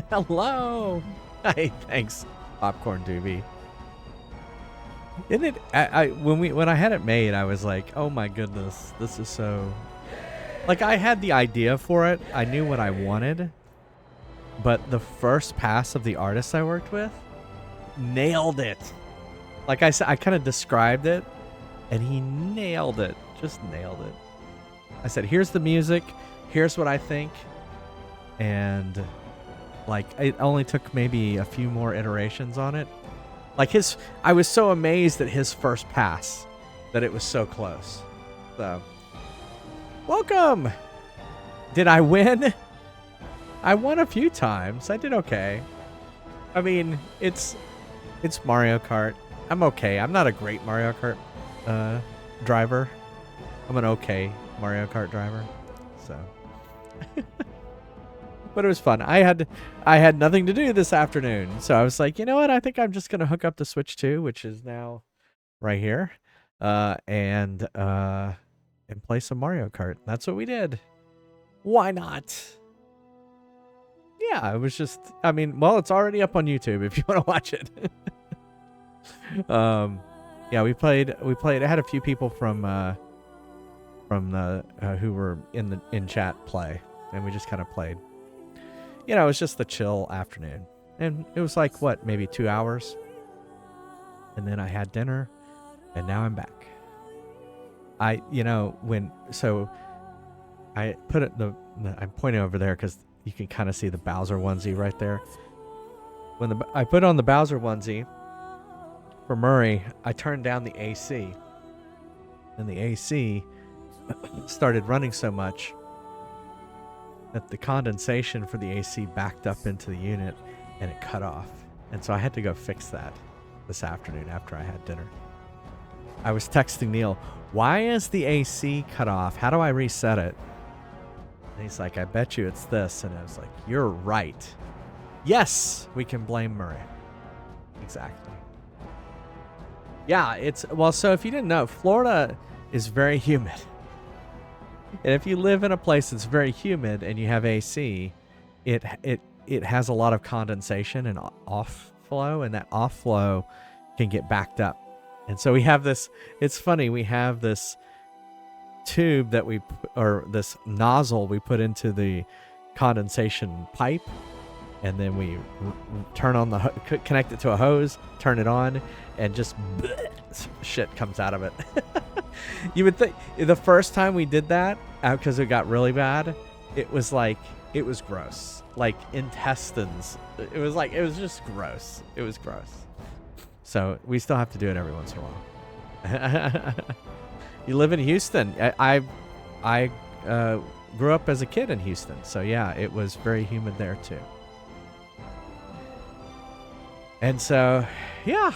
Hello. Hey, thanks, Popcorn Doobie. Isn't it? When I had it made, I was like, oh my goodness, this is so. Like, I had the idea for it. I knew what I wanted, but the first pass of the artist I worked with nailed it. Like I said, I kind of described it, and he nailed it. Just nailed it. I said, here's the music, here's what I think, and like it only took maybe a few more iterations on it. Like I was so amazed at his first pass that it was so close. So, welcome. Did I win? I won a few times. I did okay. I mean, it's Mario Kart. I'm okay. I'm not a great Mario Kart driver. I'm an okay Mario Kart driver. So, but it was fun. I had nothing to do this afternoon, so I was like, you know what? I think I'm just gonna hook up the Switch 2, which is now right here, and play some Mario Kart. That's what we did. Why not? Yeah, it was just. I mean, well, it's already up on YouTube if you want to watch it. Yeah, we played. I had a few people from the who were in chat play, and we just kind of played. You know, it was just the chill afternoon, and it was like what, maybe 2 hours, and then I had dinner, and now I'm back. I put it I'm pointing over there because you can kind of see the Bowser onesie right there. When I put on the Bowser onesie for Murray, I turned down the AC, and the AC started running so much that the condensation for the AC backed up into the unit and it cut off. And so I had to go fix that this afternoon after I had dinner. I was texting Neil, why is the AC cut off? How do I reset it? And he's like, I bet you it's this. And I was like, you're right. Yes, we can blame Murray. Exactly. Yeah, so if you didn't know, Florida is very humid. And if you live in a place that's very humid and you have AC, it has a lot of condensation and off flow, and that off flow can get backed up. And so we have this, it's funny, we have this tube that or this nozzle we put into the condensation pipe, and then we turn on connect it to a hose, turn it on, and just shit comes out of it. You would think the first time we did that, because it got really bad, it was gross. Like intestines. It was just gross. It was gross. So we still have to do it every once in a while. You live in Houston. I grew up as a kid in Houston. So yeah, it was very humid there too. And so, yeah.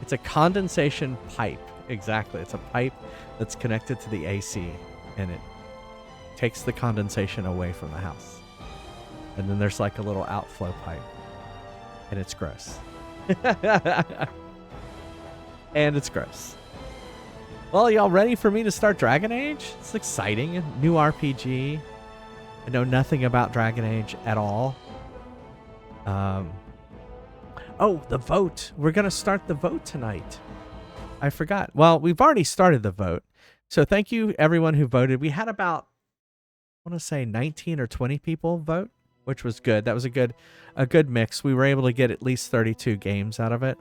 It's a condensation pipe. Exactly. It's a pipe that's connected to the AC, and it takes the condensation away from the house. And then there's like a little outflow pipe, and it's gross. And it's gross. Well, y'all ready for me to start Dragon Age? It's exciting. New RPG. I know nothing about Dragon Age at all. Oh, the vote. We're going to start the vote tonight. I forgot. Well, we've already started the vote. So thank you, everyone who voted. We had about, I want to say 19 or 20 people vote, which was good. That was a good mix. We were able to get at least 32 games out of it.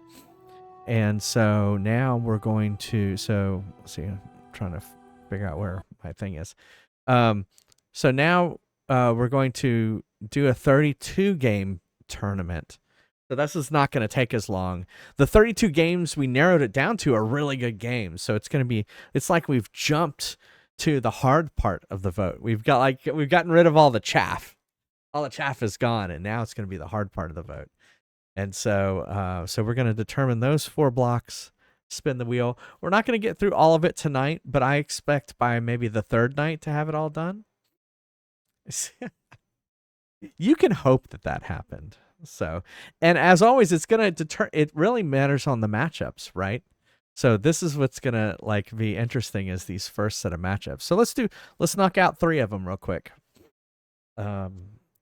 And so now we're going to, let's see, I'm trying to figure out where my thing is. So now we're going to do a 32 game tournament. So this is not going to take as long. The 32 games, we narrowed it down to, are really good games. So it's like we've jumped to the hard part of the vote. We've gotten rid of all the chaff. All the chaff is gone, and now it's going to be the hard part of the vote. And so we're going to determine those 4 blocks, spin the wheel. We're not going to get through all of it tonight, but I expect by maybe the 3rd night to have it all done. You can hope that happened. So, and as always, it's going to it really matters on the matchups, right? So this is what's going to be interesting, is these first set of matchups. So let's knock out 3 of them real quick.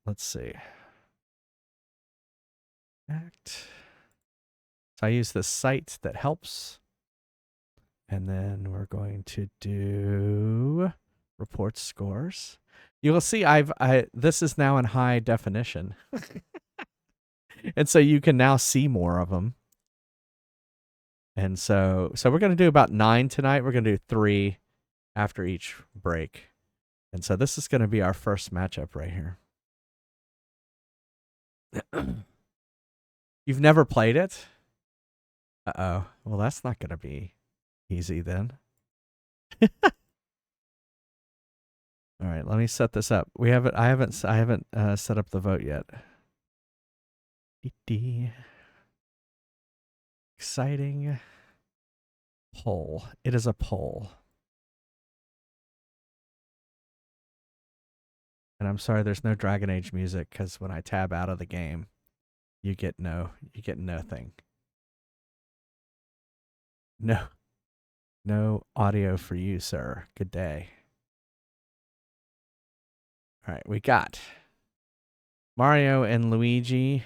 let's see. Act. So I use the site that helps. And then we're going to do report scores. You will see this is now in high definition. And so you can now see more of them. And so we're going to do about 9 tonight. We're going to do 3 after each break. And so this is going to be our first matchup right here. You've never played it? Uh-oh. Well, that's not going to be easy then. All right, let me set this up. I haven't set up the vote yet. Exciting poll. It is a poll. And I'm sorry there's no Dragon Age music, because when I tab out of the game, you get nothing. No audio for you, sir. Good day. All right, we got Mario and Luigi.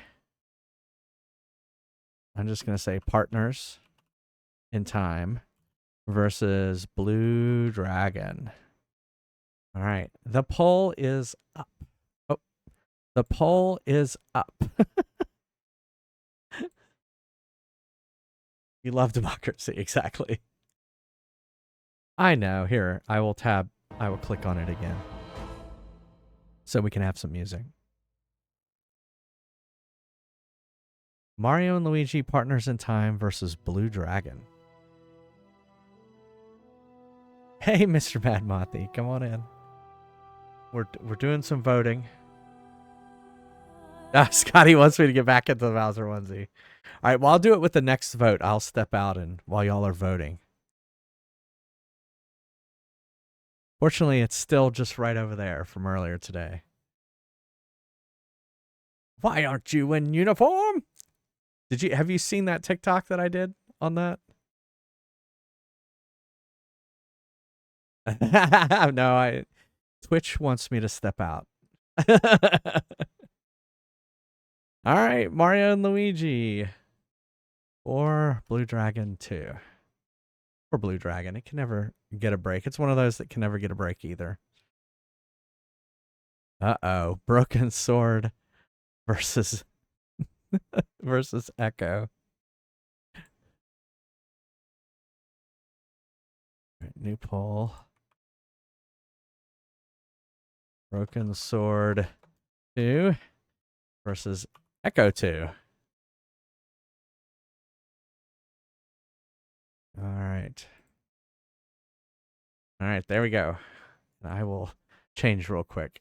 I'm just going to say partners in time versus Blue Dragon. All right, the poll is up. Oh, the poll is up. You love democracy, exactly. I know. Here, I will click on it again so we can have some music. Mario and Luigi partners in time versus Blue Dragon. Hey, Mr. Mad Mothy, come on in. We're doing some voting. Scotty wants me to get back into the Bowser onesie. All right, well, I'll do it with the next vote. I'll step out and while y'all are voting. Fortunately, it's still just right over there from earlier today. Why aren't you in uniform? Have you seen that TikTok that I did on that? No, Twitch wants me to step out. All right, Mario and Luigi. Or Blue Dragon 2. Or Blue Dragon. It can never get a break. It's one of those that can never get a break either. Uh-oh. Broken Sword versus Echo. Right, new poll. Broken Sword 2 versus Echo 2. All right. All right, there we go. I will change real quick.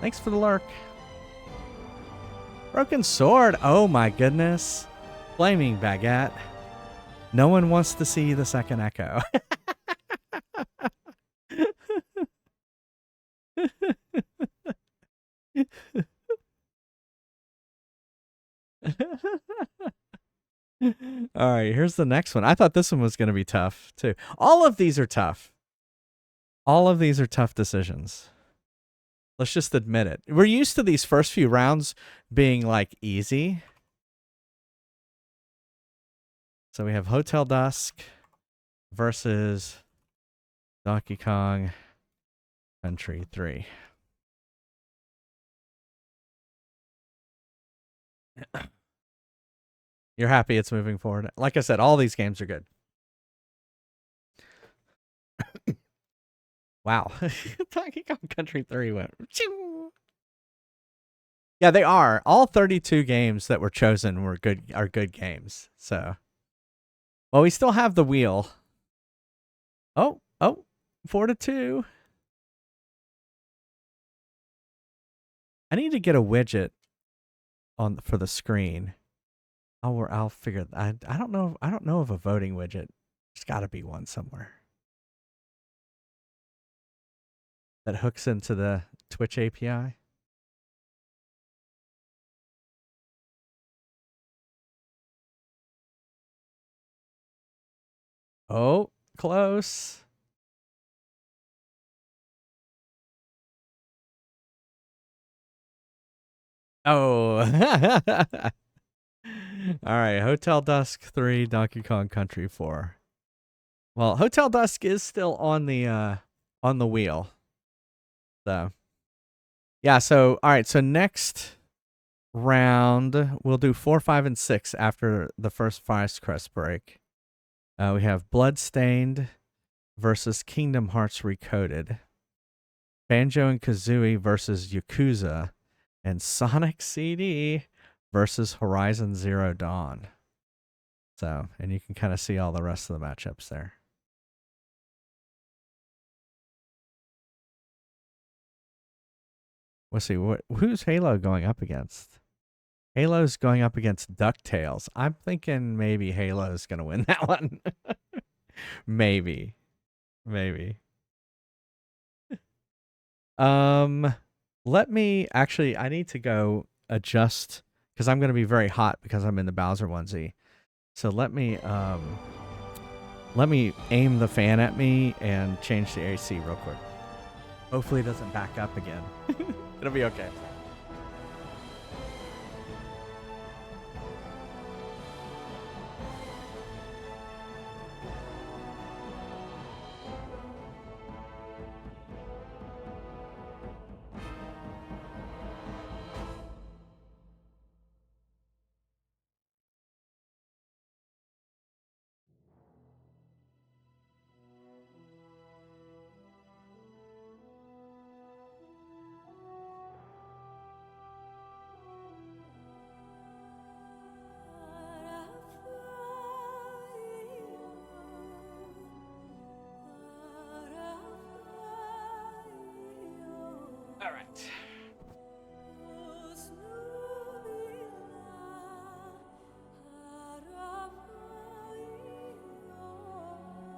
Thanks for the lurk. Broken Sword. Oh my goodness. Flaming Baguette. No one wants to see the second Echo. All right, here's the next one. I thought this one was going to be tough too. All of these are tough. All of these are tough decisions. Let's just admit it. We're used to these first few rounds being like easy. So we have Hotel Dusk versus Donkey Kong Country 3. You're happy it's moving forward. Like I said, all these games are good. Wow. Donkey Kong Country 3 went. Choo! Yeah, they are. All 32 games that were chosen are good games. So, well, we still have the wheel. Oh, 4-2. I need to get a widget for the screen. I'll figure. I don't know. I don't know of a voting widget. There's got to be one somewhere that hooks into the Twitch API. Oh, close. Oh. All right, Hotel Dusk 3, Donkey Kong Country 4. Well, Hotel Dusk is still on the wheel. So, yeah, so all right, so next round we'll do 4, 5, and 6 after the first Fire Crest break. We have Bloodstained versus Kingdom Hearts Recoded. Banjo and Kazooie versus Yakuza, and Sonic CD versus Horizon Zero Dawn. So, and you can kind of see all the rest of the matchups there. Let's see, who's Halo going up against? Halo's going up against DuckTales. I'm thinking maybe Halo's going to win that one. Maybe. Let me actually, I need to go adjust because I'm going to be very hot because I'm in the Bowser onesie. So let me aim the fan at me and change the AC real quick. Hopefully it doesn't back up again. It'll be okay.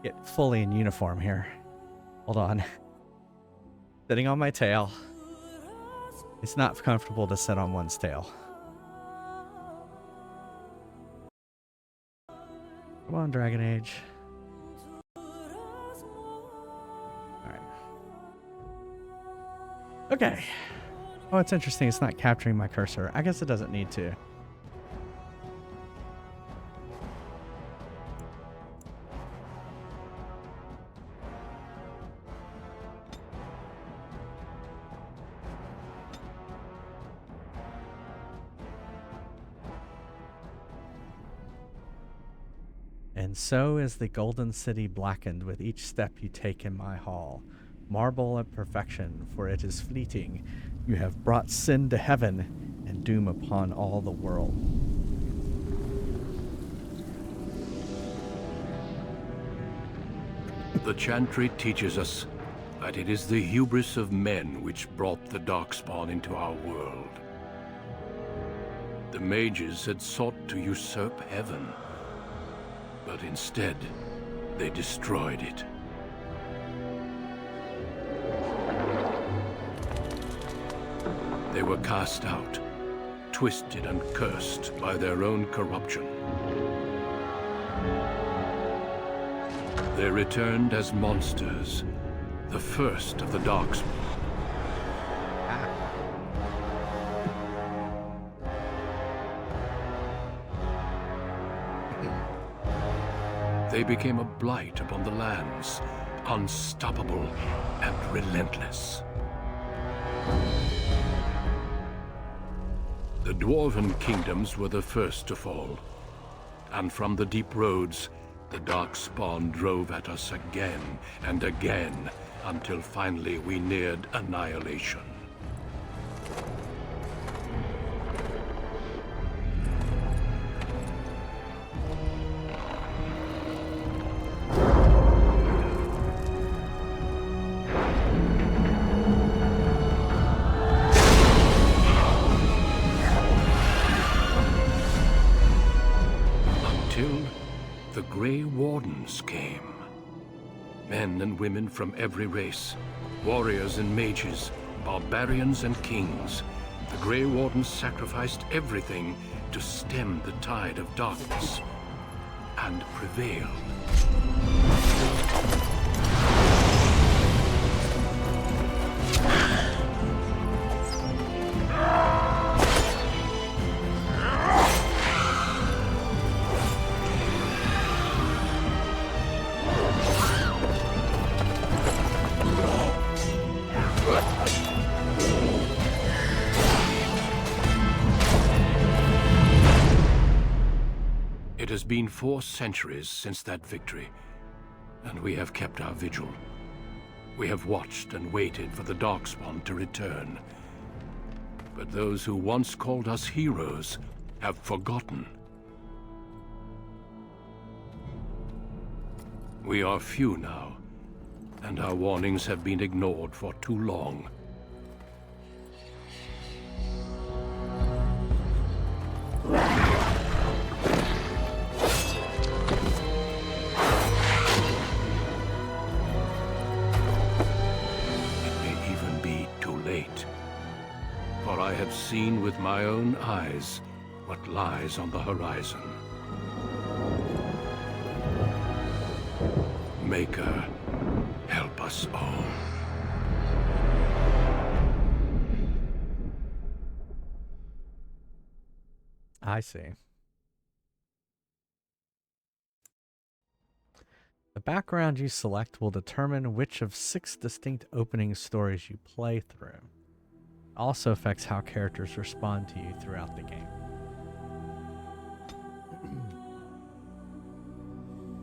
Get fully in uniform here. Hold on. Sitting on my tail. It's not comfortable to sit on one's tail. Come on, Dragon Age. Alright. Okay. Oh, it's interesting. It's not capturing my cursor. I guess it doesn't need to. And so is the golden city blackened with each step you take in my hall. Marble of perfection, for it is fleeting. You have brought sin to heaven and doom upon all the world. The chantry teaches us that it is the hubris of men which brought the darkspawn into our world. The mages had sought to usurp heaven, but instead, they destroyed it. They were cast out, twisted and cursed by their own corruption. They returned as monsters, the first of the darkspawn. They became a blight upon the lands, unstoppable and relentless. The Dwarven kingdoms were the first to fall, and from the deep roads, the darkspawn drove at us again and again until finally we neared annihilation. The Grey Wardens came. Men and women from every race, warriors and mages, barbarians and kings. The Grey Wardens sacrificed everything to stem the tide of darkness, and prevailed. It has been 4 centuries since that victory, and we have kept our vigil. We have watched and waited for the Darkspawn to return. But those who once called us heroes have forgotten. We are few now, and our warnings have been ignored for too long. For I have seen with my own eyes what lies on the horizon. Maker, help us all. I see. The background you select will determine which of 6 distinct opening stories you play through. Also affects how characters respond to you throughout the game.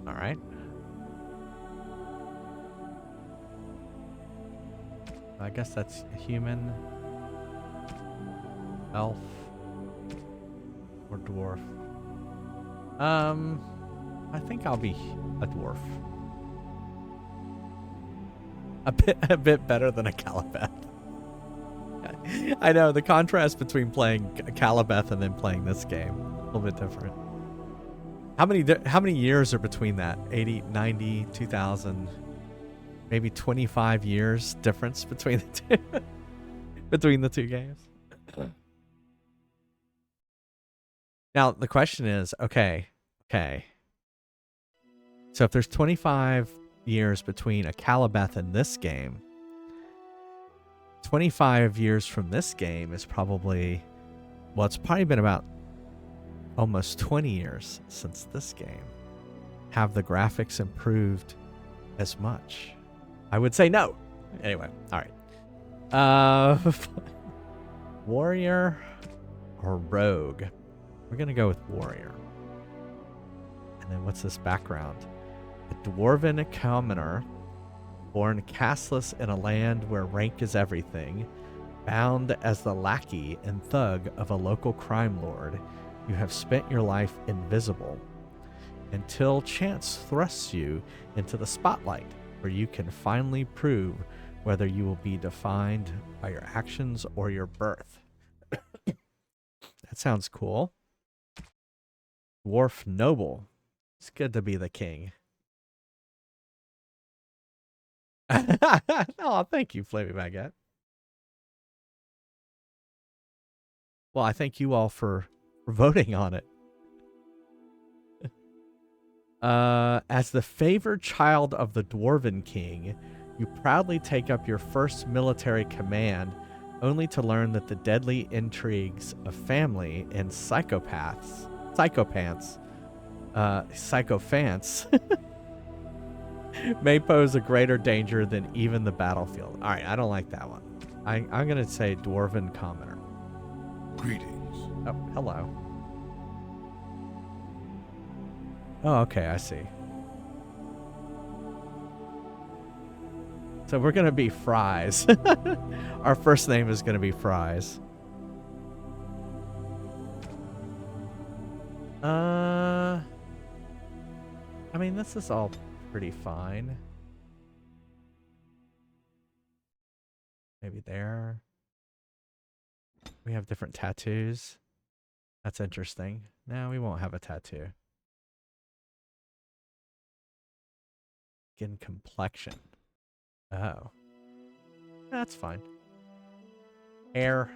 All right. I guess that's human, elf, or dwarf. I think I'll be a dwarf. A bit better than a Calabeth. I know, the contrast between playing Calabeth and then playing this game, a little bit different. How many years are between that? 80, 90, 2000, maybe 25 years difference between the two between the two games. Now the question is, okay. So if there's 25 years between a Calabeth and this game, 25 years from this game is probably, well, it's probably been about almost 20 years since this game. Have the graphics improved as much? I would say no. Anyway, all right. Warrior or rogue? We're going to go with warrior. And then what's this background? A dwarven commoner, born castless in a land where rank is everything, bound as the lackey and thug of a local crime lord, you have spent your life invisible until chance thrusts you into the spotlight, where you can finally prove whether you will be defined by your actions or your birth. That sounds cool. Dwarf noble. It's good to be the king. Oh, thank you, Flavy Baguette. Well, I thank you all for voting on it. As the favored child of the Dwarven King, you proudly take up your first military command, only to learn that the deadly intrigues of family and psychophants, may pose a greater danger than even the battlefield. All right, I don't like that one. I'm going to say Dwarven Commoner. Greetings. Oh, hello. Oh, okay, I see. So we're going to be Fries. Our first name is going to be Fries. I mean, this is all pretty fine. Maybe there. We have different tattoos. That's interesting. No, we won't have a tattoo. Skin complexion. Oh. That's fine. Hair.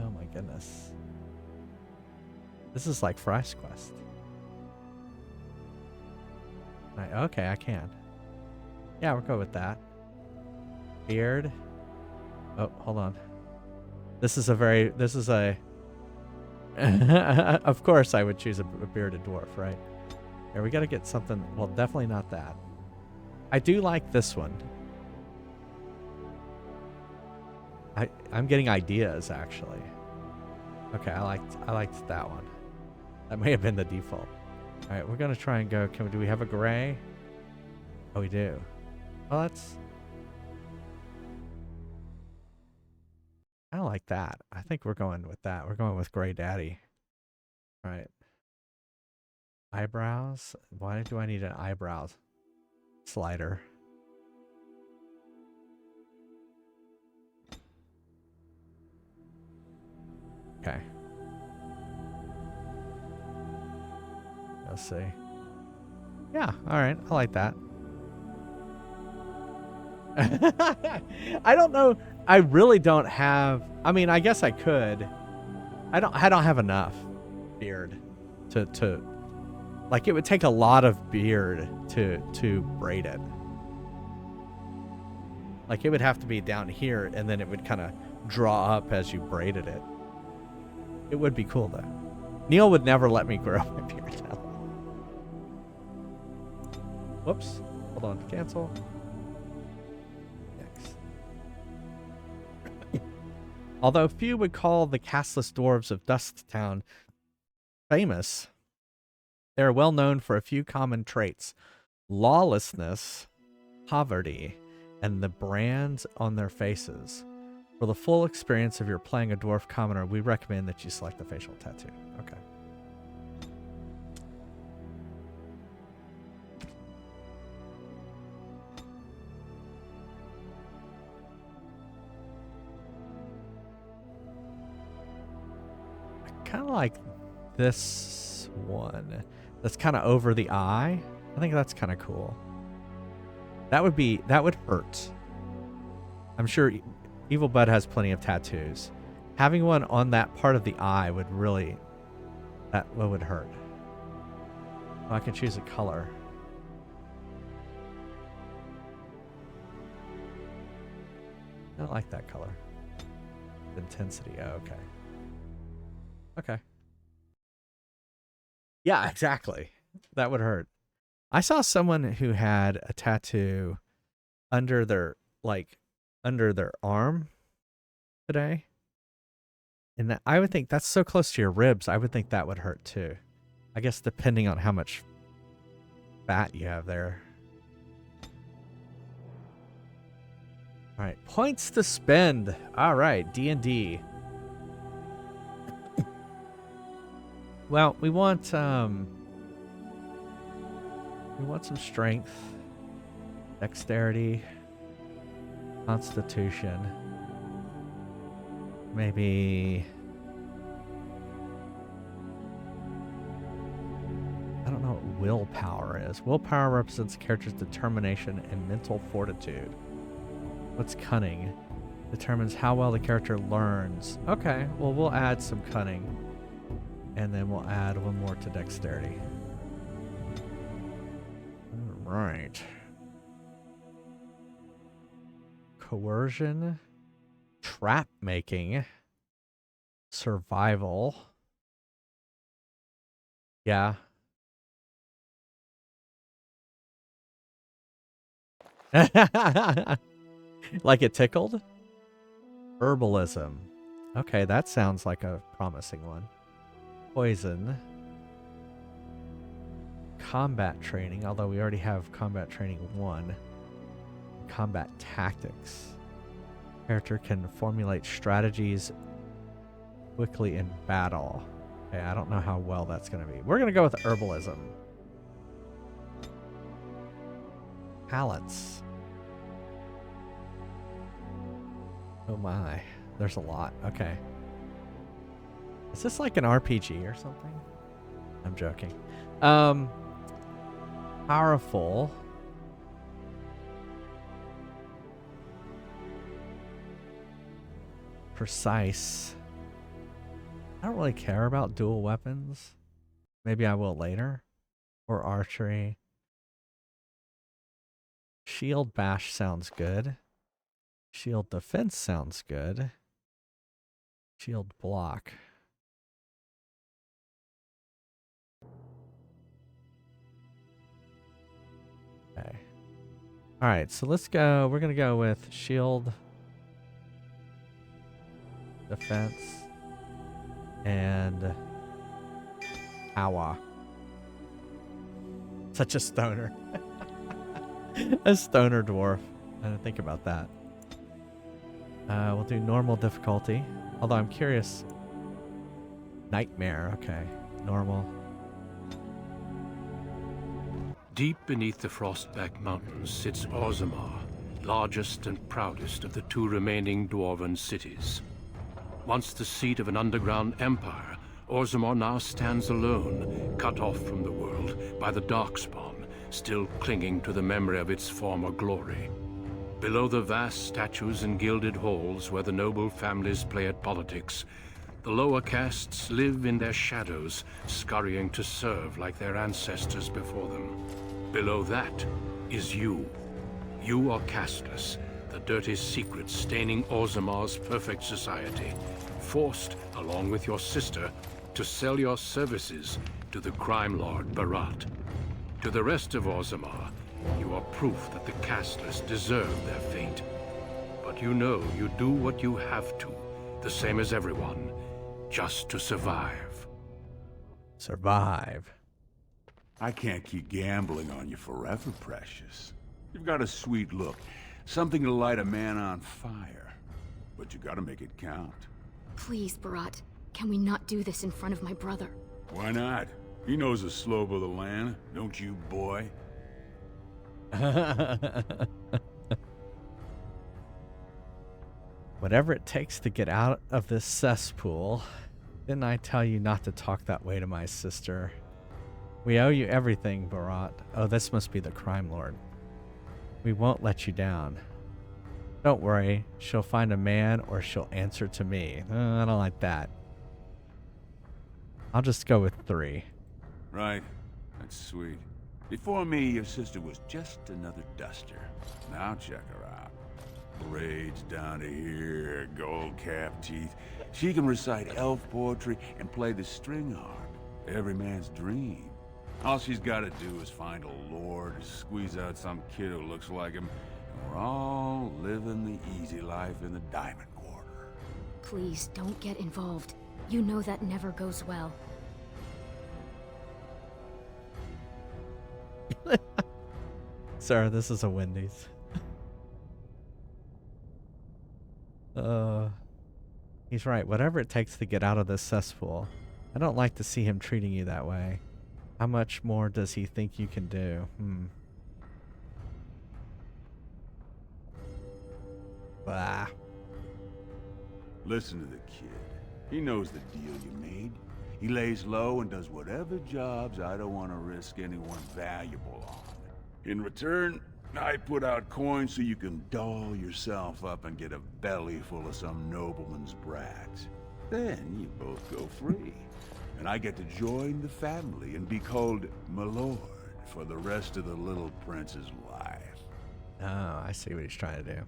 Oh my goodness. This is like Fry's Quest. Okay, I can. Yeah, we'll go with that. Beard. Oh, hold on. This is a of course I would choose a bearded dwarf, right? Here, we gotta get something. Well, definitely not that. I do like this one. I'm getting ideas, actually. Okay, I liked that one. That may have been the default. All right, we're gonna try and go. Do we have a gray? Oh, we do. Well, that's. I like that. I think we're going with that. We're going with Gray Daddy. All right. Eyebrows. Why do I need an eyebrows slider? Okay. Let's see. Yeah, all right. I like that. I don't know. I really don't have. I mean, I guess I could. I don't have enough beard to like, it would take a lot of beard to braid it. Like, it would have to be down here, and then it would kind of draw up as you braided it. It would be cool though. Neil would never let me grow my beard out. Whoops. Hold on. Cancel. Although few would call the castless dwarves of Dusktown famous, they are well known for a few common traits: lawlessness, poverty, and the brands on their faces. For the full experience of your playing a dwarf commoner, we recommend that you select the facial tattoo. Okay. Kind of like this one that's kind of over the eye. I think that's kind of cool. That would hurt. I'm sure Evil Bud has plenty of tattoos. Having one on that part of the eye would really, that would hurt. Oh, I can choose a color. I like that color. Intensity. Oh, okay. Okay. Yeah, exactly. That would hurt. I saw someone who had a tattoo under their arm today. And that, I would think that's so close to your ribs, I would think that would hurt too. I guess depending on how much fat you have there. All right, points to spend. All right, D&D. Well, we want some strength, dexterity, constitution. Maybe, I don't know what willpower is. Willpower represents a character's determination and mental fortitude. What's cunning? Determines how well the character learns. Okay, well, we'll add some cunning. And then we'll add one more to dexterity. All right. Coercion. Trap making. Survival. Yeah. Like it tickled? Herbalism. Okay, that sounds like a promising one. Poison. combat training, although we already have combat training 1. Combat tactics. Character can formulate strategies quickly in battle. Okay, I don't know how well that's going to be. We're going to go with herbalism. Pallets. Oh my. There's a lot. Okay. Is this like an RPG or something? I'm joking. Powerful. Precise. I don't really care about dual weapons. Maybe I will later. Or archery. Shield bash sounds good. Shield defense sounds good. Shield block. Okay. Alright, so let's go. We're going to go with shield defense and power. Such a stoner. A stoner dwarf. I didn't think about that. We'll do normal difficulty. Although I'm curious. Nightmare. Okay. Normal. Deep beneath the Frostback Mountains sits Orzammar, largest and proudest of the 2 remaining dwarven cities. Once the seat of an underground empire, Orzammar now stands alone, cut off from the world by the Darkspawn, still clinging to the memory of its former glory. Below the vast statues and gilded halls where the noble families play at politics, the lower castes live in their shadows, scurrying to serve like their ancestors before them. Below that is you. You are casteless, the dirty secret staining Orzammar's perfect society, forced, along with your sister, to sell your services to the crime lord Beraht. To the rest of Orzammar, you are proof that the casteless deserve their fate. But you know you do what you have to, the same as everyone, just to survive. Survive. I can't keep gambling on you forever, Precious. You've got a sweet look, something to light a man on fire. But you gotta make it count. Please, Beraht. Can we not do this in front of my brother? Why not? He knows the slope of the land, don't you, boy? Whatever it takes to get out of this cesspool. Didn't I tell you not to talk that way to my sister? We owe you everything, Beraht. Oh, this must be the crime lord. We won't let you down. Don't worry, she'll find a man or she'll answer to me. I don't like that. I'll just go with 3. Right. That's sweet. Before me, your sister was just another duster. Now check her out. Braids down to here, gold-capped teeth. She can recite elf poetry and play the string harp. Every man's dream. All she's got to do is find a lord, squeeze out some kid who looks like him, and we're all living the easy life in the Diamond Quarter. Please, don't get involved. You know that never goes well. Sir, this is a Wendy's. He's right. Whatever it takes to get out of this cesspool. I don't like to see him treating you that way. How much more does he think you can do? Bah. Listen to the kid. He knows the deal you made. He lays low and does whatever jobs I don't want to risk anyone valuable on. In return, I put out coins so you can doll yourself up and get a belly full of some nobleman's brats. Then you both go free. And I get to join the family and be called my lord for the rest of the little prince's life. Oh, I see what he's trying to do.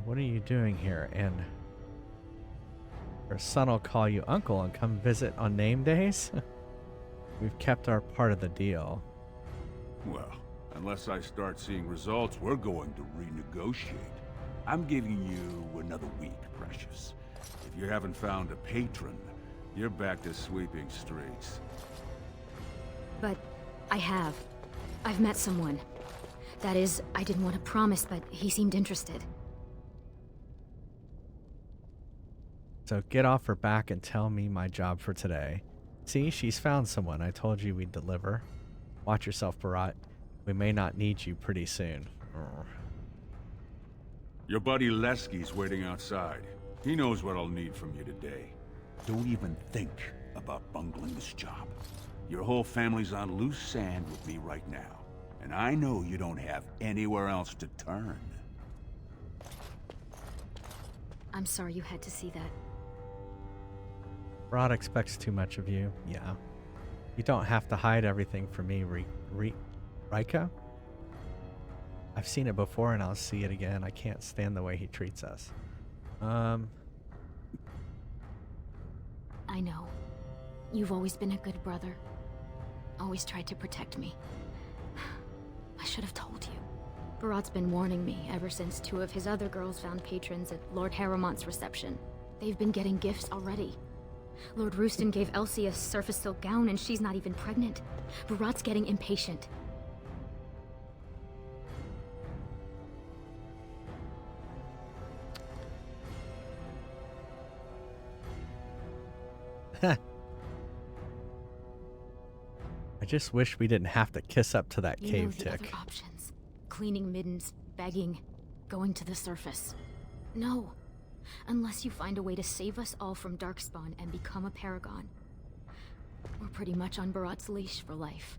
What are you doing here? And your son will call you uncle and come visit on name days? We've kept our part of the deal. Well, unless I start seeing results, we're going to renegotiate. I'm giving you another week, Precious. If you haven't found a patron, you're back to sweeping streets. But I have. I've met someone. That is, I didn't want to promise, but he seemed interested. So get off her back and tell me my job for today. See, she's found someone. I told you we'd deliver. Watch yourself, Beraht. We may not need you pretty soon. Your buddy Lesky's waiting outside. He knows what I'll need from you today. Don't even think about bungling this job. Your whole family's on loose sand with me right now. And I know you don't have anywhere else to turn. I'm sorry you had to see that. Beraht expects too much of you. Yeah. You don't have to hide everything from me, Rika. I've seen it before and I'll see it again. I can't stand the way he treats us. I know. You've always been a good brother. Always tried to protect me. I should have told you. Beraht's been warning me ever since 2 of his other girls found patrons at Lord Harrowmont's reception. They've been getting gifts already. Lord Rooston gave Elsie a surface silk gown and she's not even pregnant. Beraht's getting impatient. I just wish we didn't have to kiss up to that You know cave the tick. other options. Cleaning middens, begging, going to the surface. No. Unless you find a way to save us all from Darkspawn and become a paragon. We're pretty much on Beraht's leash for life.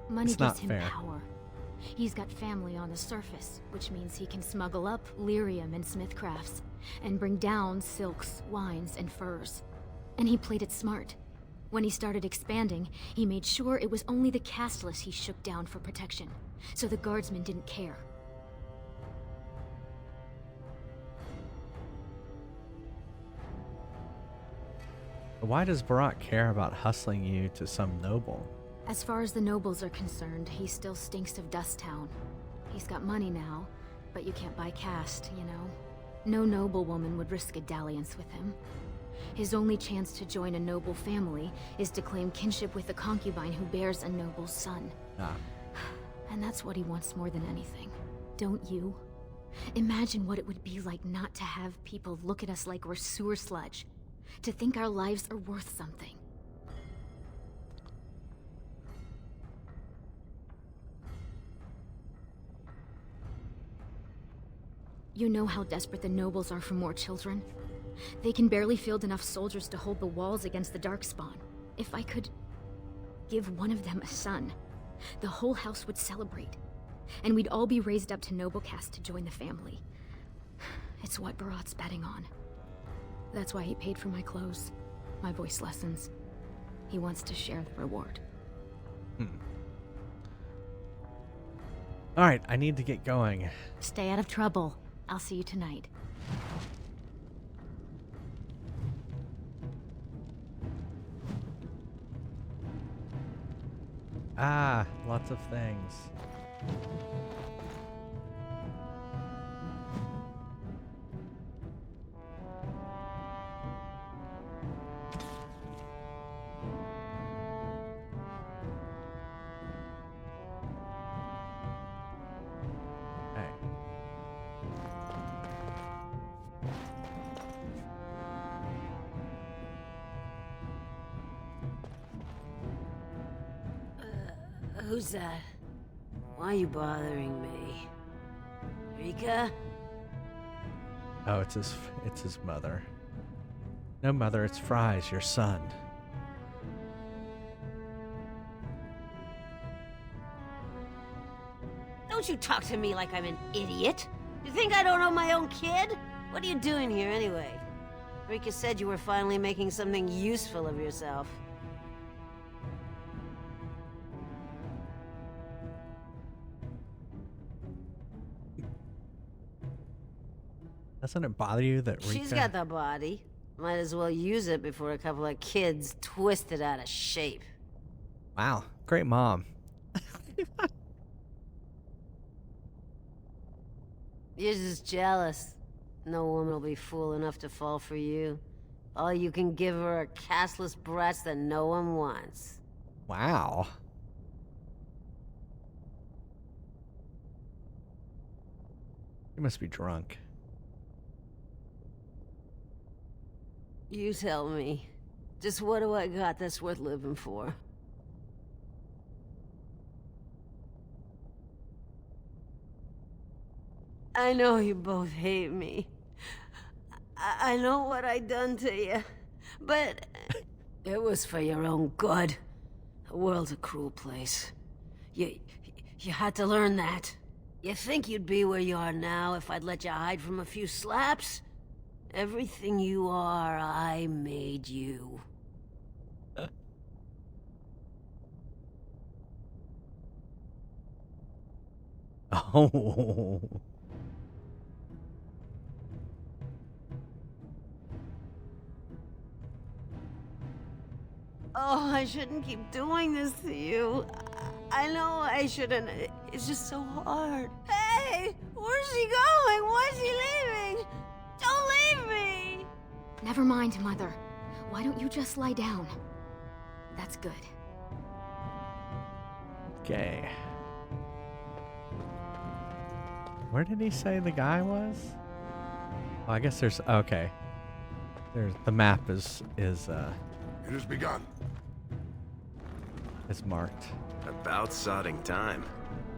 Money It's not gives him fair. power. He's got family on the surface, which means he can smuggle up lyrium and smithcrafts, and bring down silks, wines, and furs. And he played it smart. When he started expanding, he made sure it was only the casteless he shook down for protection, so the guardsmen didn't care. Why does Beraht care about hustling you to some noble? As far as the nobles are concerned, he still stinks of Dust Town. He's got money now, but you can't buy caste, you know? No noblewoman would risk a dalliance with him. His only chance to join a noble family is to claim kinship with the concubine who bears a noble's son. Ah. And that's what he wants more than anything. Don't you? Imagine what it would be like not to have people look at us like we're sewer sludge. To think our lives are worth something. You know how desperate the nobles are for more children? They can barely field enough soldiers to hold the walls against the Darkspawn. If I could give one of them a son, the whole house would celebrate. And we'd all be raised up to noble caste to join the family. It's what Beraht's betting on. That's why he paid for my clothes, my voice lessons. He wants to share the reward. Alright, I need to get going. Stay out of trouble. I'll see you tonight. Ah, lots of things. Okay. Who's that? Why are you bothering me? Rika? Oh, it's his mother. No, mother, it's Fries, your son. Don't you talk to me like I'm an idiot. You think I don't know my own kid? What are you doing here anyway? Rika said you were finally making something useful of yourself. Doesn't it bother you that Rika... She's got the body. Might as well use it before a couple of kids twist it out of shape. Wow, great mom. You're just jealous. No woman will be fool enough to fall for you. All you can give her are castless brats that no one wants. Wow. You must be drunk. You tell me. Just what do I got that's worth living for? I know you both hate me. I know what I done to you. But it was for your own good. The world's a cruel place. You had to learn that. You think you'd be where you are now if I'd let you hide from a few slaps? Everything you are, I made you. Oh. Oh, I shouldn't keep doing this to you. I know I shouldn't. It's just so hard. Hey! Where's she going? Why is she leaving? Don't leave me! Never mind, Mother. Why don't you just lie down? That's good. Okay. Where did he say the guy was? Oh, I guess there's... Okay. There's... The map is It has begun. is marked. About sodding time.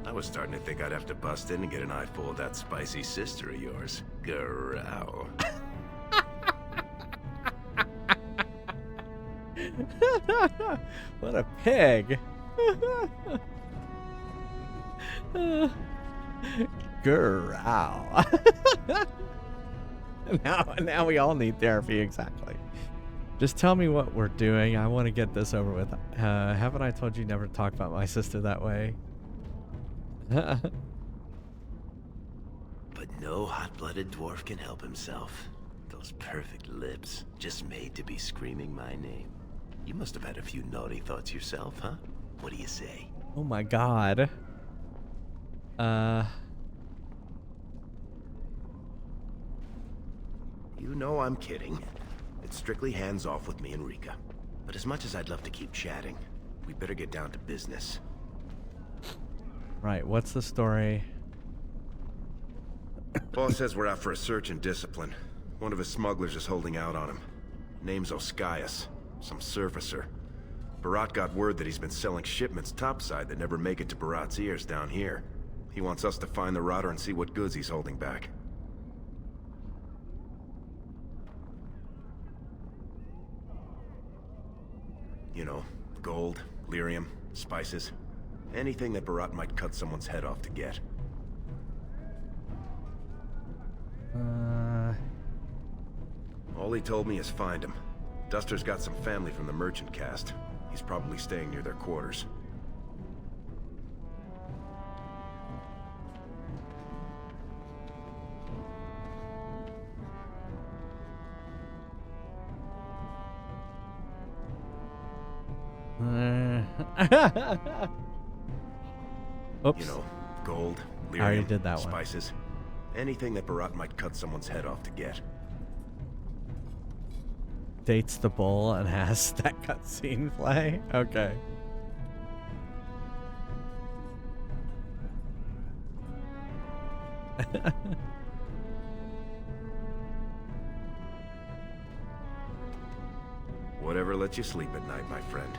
I was starting to think I'd have to bust in and get an eyeful of that spicy sister of yours. Growl. What a pig. Growl. now we all need therapy, exactly. Just tell me what we're doing. I want to get this over with. Haven't I told you never to talk about my sister that way? But no hot-blooded dwarf can help himself. Those perfect lips, just made to be screaming my name. You must have had a few naughty thoughts yourself, huh? What do you say? Oh my god. You know I'm kidding. It's strictly hands-off with me and Rika. But as much as I'd love to keep chatting, we better get down to business. Right, what's the story? Boss says we're out for a search and discipline. One of his smugglers is holding out on him. Name's Oskias, some surfacer. Beraht got word that he's been selling shipments topside that never make it to Beraht's ears down here. He wants us to find the rotter and see what goods he's holding back. You know, gold, lyrium, spices. Anything that Beraht might cut someone's head off to get. All he told me is find him. Duster's got some family from the merchant caste. He's probably staying near their quarters. Oops. You know, gold, I already lyrium, did that one. spices. Anything that Beraht might cut someone's head off to get. Dates the bull and has that cutscene play? Okay. Whatever lets you sleep at night, my friend.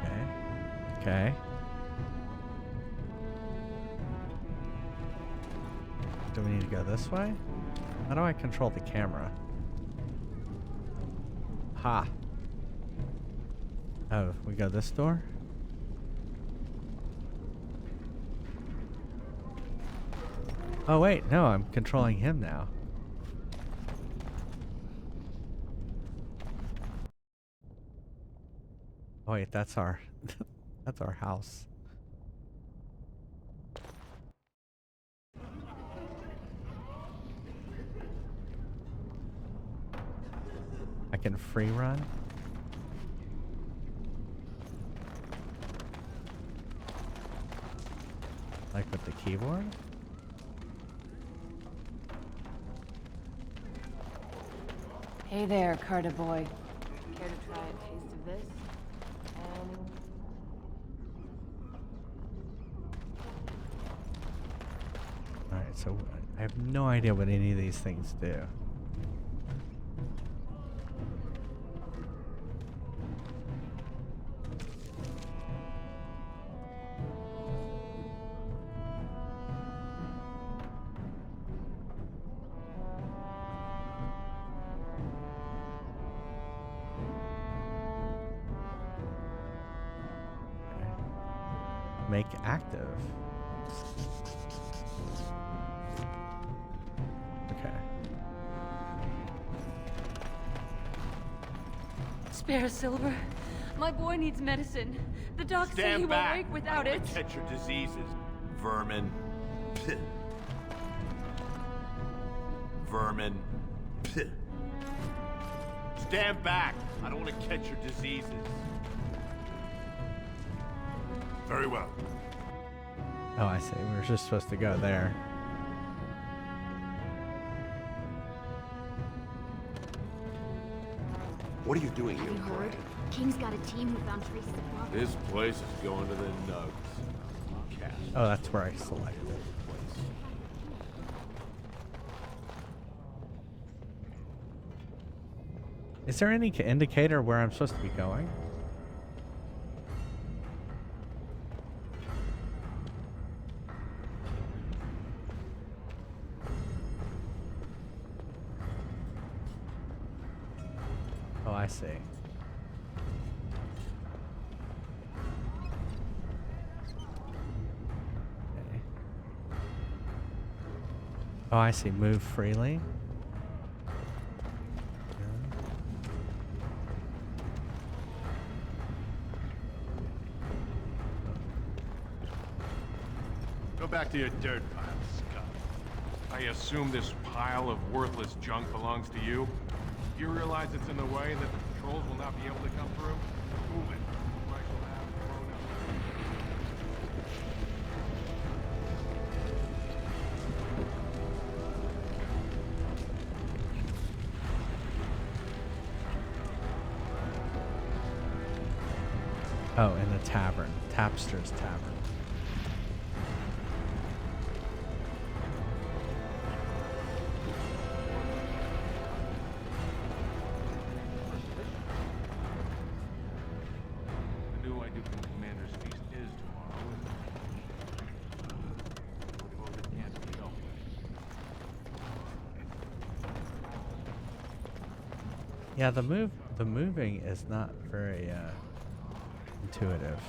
Okay. Okay. Do we need to go this way? How do I control the camera? Ha. Oh, we go this door? Oh wait, no, I'm controlling him now. Oh wait, that's our that's our house. I can free run. Like with the keyboard? Hey there, Carter boy. Care to try a taste of this? Alright, so I have no idea what any of these things do. Make active. Okay. Spare silver. My boy needs medicine. The doc said he won't wake without it. Catch your diseases, vermin. Vermin. Stand back. I don't want to catch your diseases. Very well. Oh, I see. We were just supposed to go there. What are you doing Have here, you heard? Brian? King's got a team who found traces of lava. This place is going to the nugs. Cast. Oh, that's where I selected. Is there any indicator where I'm supposed to be going? Oh, I see. Okay. Oh, I see. Move freely. Go back to your dirt pile, scum. I assume this pile of worthless junk belongs to you? You realize it's in the way that the patrols will not be able to come through? Move it. or I shall have thrown Oh, in the tavern. Tapster's Tavern. The new Idukan Commander's feast is tomorrow, and I suppose it can't be helped. Yeah, the moving is not very intuitive.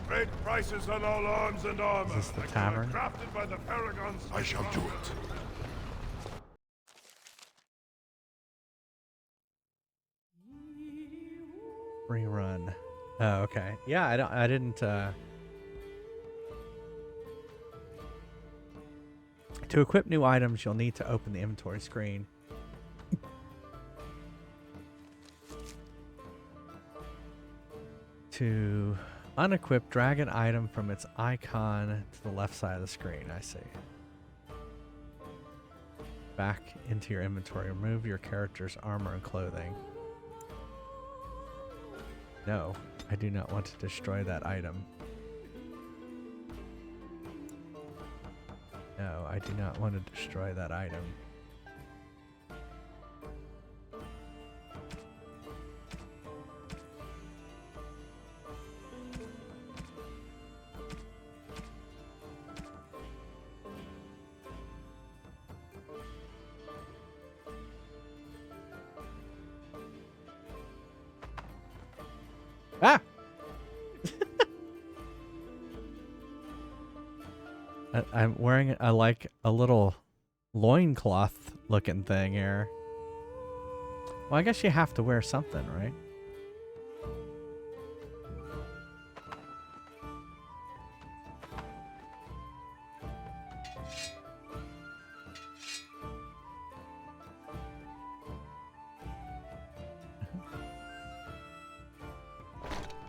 Great prices on all arms and armor. Is this the like tavern? crafted by the paragons. I shall do it. Rerun. Oh, okay. Yeah, I didn't To equip new items, you'll need to open the inventory screen. To unequip, drag an item from its icon to the left side of the screen. I see. Back into your inventory. Remove your character's armor and clothing. No, I do not want to destroy that item. No, I do not want to destroy that item. Ah! I'm wearing like a little loincloth looking thing here. Well, I guess you have to wear something, right?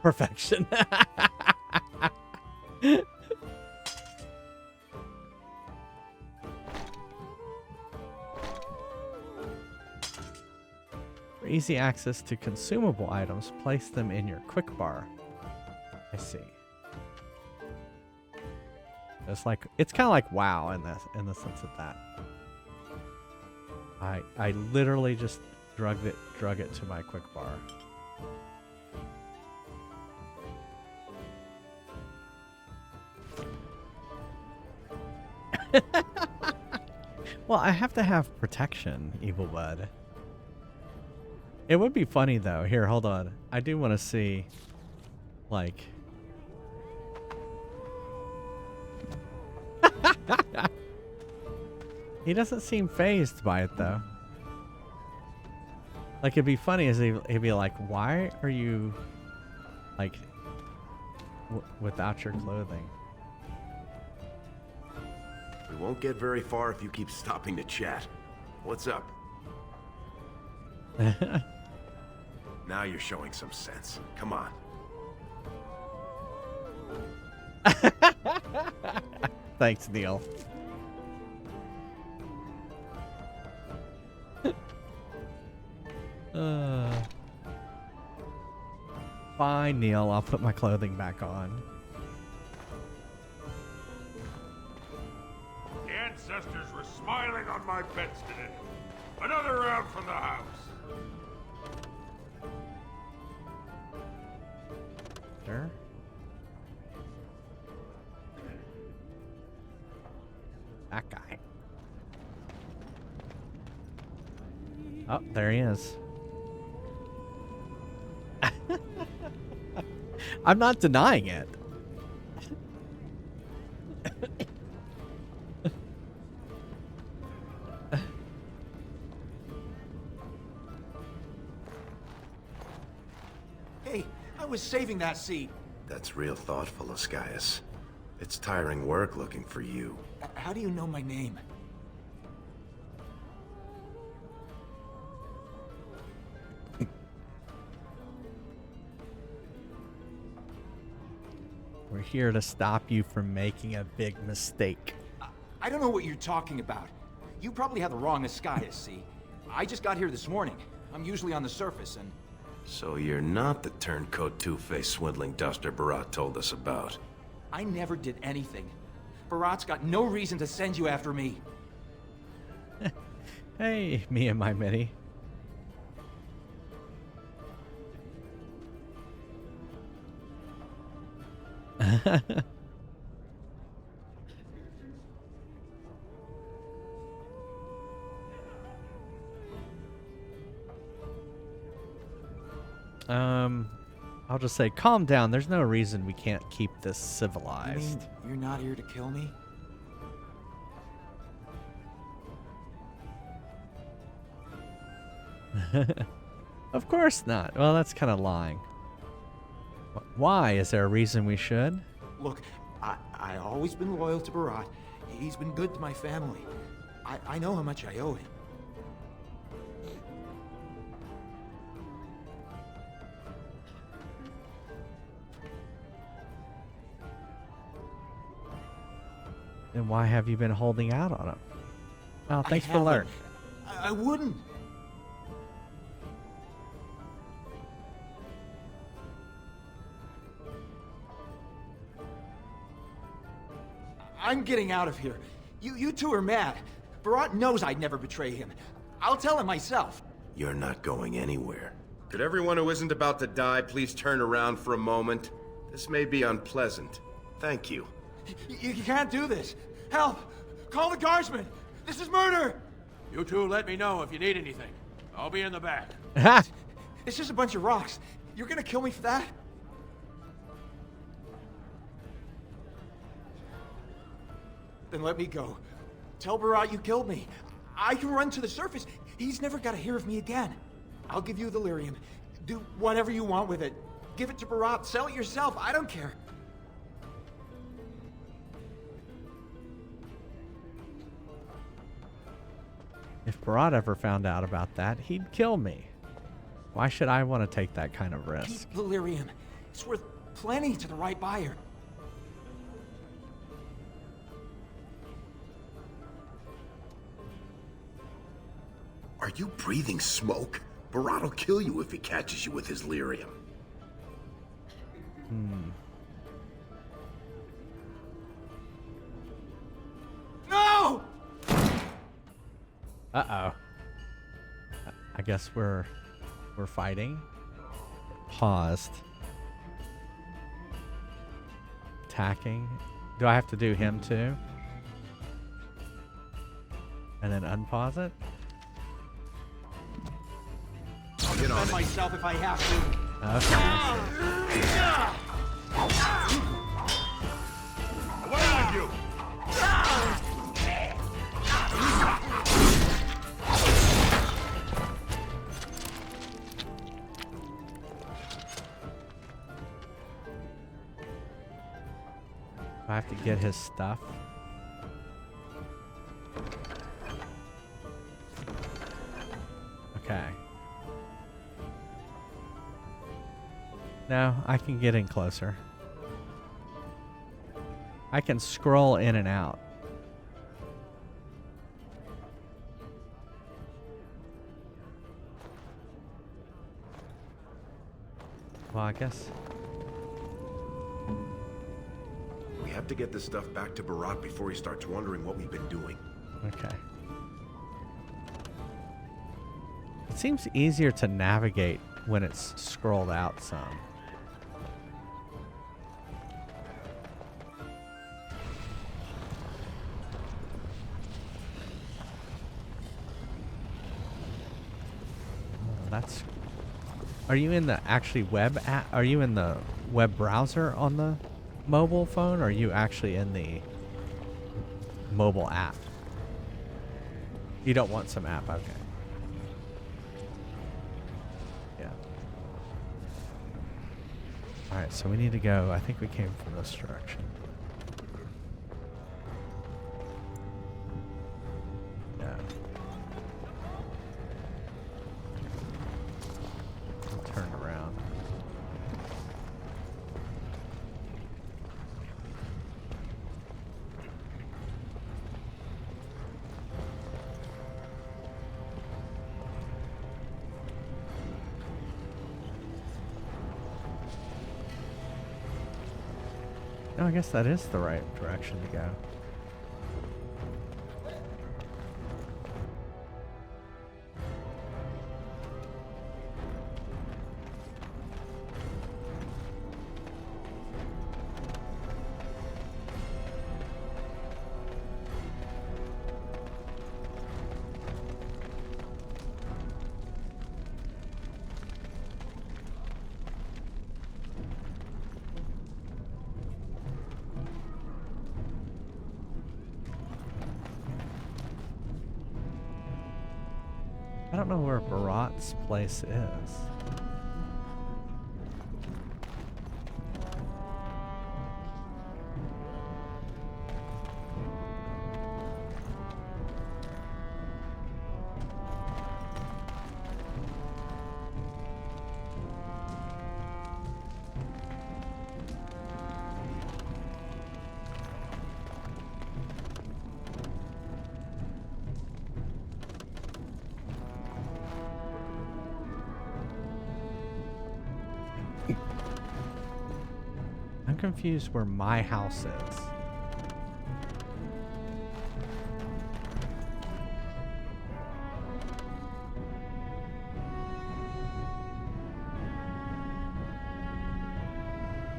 Perfection. For easy access to consumable items, place them in your quick bar. I see. It's kind of like WoW in the sense of that. I literally just drug it to my quick bar. Well, I have to have protection, Evil Bud. It would be funny though. Here, hold on. I do want to see, like. He doesn't seem fazed by it though. Like, it'd be funny as he'd be like, "Why are you, like, without your clothing?" We won't get very far if you keep stopping to chat. What's up? Now you're showing some sense. Come on. Thanks, Neil. Fine, Neil. I'll put my clothing back on. The ancestors were smiling on my beds today. Another round from the house. Sure. That guy. Oh, there he is. I'm not denying it. Hey, I was saving that seat. That's real thoughtful, Ascaius. It's tiring work looking for you. How do you know my name? We're here to stop you from making a big mistake. I don't know what you're talking about. You probably have the wrong Ascaius, see? I just got here this morning. I'm usually on the surface, and... So you're not the turncoat two-faced swindling duster Beraht told us about. I never did anything. Beraht's got no reason to send you after me. Hey, me and my mini. I'll just say, calm down. There's no reason we can't keep this civilized. You mean you're not here to kill me? Of course not. Well, that's kind of lying. Why? Is there a reason we should? Look, I always been loyal to Beraht. He's been good to my family. I know how much I owe him. Then why have you been holding out on him? Oh, thanks for learning. I wouldn't. I'm getting out of here. You two are mad. Beraht knows I'd never betray him. I'll tell him myself. You're not going anywhere. Could everyone who isn't about to die please turn around for a moment? This may be unpleasant. Thank you. You can't do this. Help! Call the guardsmen! This is murder! You two let me know if you need anything. I'll be in the back. It's just a bunch of rocks. You're gonna kill me for that? Then let me go. Tell Beraht you killed me. I can run to the surface. He's never got to hear of me again. I'll give you the lyrium. Do whatever you want with it. Give it to Beraht. Sell it yourself. I don't care. If Beraht ever found out about that, he'd kill me. Why should I want to take that kind of risk? Keep the lyrium. It's worth plenty to the right buyer. Are you breathing smoke? Beraht will kill you if he catches you with his lyrium. No! Uh-oh. I guess we're fighting. Paused. Attacking. Do I have to do him too? And then unpause it? I'll defend myself if I have to. What are you? I have to get his stuff. Okay. No, I can get in closer. I can scroll in and out. Well, I guess. We have to get this stuff back to Beraht before he starts wondering what we've been doing. Okay. It seems easier to navigate when it's scrolled out some. That's. Are you in the actually web app? Are you in the web browser on the mobile phone, or are you actually in the mobile app? You don't want some app, okay. Yeah. Alright, so we need to go. I think we came from this direction. Yeah. I'll turn around. No, I guess that is the right direction to go. I don't know where Beraht's place is. I'm confused where my house is.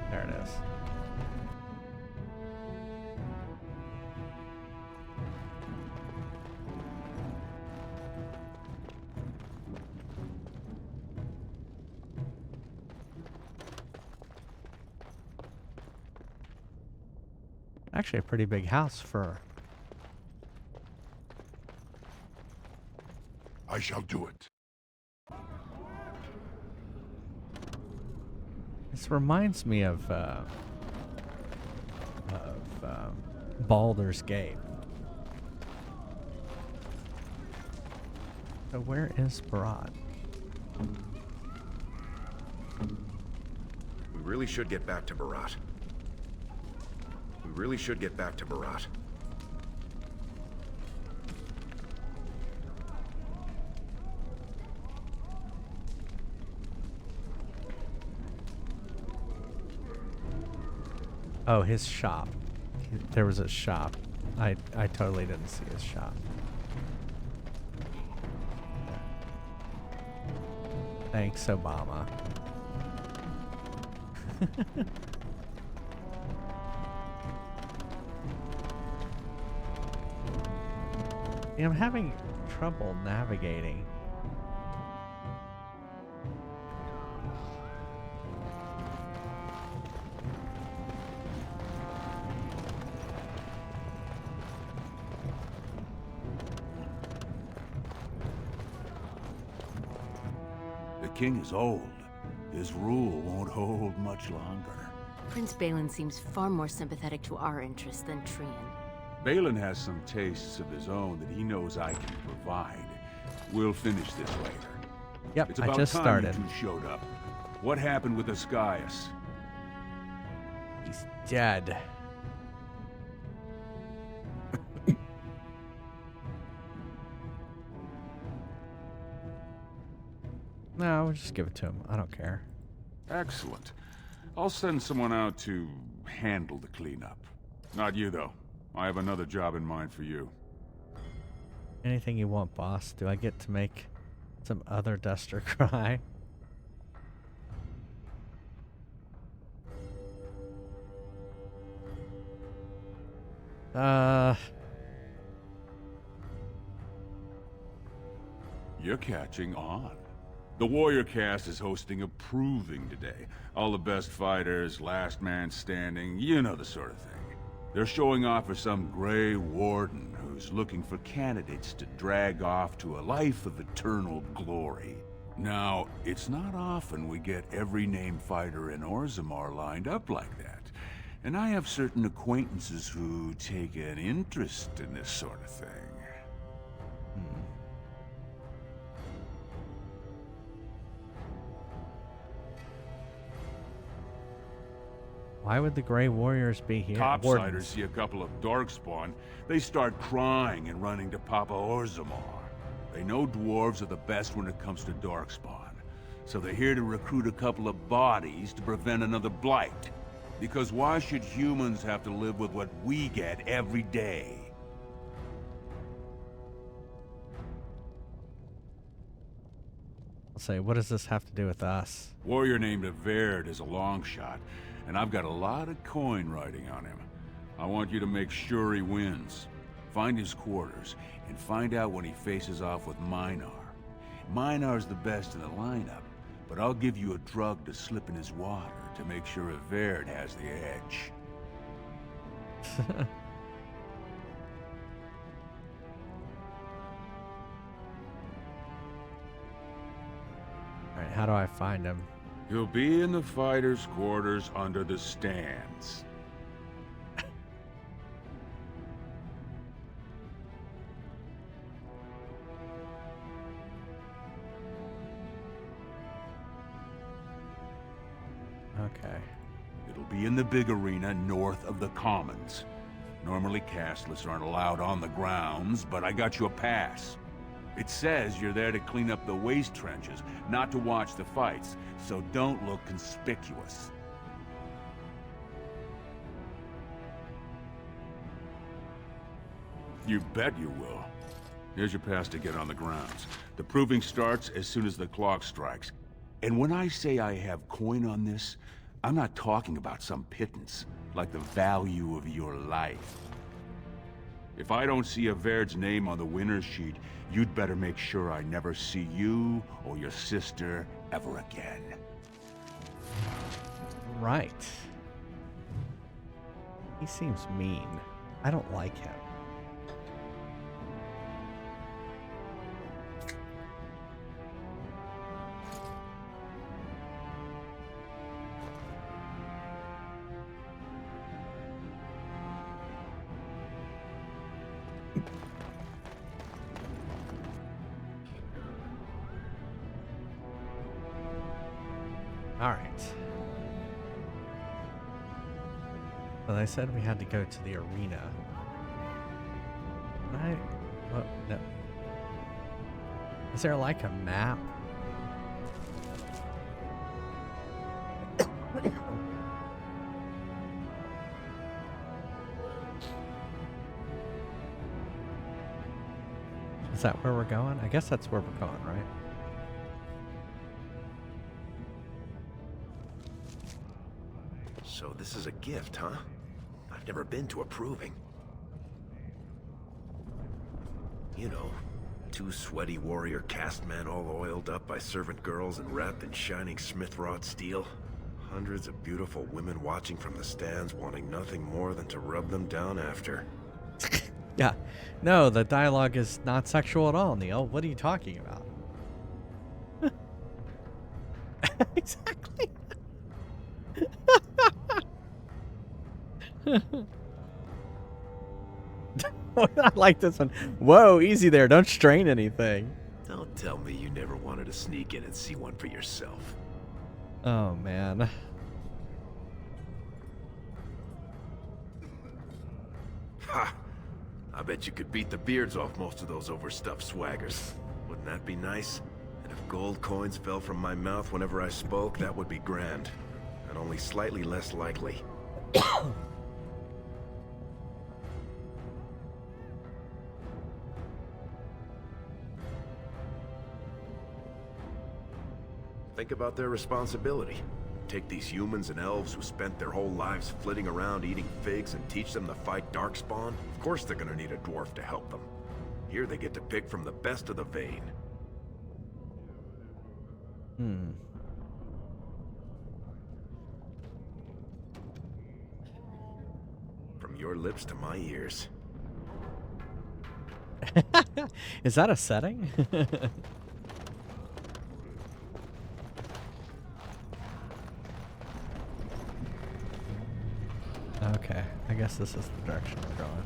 There it is. Actually a pretty big house for... I shall do it. This reminds me of Baldur's Gate. So where is Beraht? We really should get back to Beraht. We really should get back to Beraht. Oh, his shop. There was a shop. I totally didn't see his shop. Thanks, Obama. Yeah, I'm having trouble navigating. The king is old. His rule won't hold much longer. Prince Balin seems far more sympathetic to our interests than Trian. Balin has some tastes of his own that he knows I can provide. We'll finish this later. Yep, It's I about just time started. you two showed up. What happened with Ascaius? He's dead. No, we'll just give it to him. I don't care. Excellent. I'll send someone out to handle the cleanup. Not you, though. I have another job in mind for you. Anything you want, boss. Do I get to make some other duster cry? You're catching on. The Warrior Cast is hosting a proving today. All the best fighters, last man standing, you know the sort of thing. They're showing off for some Grey Warden who's looking for candidates to drag off to a life of eternal glory. Now, it's not often we get every named fighter in Orzammar lined up like that. And I have certain acquaintances who take an interest in this sort of thing. Why would the Grey Warriors be here? Topsiders Wardens. see a couple of Darkspawn, they start crying and running to Papa Orzammar. They know dwarves are the best when it comes to Darkspawn, so they're here to recruit a couple of bodies to prevent another blight. Because why should humans have to live with what we get every day? I'll say, what does this have to do with us? Warrior named Beraht is a long shot, and I've got a lot of coin riding on him. I want you to make sure he wins. Find his quarters, and find out when he faces off with Minar. Minar's the best in the lineup, but I'll give you a drug to slip in his water to make sure Beraht has the edge. Alright, how do I find him? He'll be in the fighters' quarters under the stands. Okay. It'll be in the big arena north of the Commons. Normally castless aren't allowed on the grounds, but I got you a pass. It says you're there to clean up the waste trenches, not to watch the fights, so don't look conspicuous. You bet you will. Here's your pass to get on the grounds. The proving starts as soon as the clock strikes. And when I say I have coin on this, I'm not talking about some pittance, like the value of your life. If I don't see Beraht's name on the winner's sheet, you'd better make sure I never see you or your sister ever again. Right. He seems mean. I don't like him. All right. But they said we had to go to the arena. What? No. Is there like a map? Is that where we're going? I guess that's where we're going, right? So this is a gift, huh? I've never been to a proving. You know, 2 sweaty warrior cast men all oiled up by servant girls and wrapped in shining smith-wrought steel. Hundreds of beautiful women watching from the stands, wanting nothing more than to rub them down after. Yeah. No, the dialogue is not sexual at all, Neil. What are you talking about? Exactly. I like this one. Whoa, easy there. Don't strain anything. Don't tell me you never wanted to sneak in and see one for yourself. Oh, man. Ha! I bet you could beat the beards off most of those overstuffed swaggers. Wouldn't that be nice? And if gold coins fell from my mouth whenever I spoke, that would be grand. And only slightly less likely. Think about their responsibility. Take these humans and elves who spent their whole lives flitting around eating figs and teach them to fight darkspawn. Of course they're gonna need a dwarf to help them. Here they get to pick from the best of the vein. From your lips to my ears. Is that a setting? Okay, I guess this is the direction we're going.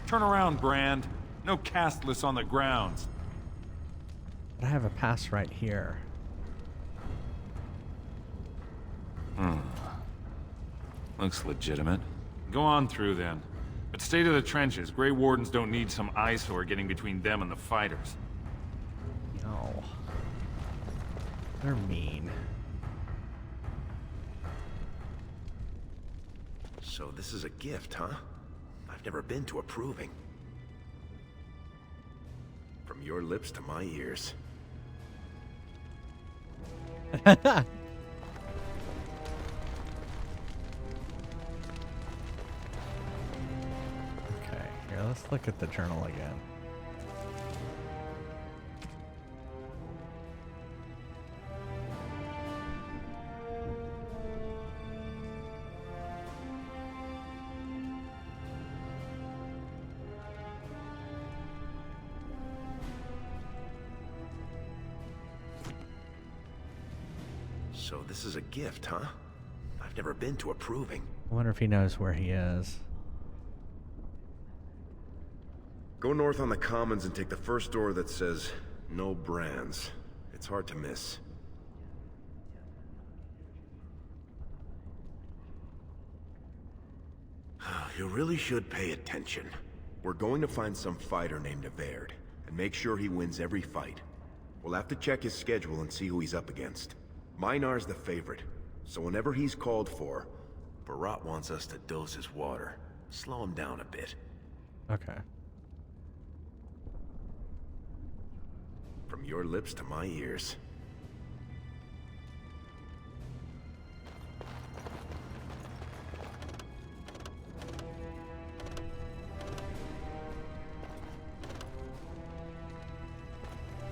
Turn around, Brand. No castless on the grounds. But I have a pass right here. Looks legitimate. Go on through then. But stay to the trenches. Grey Wardens don't need some eyesore getting between them and the fighters. No. They're mean. So this is a gift, huh? I've never been to a proving. From your lips to my ears. Here, let's look at the journal again. So this is a gift, huh? I've never been to a proving. I wonder if he knows where he is. Go north on the commons and take the first door that says, no brands. It's hard to miss. You really should pay attention. We're going to find some fighter named Beraht, and make sure he wins every fight. We'll have to check his schedule and see who he's up against. Minar's the favorite, so whenever he's called for, Beraht wants us to dose his water. Slow him down a bit. Okay. From your lips to my ears.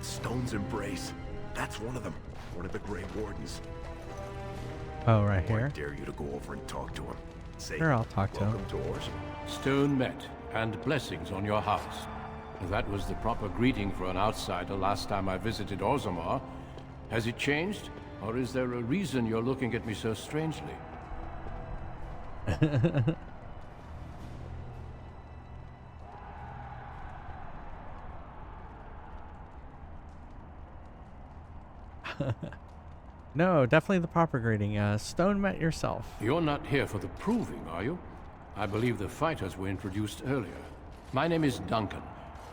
Stone's Embrace. That's one of them. One of the Grey Wardens. Oh, right here? I dare you to go over and talk to him. Say, sure, I'll talk to him. Welcome to Orzammar. Stone met, and blessings on your house. That was the proper greeting for an outsider last time I visited Orzammar. Has it changed? Or is there a reason you're looking at me so strangely? No, definitely the proper greeting. Stone met yourself. You're not here for the proving, are you? I believe the fighters were introduced earlier. My name is Duncan.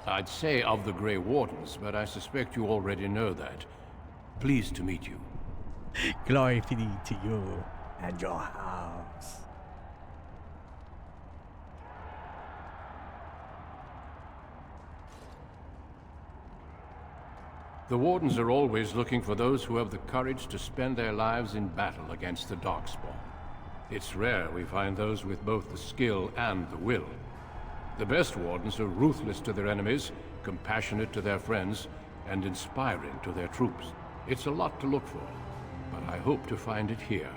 I'd say of the Grey Wardens, but I suspect you already know that. Pleased to meet you. Glory be to you and your house. The Wardens are always looking for those who have the courage to spend their lives in battle against the Darkspawn. It's rare we find those with both the skill and the will. The best Wardens are ruthless to their enemies, compassionate to their friends, and inspiring to their troops. It's a lot to look for, but I hope to find it here,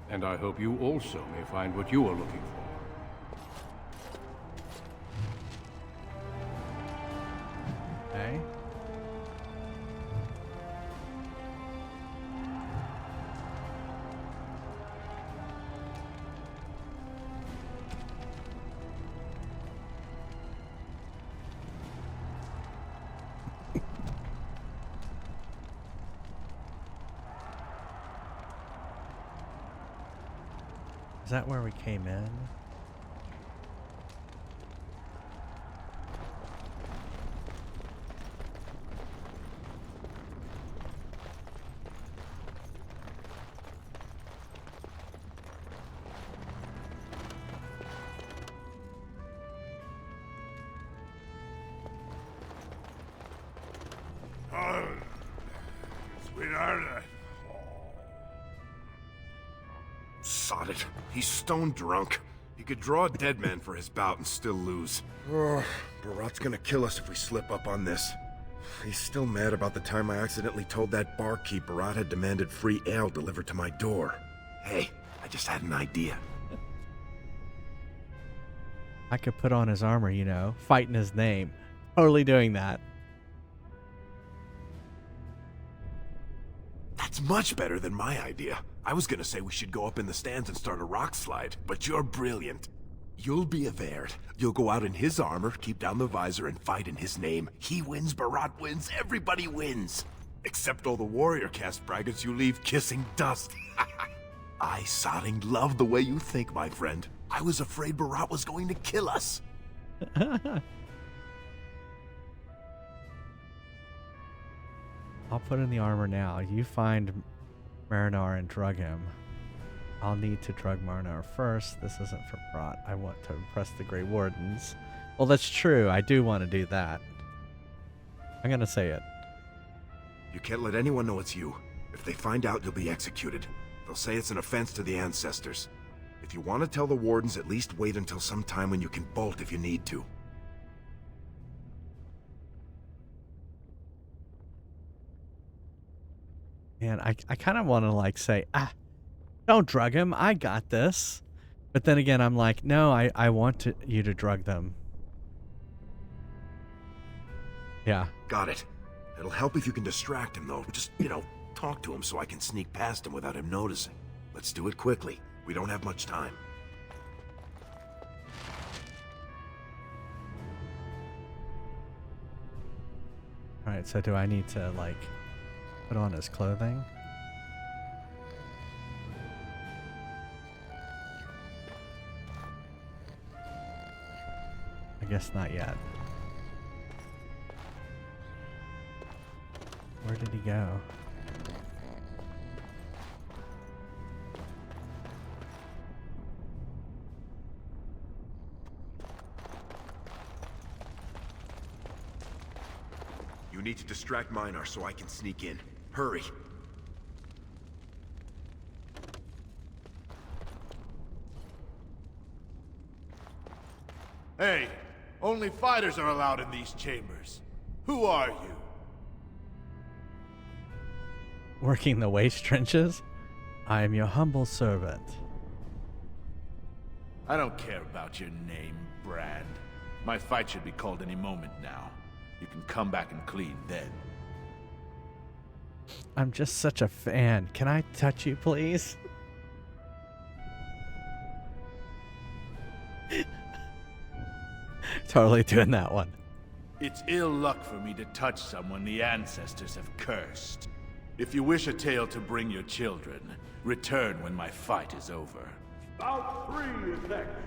and I hope you also may find what you are looking for. Okay. Is that where we came in? Oh, sweetheart. Sod it. He's stone drunk. He could draw a dead man for his bout and still lose. Oh, Beraht's gonna kill us if we slip up on this. He's still mad about the time I accidentally told that barkeep Beraht had demanded free ale delivered to my door. Hey, I just had an idea. I could put on his armor, you know, fight in his name. Totally doing that. That's much better than my idea. I was gonna say we should go up in the stands and start a rock slide, but you're brilliant. You'll be a Verd. You'll go out in his armor, keep down the visor, and fight in his name. He wins, Beraht wins, everybody wins. Except all the warrior caste braggarts you leave kissing dust. I sodding love the way you think, my friend. I was afraid Beraht was going to kill us. I'll put in the armor now. You find Marinar and drug him. I'll need to drug Marinar first. This isn't for Beraht. I want to impress the Grey Wardens. Well, that's true. I do want to do that. I'm going to say it. You can't let anyone know it's you. If they find out, you'll be executed. They'll say it's an offense to the ancestors. If you want to tell the Wardens, at least wait until some time when you can bolt if you need to. And I kind of want to like say, don't drug him. I got this. But then again, I'm like, no, I want you to drug them. Yeah. Got it. It'll help if you can distract him, though. Just, talk to him so I can sneak past him without him noticing. Let's do it quickly. We don't have much time. Alright, so do I need to, like, put on his clothing? I guess not yet. Where did he go? You need to distract Minar so I can sneak in. Hurry. Hey, only fighters are allowed in these chambers. Who are you? Working the waste trenches? I am your humble servant. I don't care about your name, Brand. My fight should be called any moment now. You can come back and clean then. I'm just such a fan. Can I touch you, please? Totally doing that one. It's ill luck for me to touch someone the ancestors have cursed. If you wish a tale to bring your children, return when my fight is over. Bout 3 is next.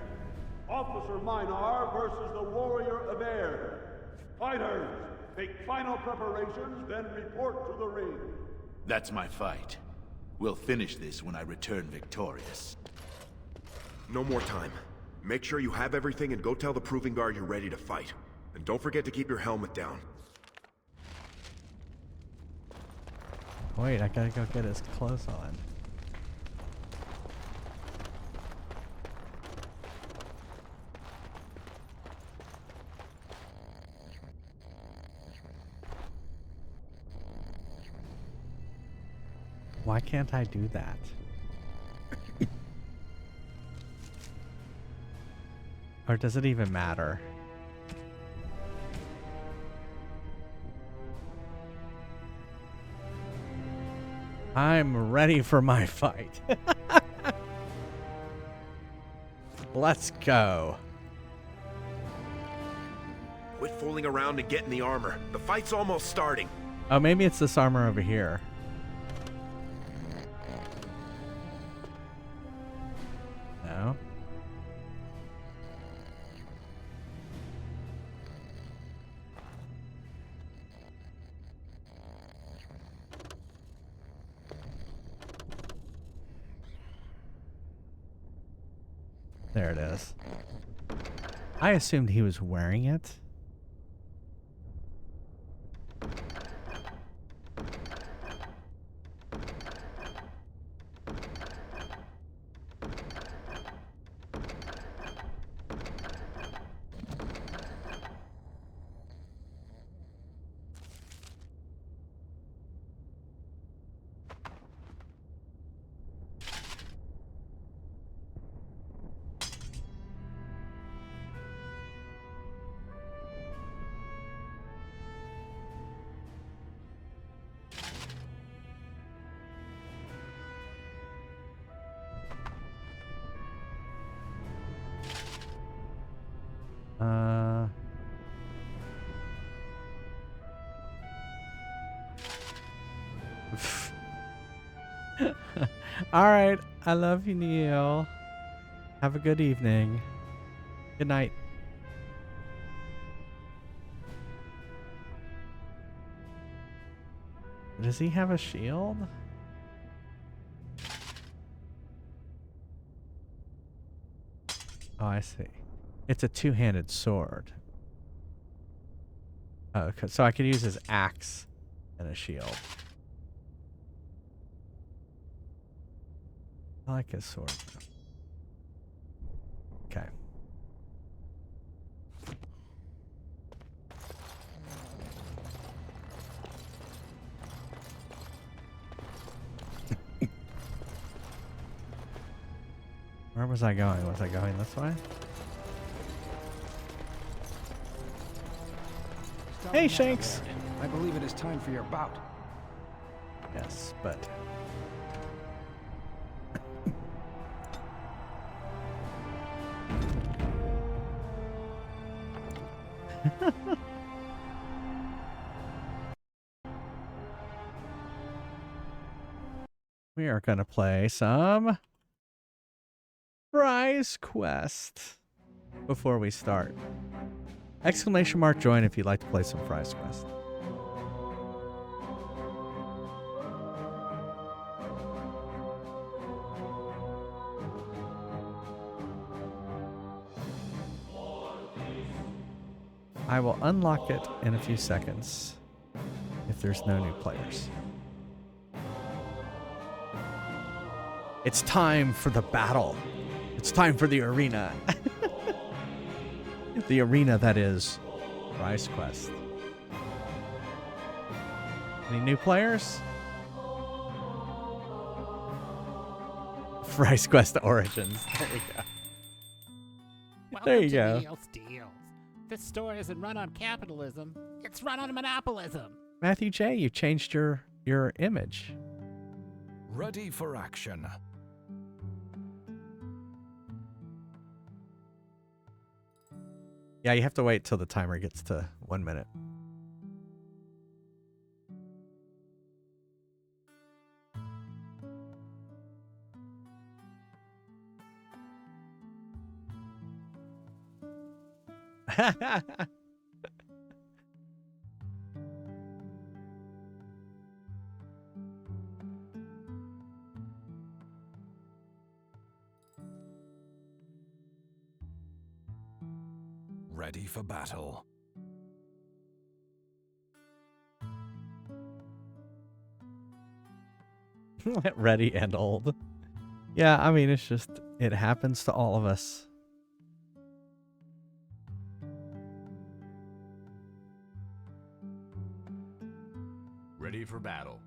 Officer Minar versus the Warrior of Air. Fighters, make final preparations, then report to the ring. That's my fight. We'll finish this when I return victorious. No more time. Make sure you have everything and go tell the Proving Guard you're ready to fight. And don't forget to keep your helmet down. Wait, I gotta go get his clothes on. Why can't I do that? Or does it even matter? I'm ready for my fight. Let's go. Quit fooling around and get in the armor. The fight's almost starting. Oh, maybe it's this armor over here. No. There it is. I assumed he was wearing it. All right. I love you, Neil. Have a good evening. Good night. Does he have a shield? Oh, I see. It's a two-handed sword. Oh, okay. So I could use his axe and a shield. I like his sword. Okay. Where was I going? Was I going this way? Hey, Shanks! I believe it is time for your bout. Yes, but... we are going to play some Fries Quest before we start. Exclamation mark join if you'd like to play some Fries Quest. I will unlock it in a few seconds if there's no new players. It's time for the battle. It's time for the arena. The arena that is Fries Quest. Any new players? Fries Quest Origins. There you go. There you go. Deals. This store isn't run on capitalism. It's run on monopolism. Matthew J., you changed your image. Ready for action. Yeah, you have to wait till the timer gets to 1 minute. Ready for battle. Ready and old. Yeah, I mean, it's just, it happens to all of us. Ready for battle.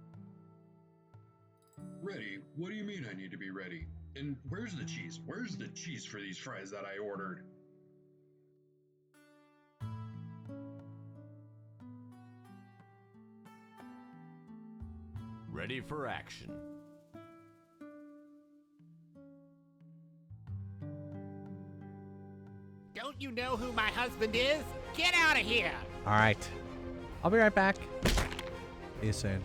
Ready? What do you mean I need to be ready? And where's the cheese? Where's the cheese for these fries that I ordered? Ready for action. Don't you know who my husband is? Get out of here! All right. I'll be right back. See you soon.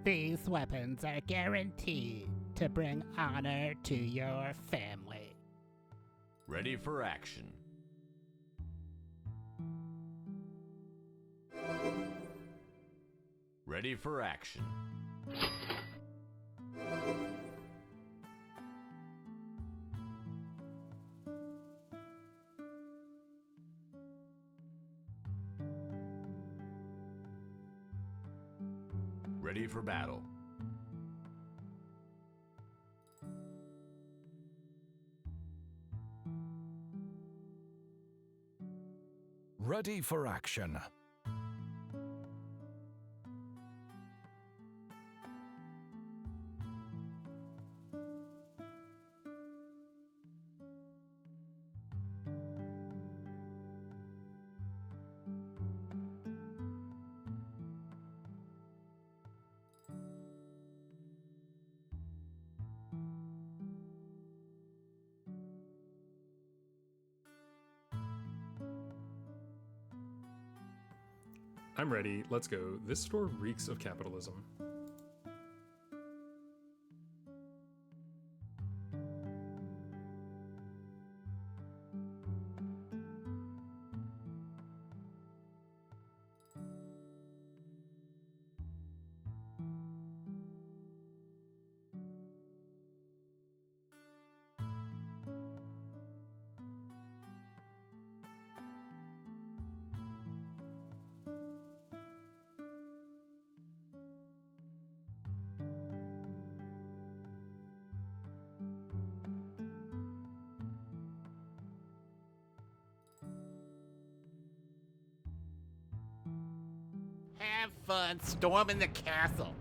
These weapons are guaranteed to bring honor to your family. Ready for action. Ready for action. Ready for battle. Ready for action. I'm ready. Let's go. This store reeks of capitalism. fun storming the castle.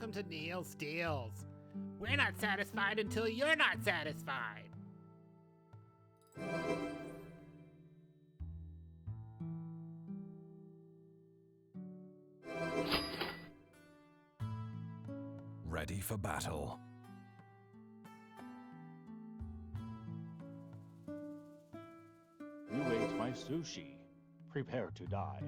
welcome to Neil's Deals. We're not satisfied until you're not satisfied. Ready for battle. You ate my sushi. Prepare to die.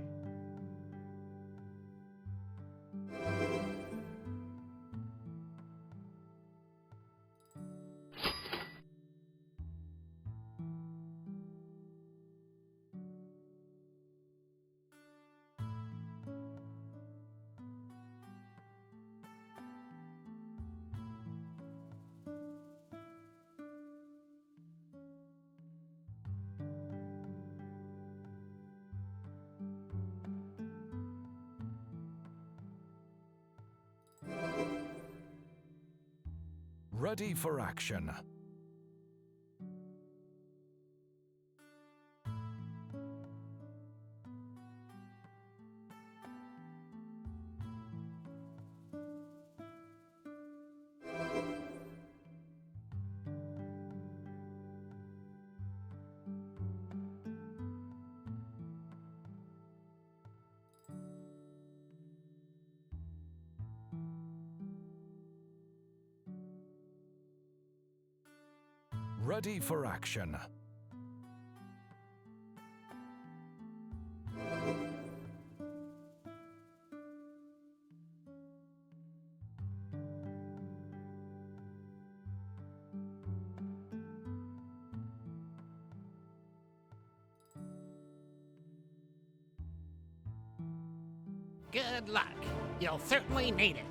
Ready for action. Ready for action. Good luck. You'll certainly need it.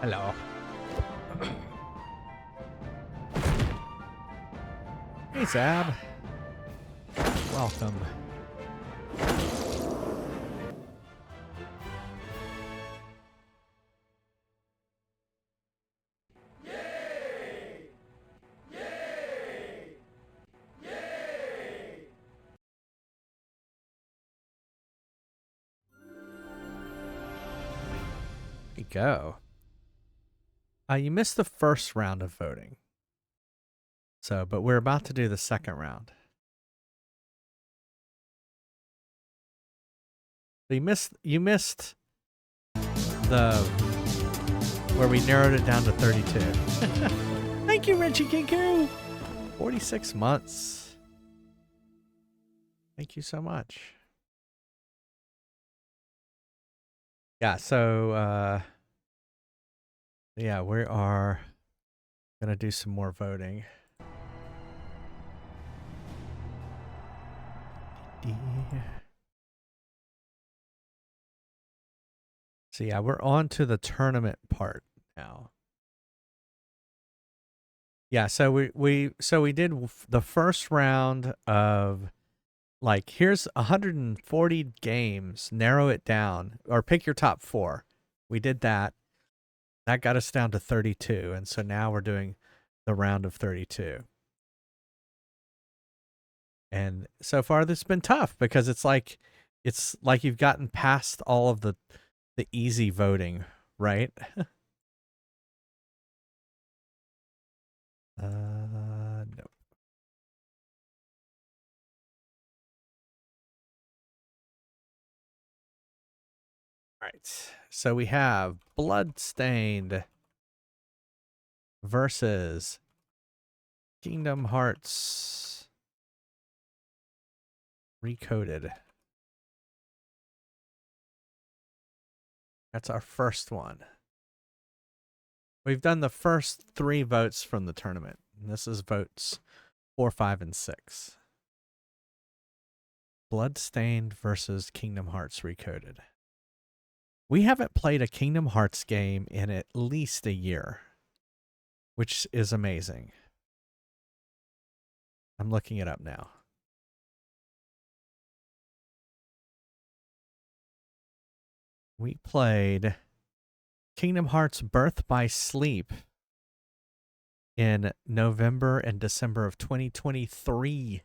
Hello. Hey, Zab. Welcome. There you go. You missed the first round of voting. So, but we're about to do the second round. So you missed the where we narrowed it down to 32. Thank you, Richie Kinko. 46 months. Thank you so much. Yeah, so yeah, we are gonna do some more voting. So yeah, we're on to the tournament part now. Yeah, so we did the first round of like here's 140 games, narrow it down or pick your top 4. We did that. That got us down to 32, and so now we're doing the round of 32. And so far this has been tough because it's like you've gotten past all of the easy voting, right? No. All right. So we have Bloodstained versus Kingdom Hearts Recoded. That's our first one. We've done the first 3 votes from the tournament. And this is votes 4, 5, and 6. Bloodstained versus Kingdom Hearts Recoded. We haven't played a Kingdom Hearts game in at least a year, which is amazing. I'm looking it up now. We played Kingdom Hearts Birth by Sleep in November and December of 2023.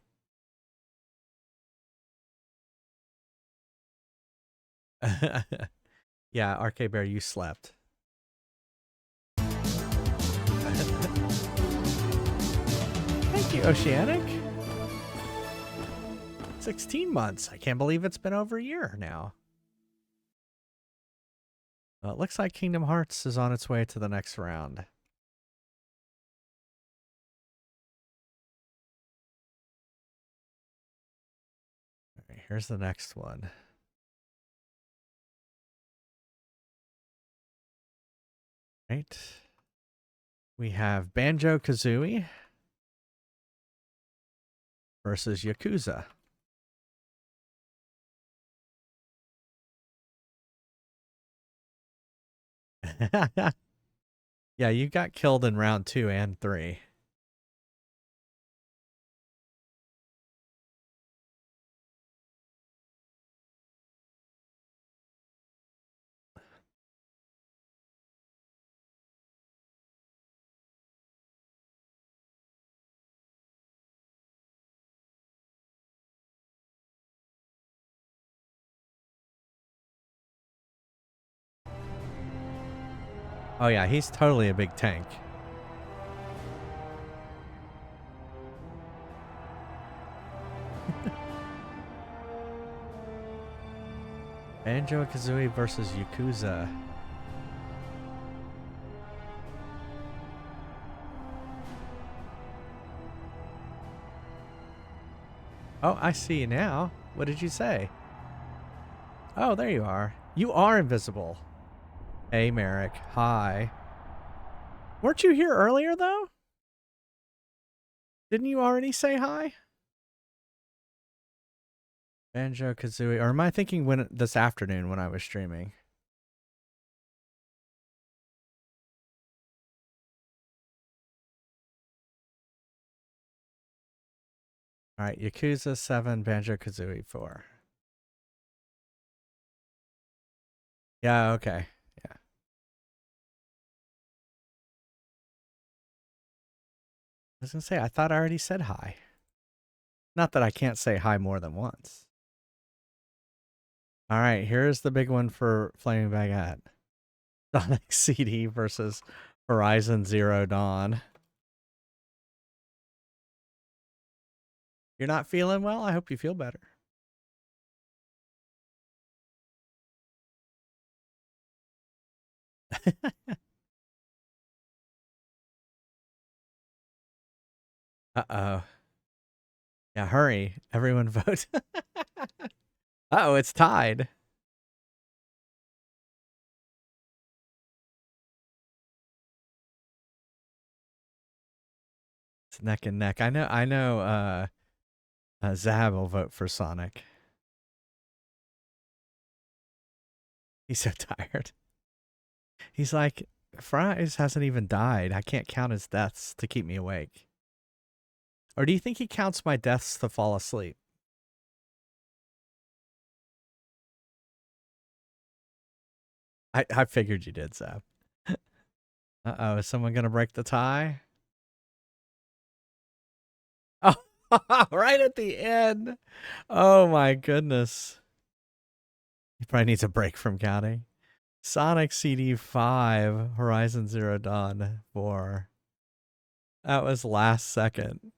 Yeah, RK Bear, you slept. Thank you, Oceanic. 16 months. I can't believe it's been over a year now. Well, it looks like Kingdom Hearts is on its way to the next round. All right, here's the next one. Right. We have Banjo-Kazooie versus Yakuza. Yeah, you got killed in round 2 and 3. Oh yeah, he's totally a big tank. Banjo-Kazooie versus Yakuza. Oh, I see you now. What did you say? Oh, there you are. You are invisible. Hey, Merrick. Hi. Weren't you here earlier, though? Didn't you already say hi? Banjo-Kazooie. Or am I thinking this afternoon when I was streaming? All right, Yakuza 7, Banjo-Kazooie 4. Yeah, okay. Yeah. I was going to say, I thought I already said hi. Not that I can't say hi more than once. All right, here's the big one for Flaming Baguette. Sonic CD versus Horizon Zero Dawn. You're not feeling well? I hope you feel better. Uh-oh. Yeah, hurry. Everyone vote. Uh-oh, it's tied. It's neck and neck. I know Zab will vote for Sonic. He's so tired. He's like, Fries hasn't even died. I can't count his deaths to keep me awake. Or do you think he counts my deaths to fall asleep? I figured you did, Zab. Uh-oh, is someone going to break the tie? Oh, right at the end. Oh, my goodness. He probably needs a break from counting. Sonic CD 5, Horizon Zero Dawn 4. That was last second.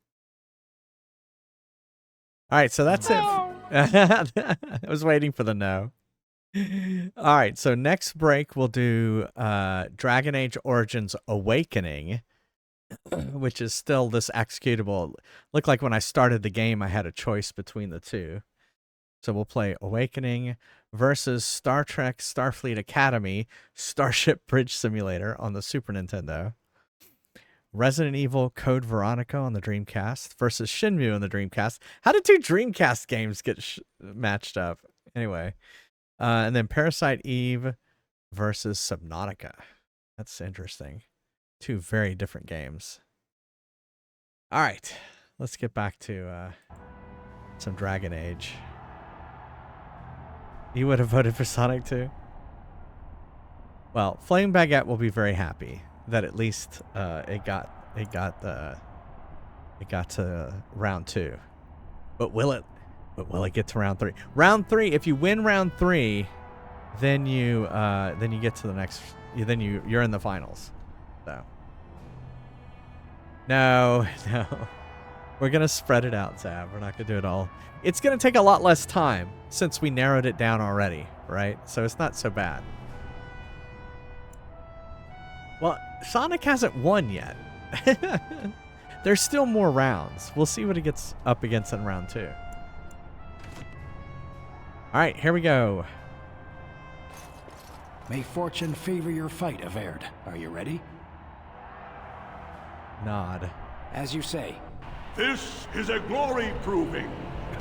All right, so that's it. I was waiting for the no. All right, so next break we'll do Dragon Age Origins Awakening, which is still this executable. Looked like when I started the game I had a choice between the two. So we'll play Awakening versus Star Trek Starfleet Academy Starship Bridge Simulator on the Super Nintendo. Resident Evil Code Veronica on the Dreamcast versus Shenmue on the Dreamcast. How did two Dreamcast games get matched up? Anyway. And then Parasite Eve versus Subnautica. That's interesting. Two very different games. All right. Let's get back to some Dragon Age. You would have voted for Sonic too? Well, Flame Baguette will be very happy that at least it got to round 2. But will it get to round 3? Round 3, if you win round 3, then you get to the next, then you're in the finals. So no. We're going to spread it out, Zab. We're not going to do it all. It's going to take a lot less time since we narrowed it down already, right? So it's not so bad. Well, Sonic hasn't won yet. There's still more rounds. We'll see what he gets up against in round 2. All right, here we go. May fortune favor your fight, Averd. Are you ready? Nod. As you say. This is a glory proving,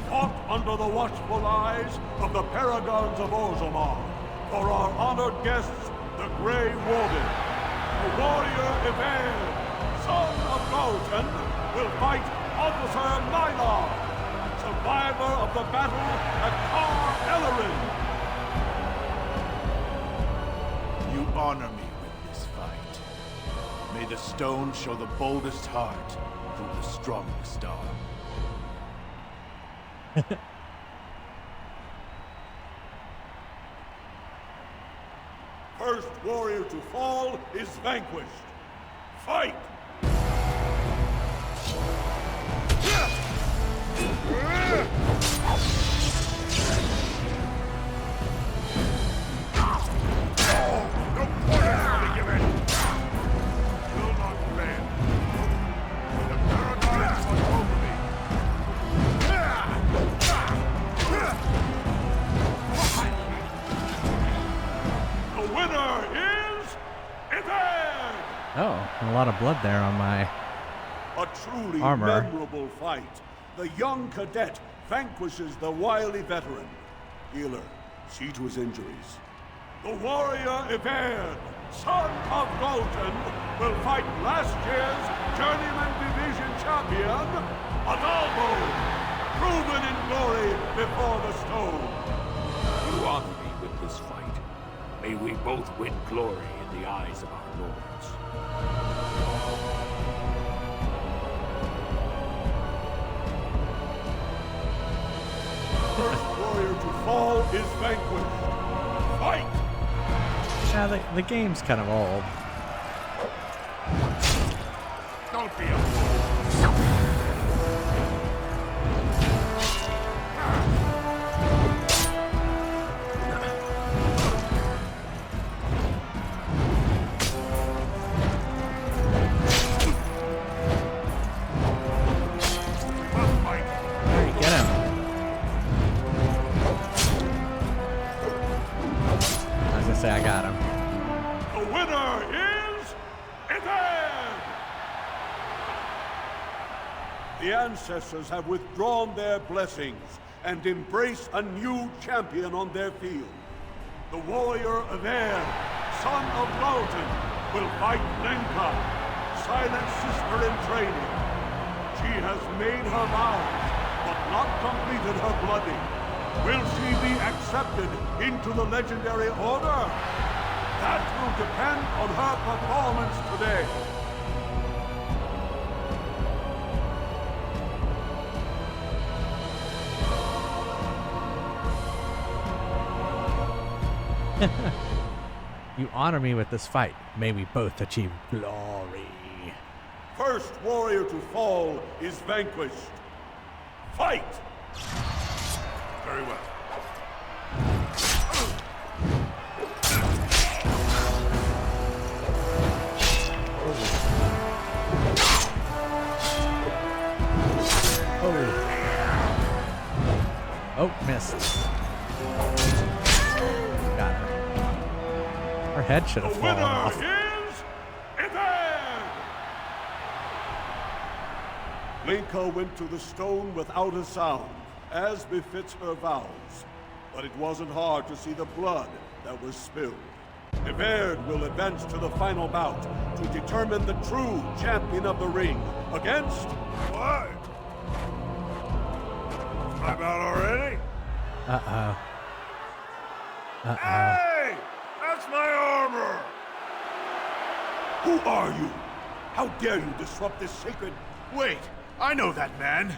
fought under the watchful eyes of the paragons of Orzammar, for our honored guests, the Grey Warden. The warrior Averd, son of Galton, will fight Officer Mylar, survivor of the battle at Car Ellerin. You honor me with this fight. May the stone show the boldest heart through the strongest arm. First warrior to fall is vanquished. Fight! Oh, a lot of blood there on my truly armor. Memorable fight. The young cadet vanquishes the wily veteran. Healer, see to his injuries. The warrior Averd, son of Galton, will fight last year's Journeyman Division champion, Adalbo. proven in glory before the stone. You honor me with this fight. May we both win glory in the eyes of our lords. First warrior to fall is vanquished. Fight! Yeah, the game's kind of old. Don't be a fool. Get him. I was gonna say I got him. The winner is Ethan! The ancestors have withdrawn their blessings and embrace a new champion on their field. The warrior of air, son of Dalton, will fight Lenka, silent sister in training. She has made her vows, but not completed her blooding. Will she be accepted into the legendary order? That will depend on her performance today. You honor me with this fight. May we both achieve glory. First warrior to fall is vanquished. Fight! Very well. Oh, missed. Got her. Her head should have fallen off. Lenka went to the stone without a sound, as befits her vows. But it wasn't hard to see the blood that was spilled. Everd will advance to the final bout to determine the true champion of the ring against... What? My bout already? Uh-oh. Uh-oh. Hey! That's my armor! Who are you? How dare you disrupt this sacred... Wait, I know that man.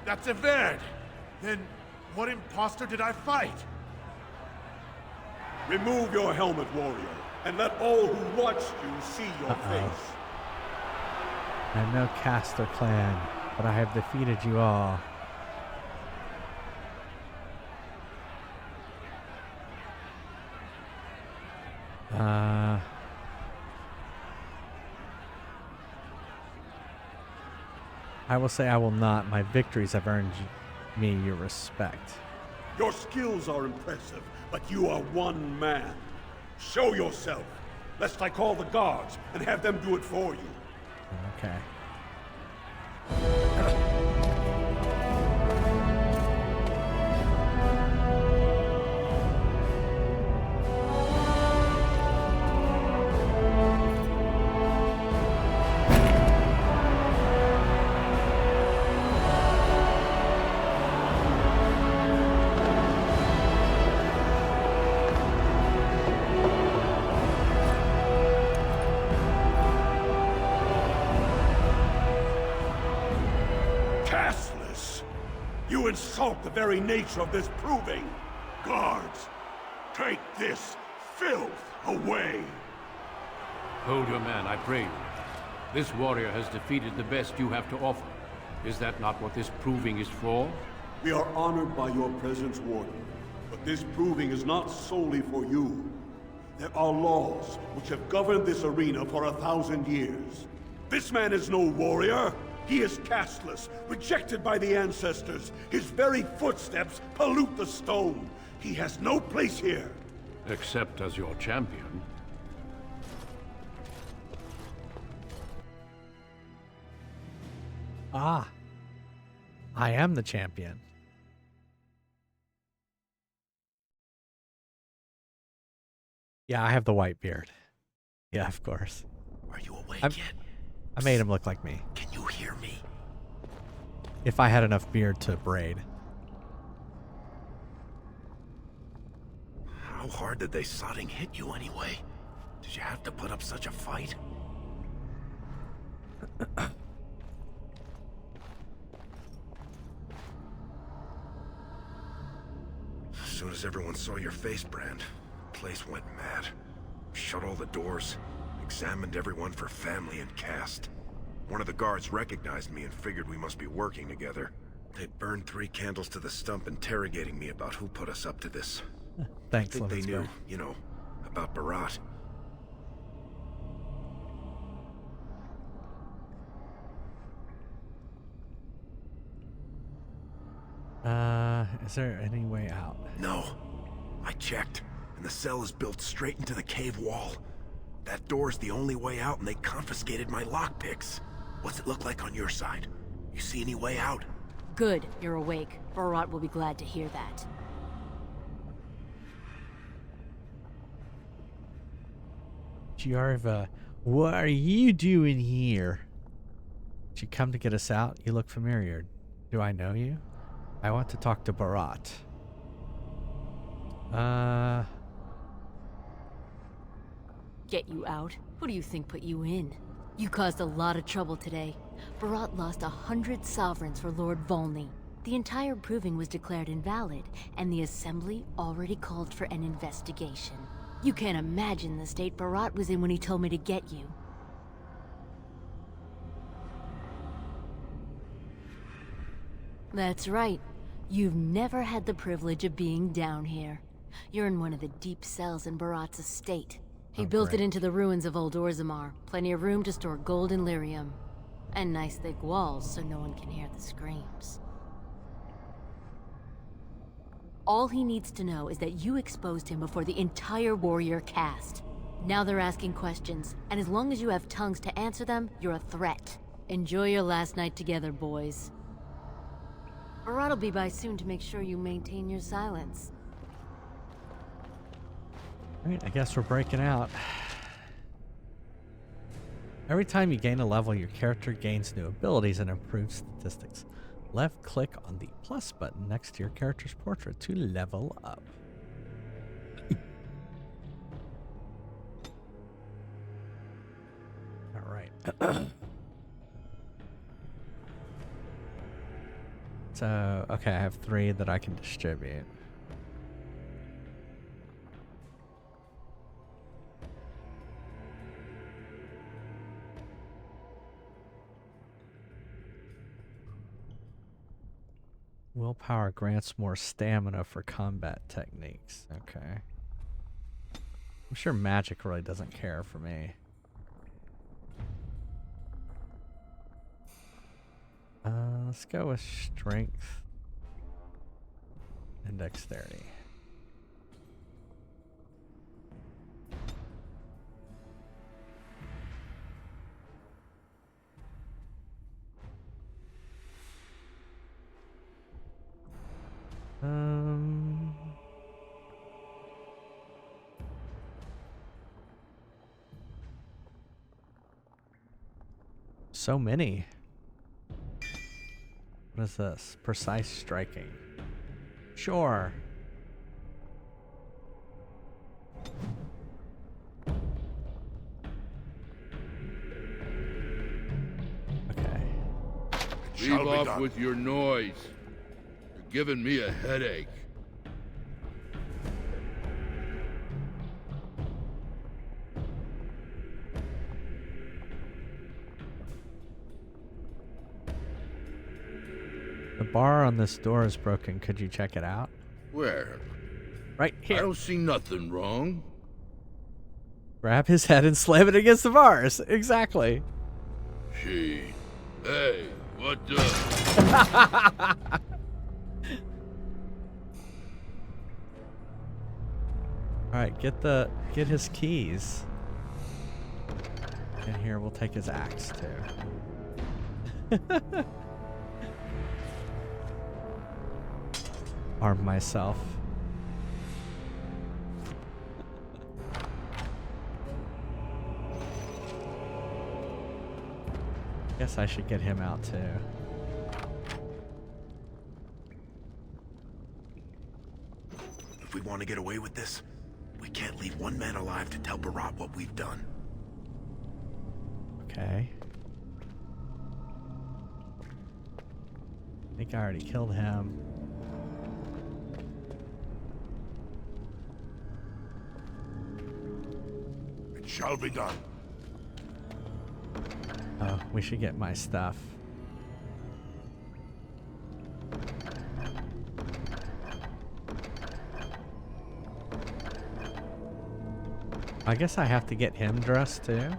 That's Everd. Then what imposter did I fight? Remove your helmet, warrior, and let all who watched you see your face. I am no caste or clan, but I have defeated you all. I will say I will not. My victories have earned me your respect. Your skills are impressive, but you are one man. Show yourself, lest I call the guards and have them do it for you. Okay. You insult the very nature of this proving. Guards, take this filth away. Hold your man, I pray you. This warrior has defeated the best you have to offer. Is that not what this proving is for? We are honored by your presence, Warden. But this proving is not solely for you. There are laws which have governed this arena for 1,000 years. This man is no warrior. He is casteless, rejected by the ancestors. His very footsteps pollute the stone. He has no place here. Except as your champion. Ah. I am the champion. Yeah, I have the white beard. Yeah, of course. Are you awake yet? I made him look like me. Can you hear me? if I had enough beard to braid. How hard did they sodding hit you anyway? Did you have to put up such a fight? As soon as everyone saw your face, Brand, the place went mad. Shut all the doors, examined everyone for family and caste. One of the guards recognized me and figured we must be working together. They burned 3 candles to the stump, interrogating me about who put us up to this. Thanks, I think they Levin's knew, guy. you know, about Beraht. Is there any way out? No. I checked, and the cell is built straight into the cave wall. That door's the only way out, and they confiscated my lockpicks. What's it look like on your side? You see any way out? Good, you're awake. Beraht will be glad to hear that. Jarva, what are you doing here? Did you come to get us out? You look familiar. Do I know you? I want to talk to Beraht. Get you out? Who do you think put you in? You caused a lot of trouble today. Beraht lost 100 sovereigns for Lord Volney. The entire proving was declared invalid, and the Assembly already called for an investigation. You can't imagine the state Beraht was in when he told me to get you. That's right. You've never had the privilege of being down here. You're in one of the deep cells in Beraht's estate. He built it into the ruins of Old Orzammar. Plenty of room to store gold and lyrium. And nice thick walls so no one can hear the screams. All he needs to know is that you exposed him before the entire warrior caste. Now they're asking questions, and as long as you have tongues to answer them, you're a threat. Enjoy your last night together, boys. Beraht will be by soon to make sure you maintain your silence. Alright, I guess we're breaking out. Every time you gain a level, your character gains new abilities and improves statistics. Left click on the plus button next to your character's portrait to level up. Alright. So, okay, I have 3 that I can distribute. Willpower grants more stamina for combat techniques. Okay. I'm sure magic really doesn't care for me. Let's go with strength and dexterity. So many. What is this? Precise striking. Sure. Okay. Leave off with your noise. You're giving me a headache. The bar on this door is broken. Could you check it out? Where? Right here. I don't see nothing wrong. Grab his head and slam it against the bars. Exactly. Gee. Hey, what the? Alright, get his keys. And here we'll take his axe too. Arm myself. Guess I should get him out too. want to get away with this? We can't leave one man alive to tell Beraht what we've done. Okay. I think I already killed him. It shall be done. Oh, we should get my stuff. I guess I have to get him dressed too.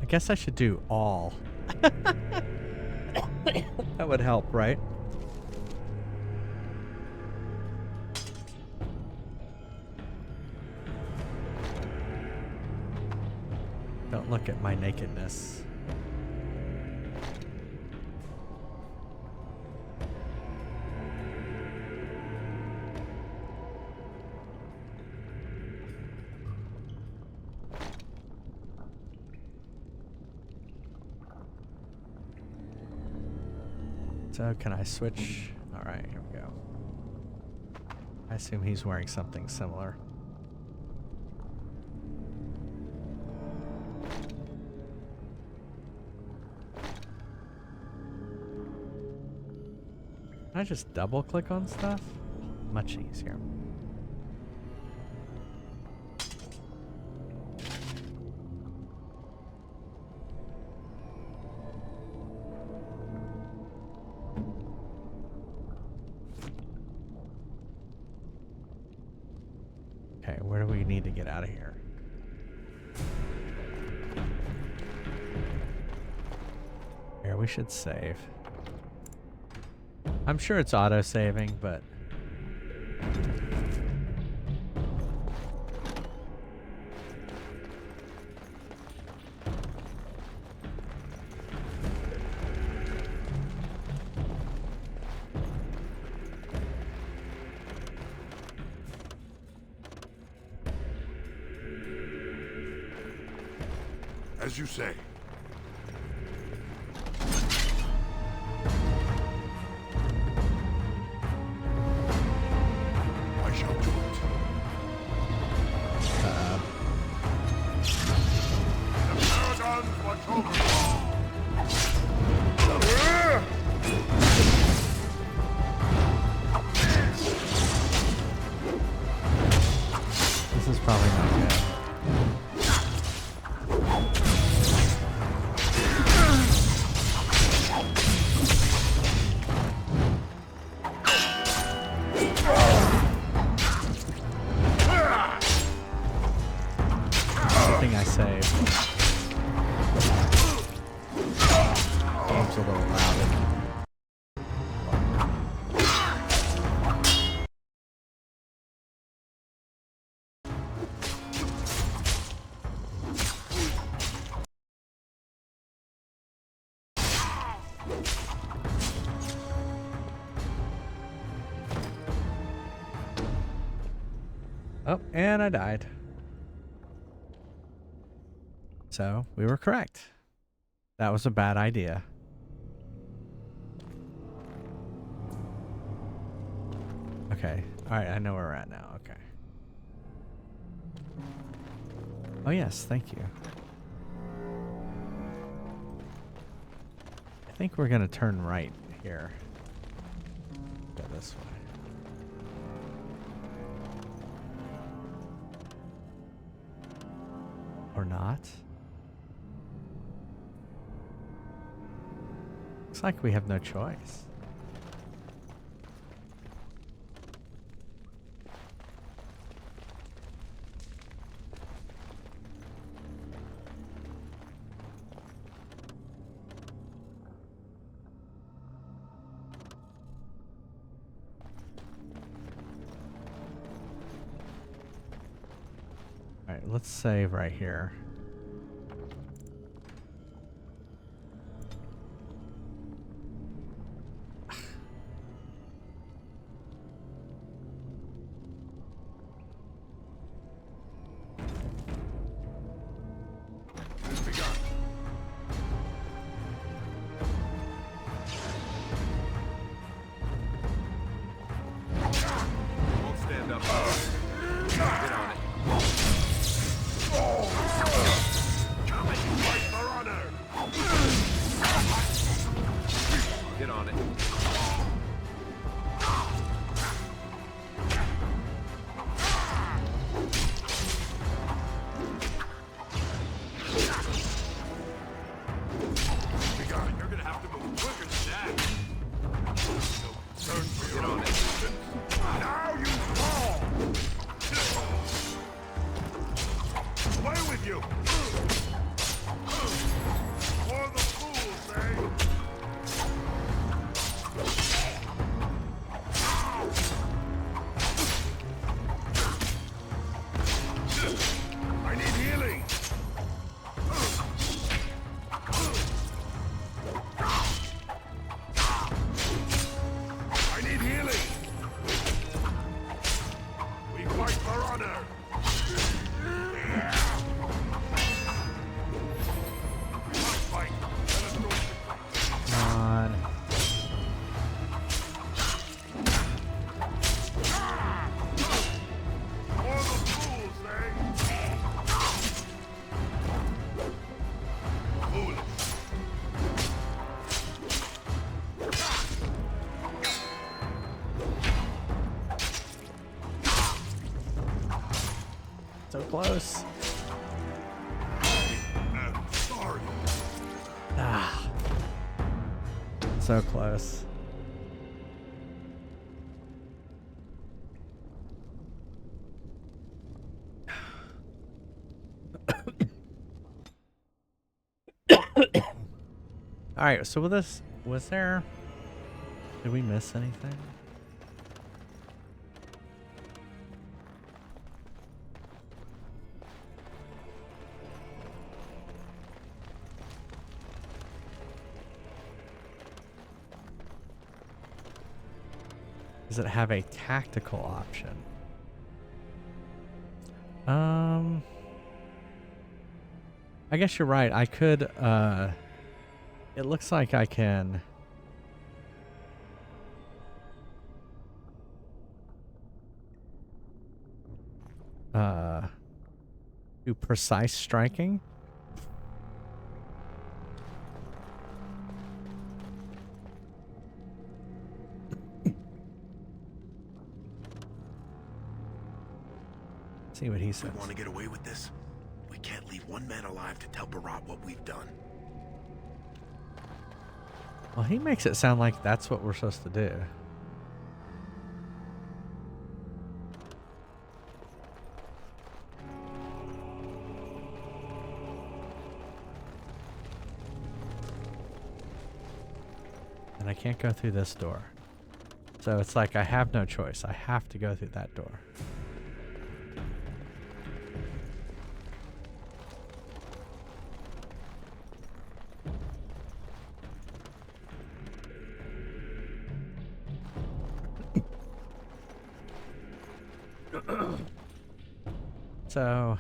I guess I should do all. That would help, right? Don't look at my nakedness. So can I switch? All right, here we go. I assume he's wearing something similar. Can I just double click on stuff? Much easier. Okay, where do we need to get out of here? Here, we should save. I'm sure it's auto-saving, but... As you say. I shall do it. The Paragons watch over you. This is probably not good. I saved. Game's a little loud. Oh, and I died. So, we were correct. That was a bad idea. Okay. Alright, I know where we're at now. Okay. Oh yes, thank you. I think we're gonna turn right here. Go this way. Or not. Looks like we have no choice. All right, let's save right here. So close. I'm sorry. Ah. So close. Alright, so with this, was there... Did we miss anything? Does it have a tactical option? I guess you're right. I could, it looks like I can... do precise striking. See what he says. We want to get away with this? We can't leave one man alive to tell Beraht what we've done. Well, he makes it sound like that's what we're supposed to do. And I can't go through this door. So it's like I have no choice. I have to go through that door. So...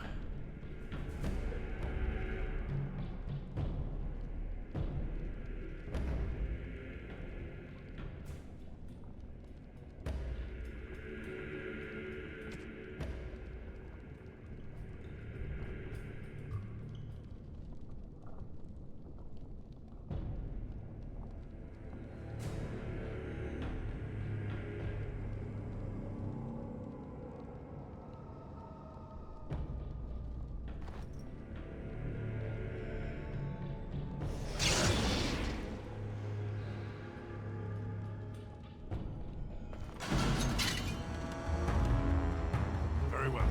Very well.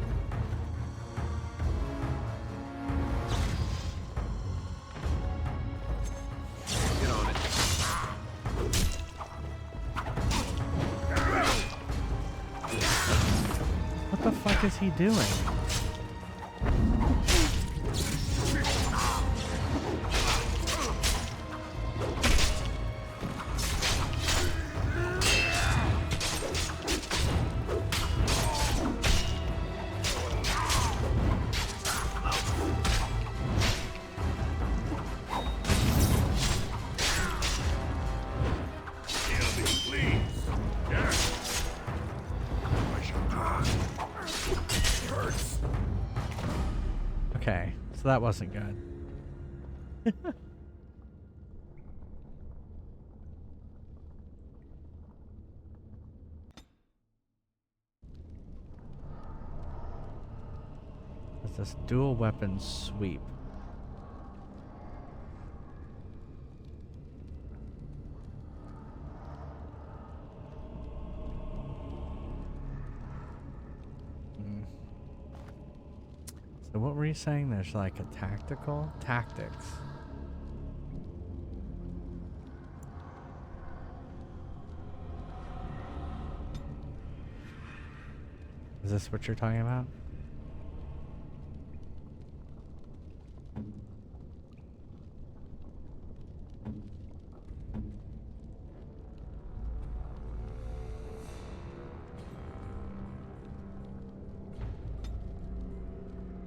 Get on it. What the fuck is he doing? Okay, so that wasn't good. It's this dual weapon sweep. So what were you saying? There's like a tactical? Tactics. Is this what you're talking about?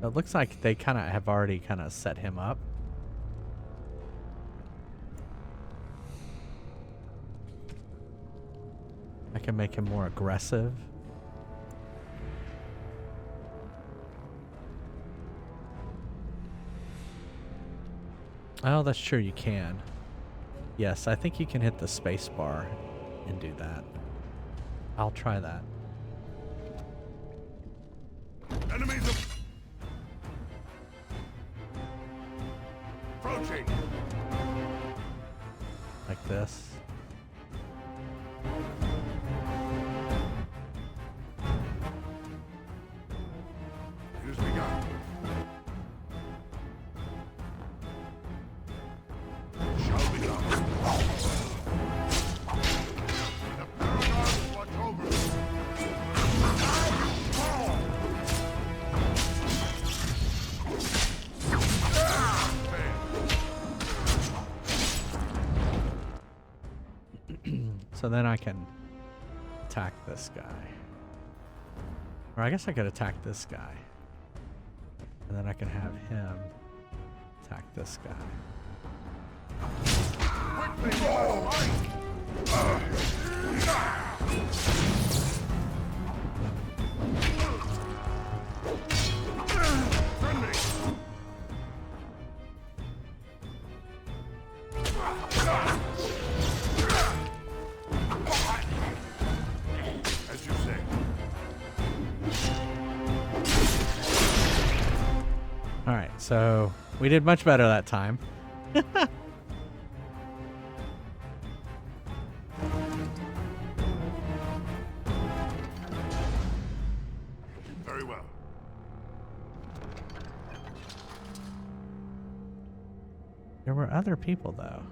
It looks like they kind of have already kind of set him up. I can make him more aggressive. Oh, that's true, you can. Yes, I think you can hit the space bar and do that. I'll try that. Enemies Approaching. Like this. It has begun. Shall be done. The Paragons watch over me. So then I can attack this guy. Or I guess I could attack this guy. And then I can have him attack this guy. As you say. Alright, so we did much better that time. Very well. There were other people though.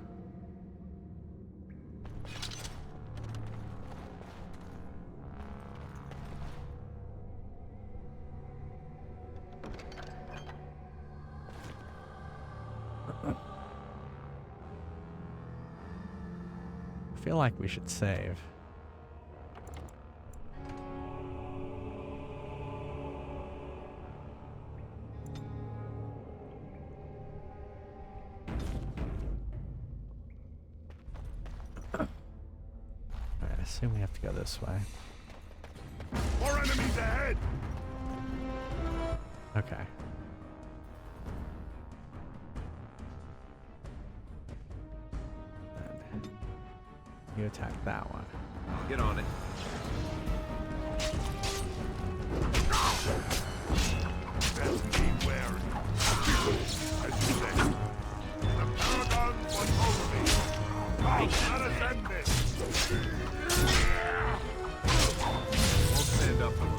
I feel like we should save. I assume we have to go this way. More enemies ahead. Okay. Then you attack that one. I'll get on it. Best be wary. As you say. The Paragons watch over me. Let us end this. Won't stand up for long.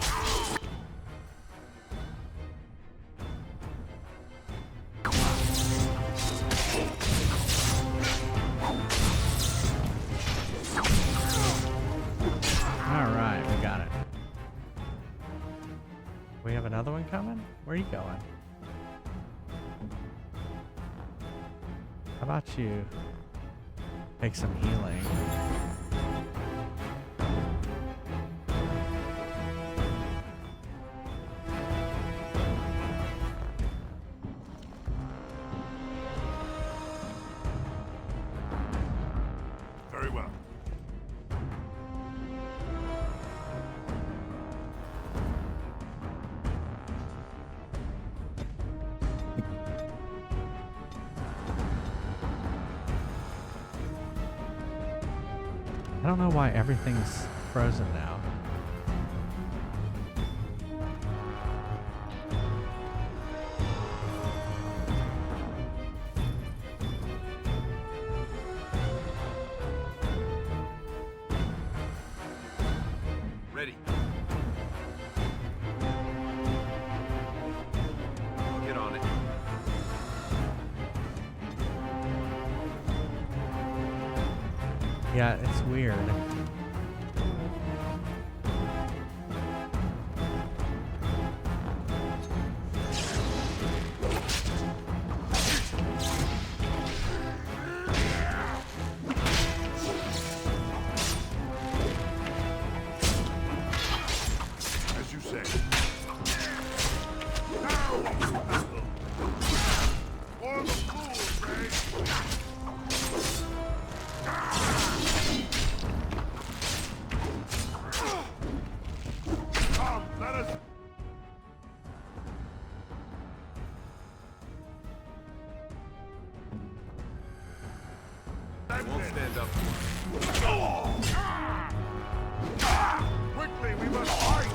Alright, we got it. We have another one coming? Where are you going? How about you take some healing? Very well. I don't know why everything's frozen now. Ready. I'll get on it. Yeah, it's weird. As you say. For the fools, Grey. Come, let us. I won't stand up. Quickly, we must fight.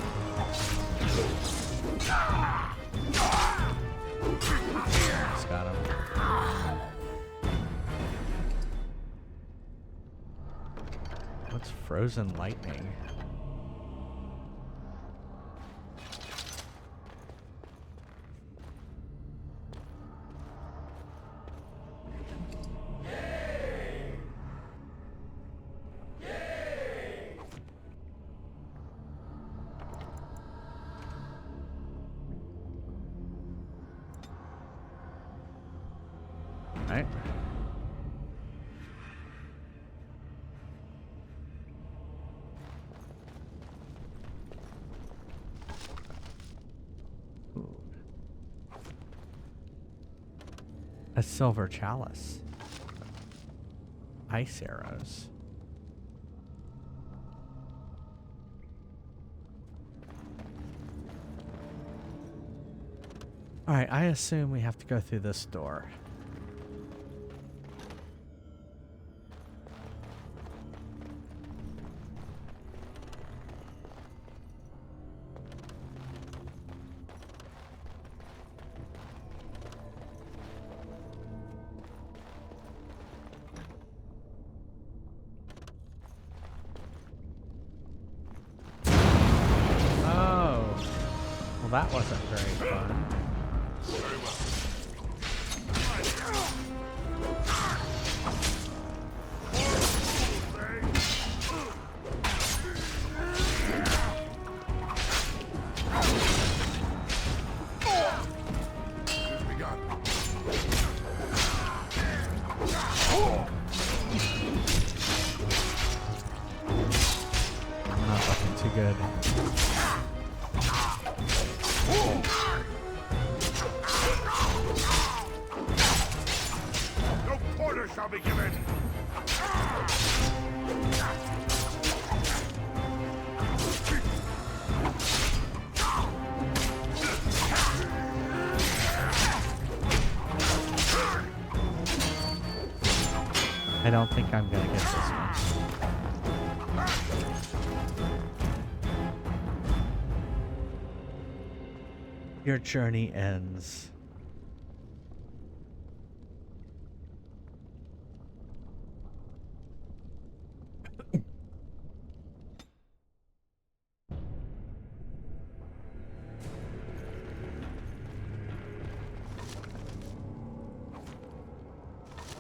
Just got him. frozen lightning. Right. A silver chalice. Ice arrows. Alright, I assume we have to go through this door. That wasn't very fun. I'm not looking too good. Shall be given. I don't think I'm gonna get this one. Your journey ends.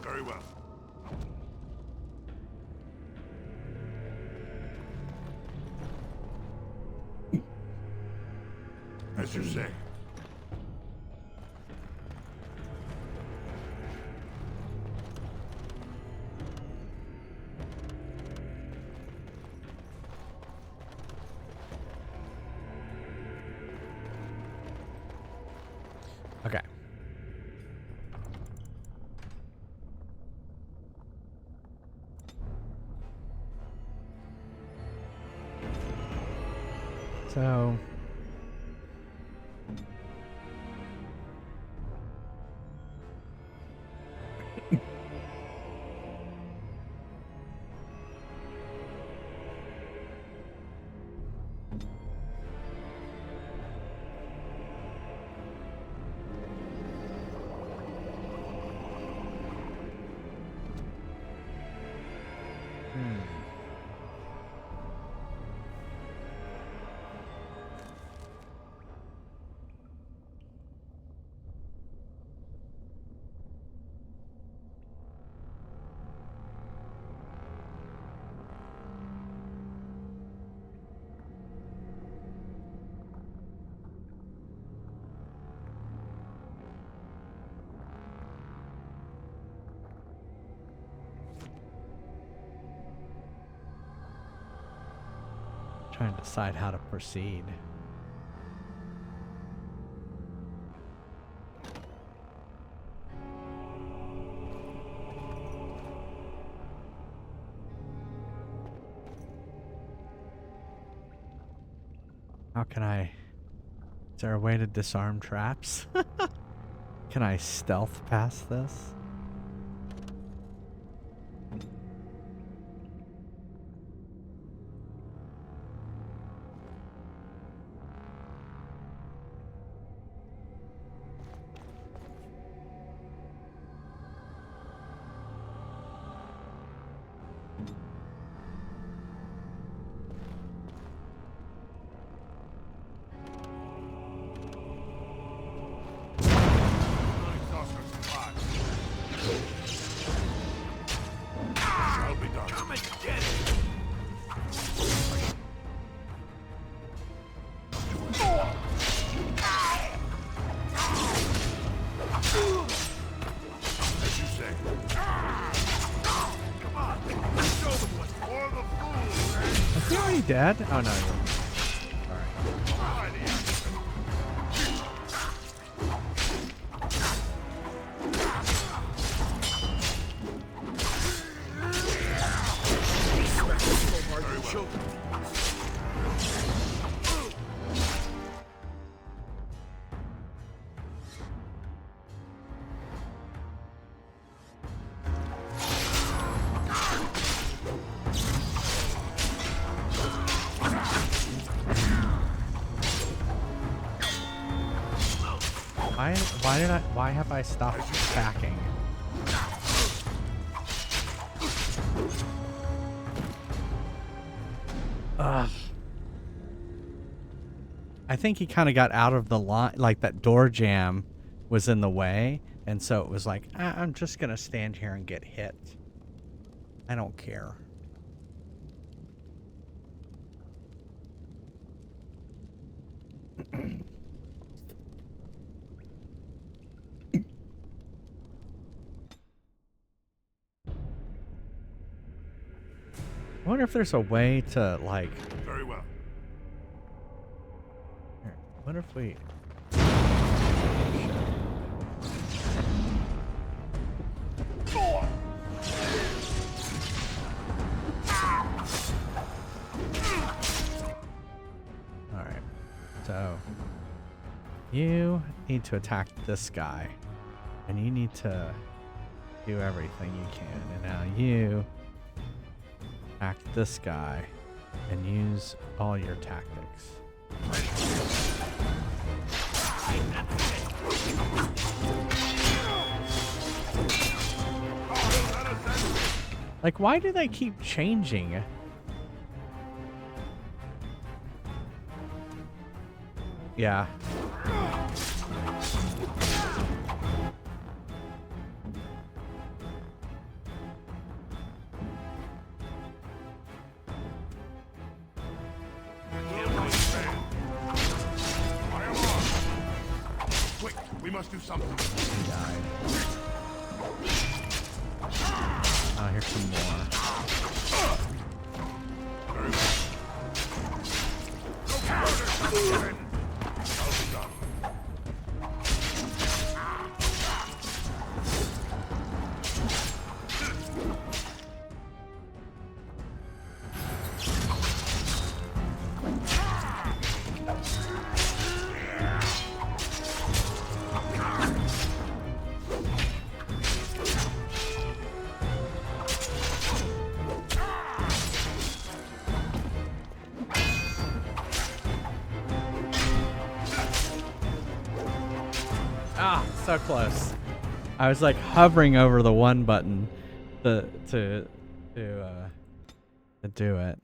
Very well. As you say. Okay. So trying to decide how to proceed. How can I... Is there a way to disarm traps? Can I stealth past this? dead? Oh no. Why have I stopped attacking? Ugh. I think he kind of got out of the line, like that door jam was in the way, and so it was like, I'm just gonna stand here and get hit. I don't care. I wonder if there's a way to, like... Very well. Here, what if we... Alright. So... You need to attack this guy. And you need to do everything you can. And now you... attack this guy and use all your tactics. Like, why do they keep changing? Yeah. Do something. He died. Oh, here's some more. So close. I was like hovering over the one button to do it.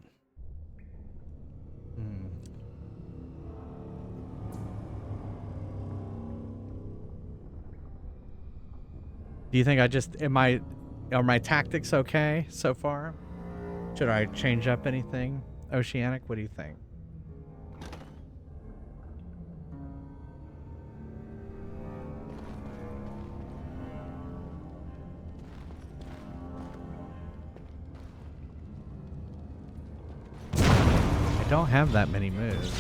Do you think are my tactics okay so far? Should I change up anything? Oceanic, what do you think? I don't have that many moves.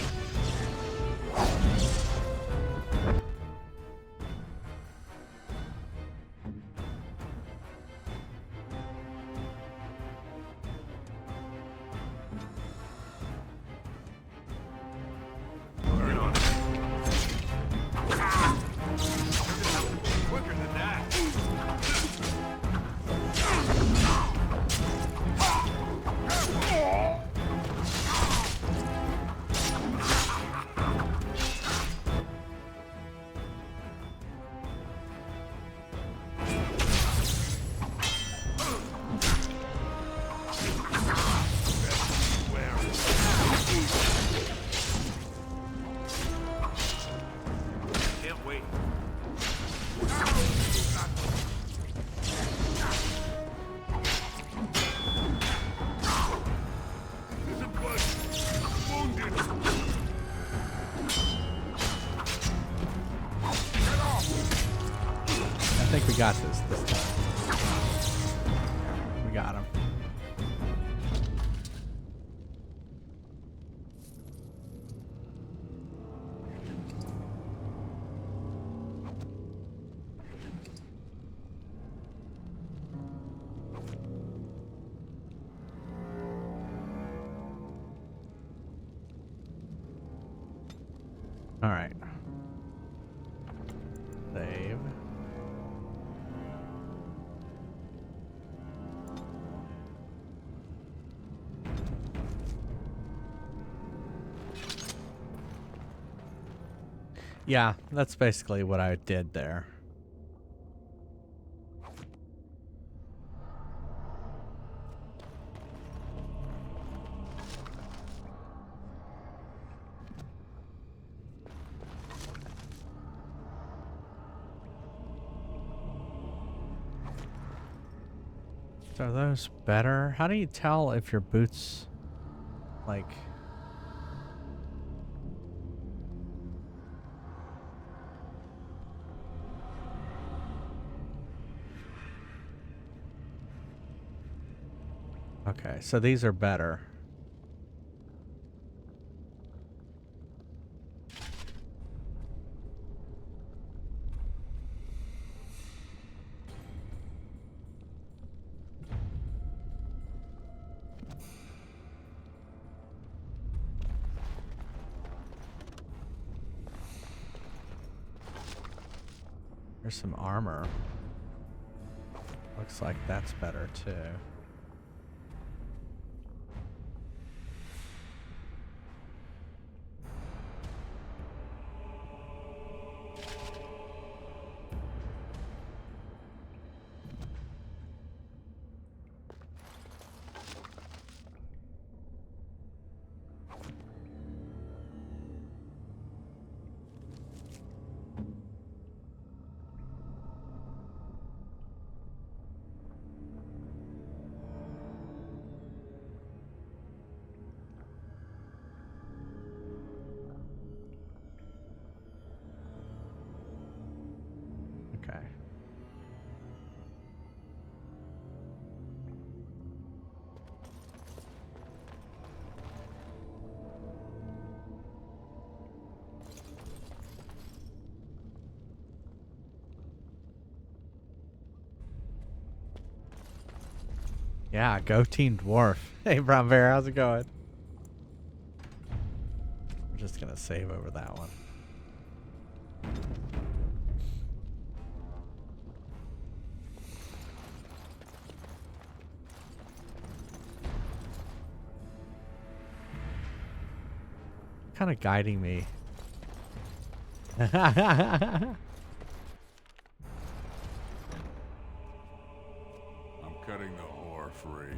I think we got this time. We got him. All right. Save. Yeah, that's basically what I did there. So are those better? How do you tell if your boots, like... Okay, so these are better. There's some armor. Looks like that's better too. Okay. Yeah, go Team Dwarf. Hey, Brown Bear, how's it going? I'm just gonna save over that one. Kind of guiding me. I'm cutting the whore free.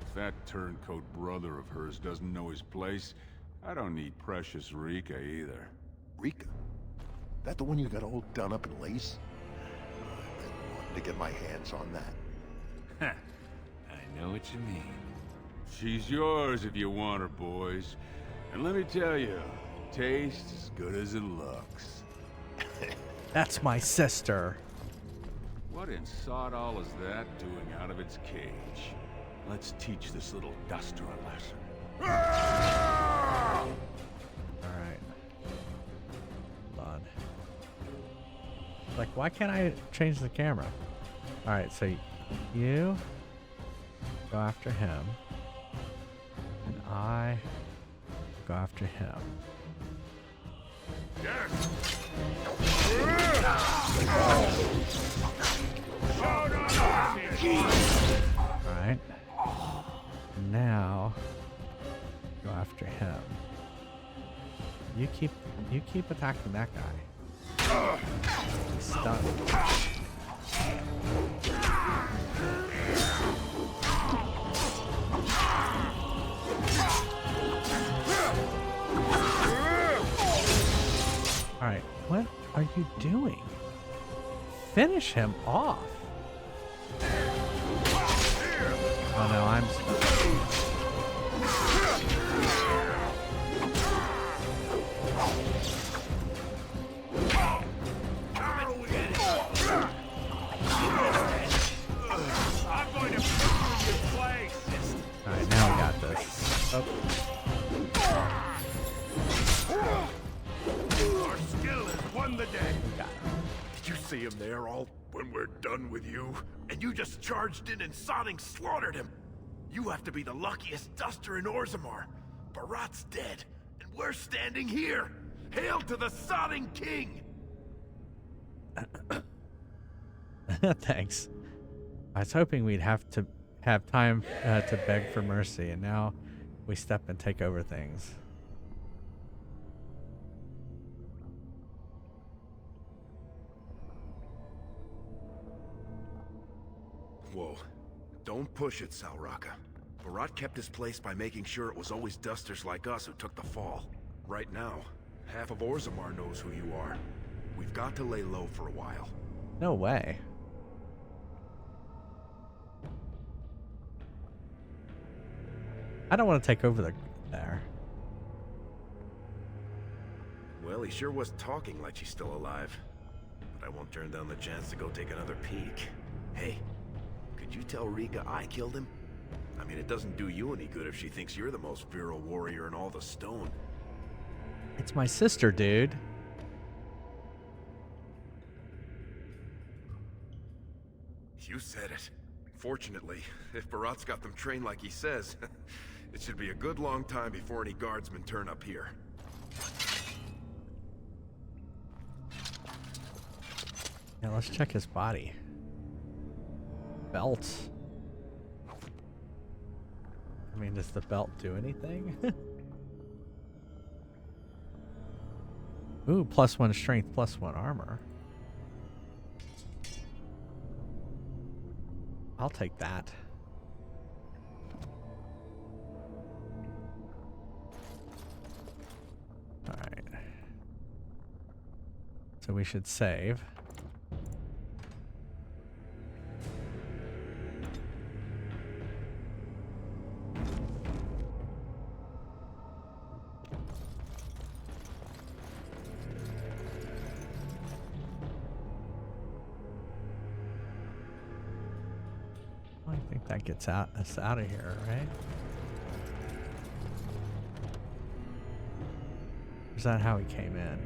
If that turncoat brother of hers doesn't know his place, I don't need precious Rika either. Rika? That the one you got all done up in lace? I've been wanting to get my hands on that. I know what you mean. She's yours if you want her, boys. And let me tell you, it tastes as good as it looks. That's my sister. What in sod all is that doing out of its cage? Let's teach this little duster a lesson. Alright. Hold on. Like, why can't I change the camera? Alright, so you go after him. And I go after him. Alright. Now go after him. You keep attacking that guy. He's stunned. Alright, what are you doing? Finish him off. Oh no, I'm... Alright, now we got this. Oh. Our skill has won the day. Did you see him there all when we're done with you? And you just charged in and sodding slaughtered him. You have to be the luckiest duster in Orzammar. Beraht's dead, and we're standing here. Hail to the sodding king! Thanks. I was hoping we'd have time to beg for mercy, and now we step and take over things. Whoa. Don't push it, Salraka. Beraht kept his place by making sure it was always dusters like us who took the fall. Right now, half of Orzammar knows who you are. We've got to lay low for a while. No way. I don't want to take over there. Well, he sure was talking like she's still alive. But I won't turn down the chance to go take another peek. Hey, could you tell Rika I killed him? I mean, it doesn't do you any good if she thinks you're the most virile warrior in all the stone. It's my sister, dude. You said it. Fortunately, if Beraht's got them trained like he says, it should be a good long time before any guardsmen turn up here. Yeah, let's check his body. Belt. I mean, does the belt do anything? Ooh, +1 strength, +1 armor. I'll take that. All right. So we should save. I think that gets us out of here, right? Or is that how we came in?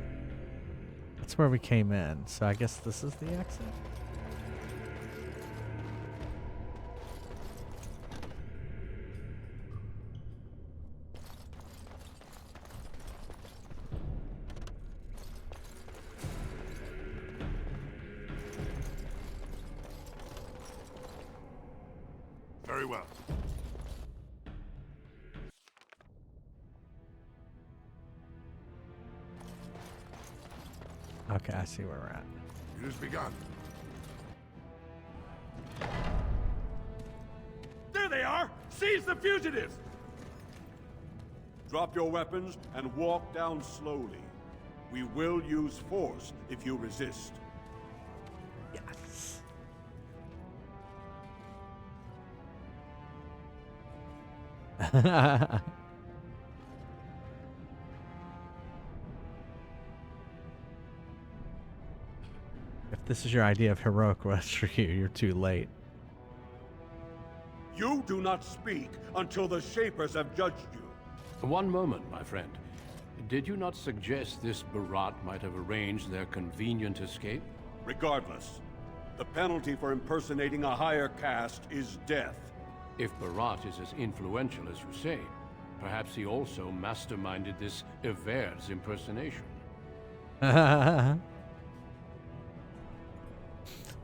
That's where we came in, so I guess this is the exit? Very well. Okay, I see where we're at. It has begun. There they are! Seize the fugitives! Drop your weapons and walk down slowly. We will use force if you resist. Yes. If this is your idea of heroic rescue, you're too late. You do not speak until the Shapers have judged you. One moment, my friend. Did you not suggest this Beraht might have arranged their convenient escape? Regardless, the penalty for impersonating a higher caste is death. If Beraht is as influential as you say, perhaps he also masterminded this Everd's impersonation.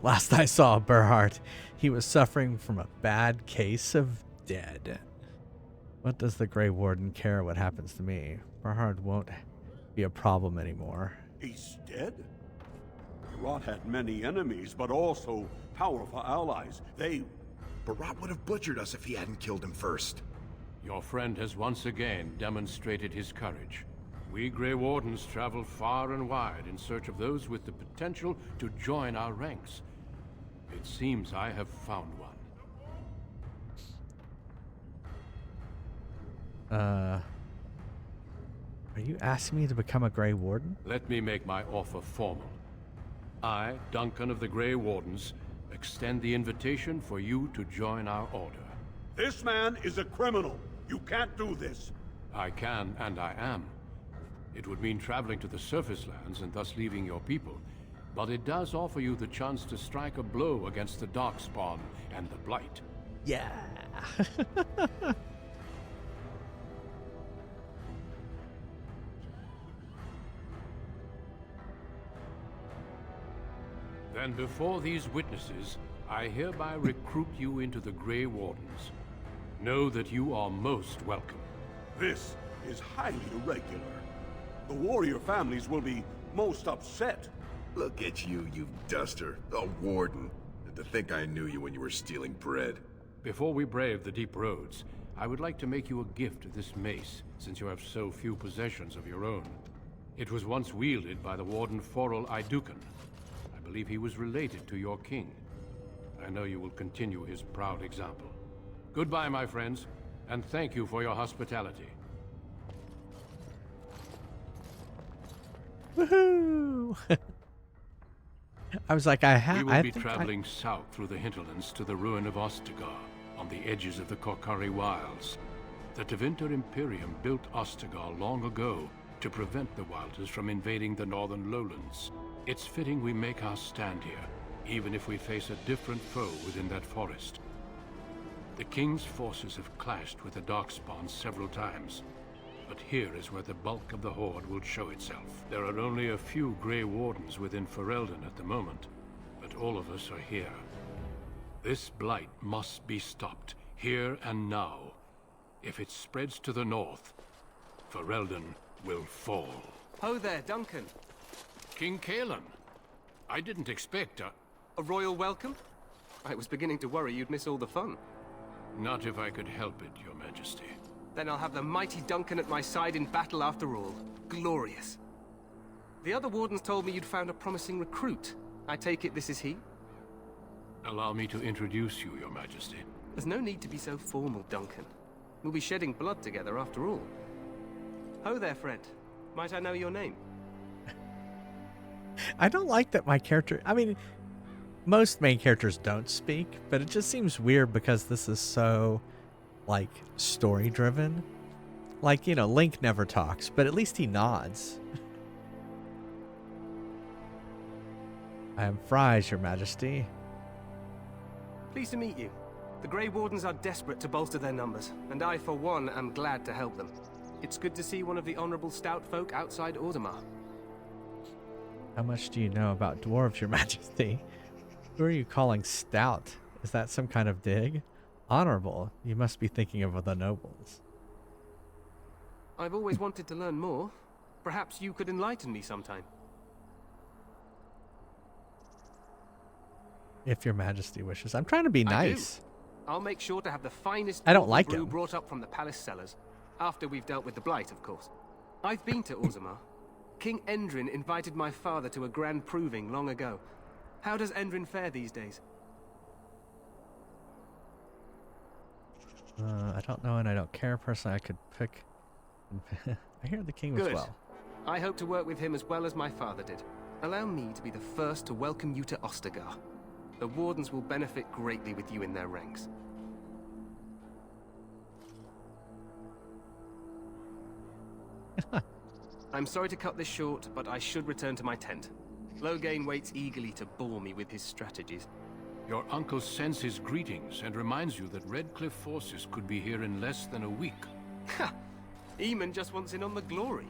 Last I saw Beraht, he was suffering from a bad case of dead. What does the Grey Warden care what happens to me? Beraht won't be a problem anymore. He's dead? Beraht had many enemies, but also powerful allies. Beraht would have butchered us if he hadn't killed him first. Your friend has once again demonstrated his courage. We Grey Wardens travel far and wide in search of those with the potential to join our ranks. It seems I have found one. Are you asking me to become a Grey Warden? Let me make my offer formal. I, Duncan of the Grey Wardens, extend the invitation for you to join our order. This man is a criminal. You can't do this. I can, and I am. It would mean traveling to the surface lands and thus leaving your people. But it does offer you the chance to strike a blow against the Darkspawn and the Blight. Yeah. Then before these witnesses, I hereby recruit you into the Grey Wardens. Know that you are most welcome. This is highly irregular. The warrior families will be most upset. Look at you, you duster. A warden. And to think I knew you when you were stealing bread. Before we brave the deep roads, I would like to make you a gift of this mace, since you have so few possessions of your own. It was once wielded by the warden Forel Idukan. I believe he was related to your king. I know you will continue his proud example. Goodbye, my friends, and thank you for your hospitality. Woohoo! I was like, We will be traveling south through the hinterlands to the ruin of Ostagar, on the edges of the Korkari Wilds. The Tevinter Imperium built Ostagar long ago to prevent the Wilders from invading the northern lowlands. It's fitting we make our stand here, even if we face a different foe within that forest. The King's forces have clashed with the Darkspawn several times, but here is where the bulk of the Horde will show itself. There are only a few Grey Wardens within Ferelden at the moment, but all of us are here. This blight must be stopped, here and now. If it spreads to the north, Ferelden will fall. Ho there, Duncan. King Kaelan. I didn't expect a royal welcome? I was beginning to worry you'd miss all the fun. Not if I could help it, Your Majesty. Then I'll have the mighty Duncan at my side in battle after all. Glorious. The other wardens told me you'd found a promising recruit. I take it this is he? Allow me to introduce you, Your Majesty. There's no need to be so formal, Duncan. We'll be shedding blood together after all. Ho there, friend. Might I know your name? I don't like that my character... I mean, most main characters don't speak, but it just seems weird because this is so, like, story-driven. Like, you know, Link never talks, but at least he nods. I am Fries, Your Majesty. Pleased to meet you. The Grey Wardens are desperate to bolster their numbers, and I, for one, am glad to help them. It's good to see one of the honorable stout folk outside Orzammar. How much do you know about dwarves, Your Majesty? Who are you calling stout? Is that some kind of dig? Honorable. You must be thinking of the nobles. I've always wanted to learn more. Perhaps you could enlighten me sometime. If Your Majesty wishes. I'm trying to be nice. I'll make sure to have the finest I don't like brew him. brought up from the palace cellars. After we've dealt with the blight, of course. I've been to Orzammar. King Endrin invited my father to a grand proving long ago. How does Endrin fare these days? I don't know and I don't care. Personally, I could pick... I hear the king was Good. well. I hope to work with him as well as my father did. Allow me to be the first to welcome you to Ostagar. The Wardens will benefit greatly with you in their ranks. I'm sorry to cut this short, but I should return to my tent. Loghain waits eagerly to bore me with his strategies. Your uncle sends his greetings and reminds you that Redcliffe forces could be here in less than a week. Ha! Eamon just wants in on the glory.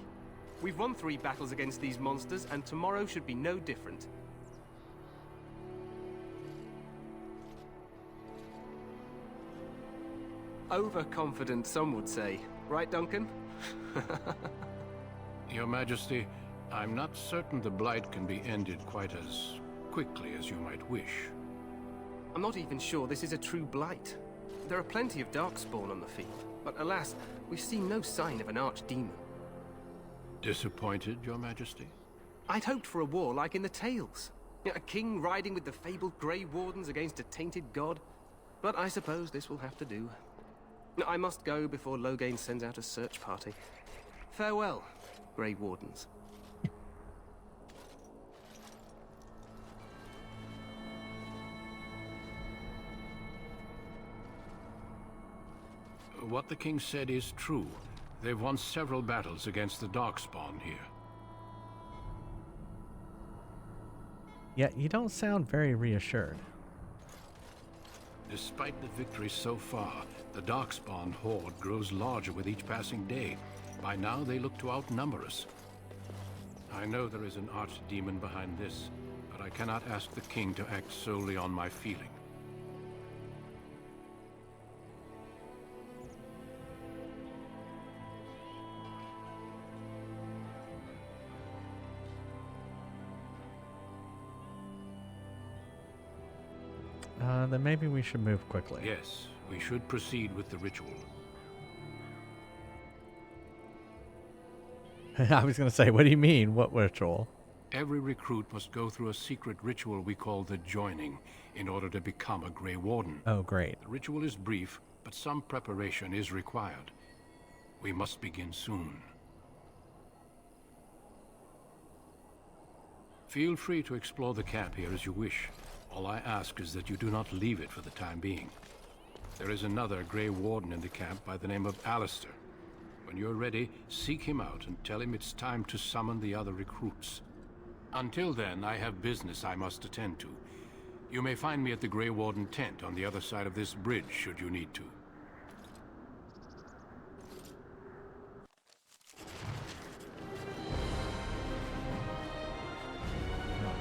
We've won 3 battles against these monsters, and tomorrow should be no different. Overconfident, some would say. Right, Duncan? Your Majesty, I'm not certain the blight can be ended quite as quickly as you might wish. I'm not even sure this is a true blight. There are plenty of darkspawn on the field, but alas, we've seen no sign of an archdemon. Disappointed, Your Majesty? I'd hoped for a war like in the tales. A king riding with the fabled Grey Wardens against a tainted god. But I suppose this will have to do. I must go before Loghain sends out a search party. Farewell, Grey Wardens. What the king said is true. They've won several battles against the Darkspawn here. Yet you don't sound very reassured. Despite the victory so far, the Darkspawn horde grows larger with each passing day. By now, they look to outnumber us. I know there is an archdemon behind this, but I cannot ask the king to act solely on my feeling. Then maybe we should move quickly. Yes, we should proceed with the ritual. I was going to say, what do you mean? What ritual? Every recruit must go through a secret ritual we call the joining in order to become a Grey Warden. Oh, great. The ritual is brief, but some preparation is required. We must begin soon. Feel free to explore the camp here as you wish. All I ask is that you do not leave it for the time being. There is another Grey Warden in the camp by the name of Alistair. When you're ready, seek him out and tell him it's time to summon the other recruits. Until then, I have business I must attend to. You may find me at the Grey Warden tent on the other side of this bridge, should you need to.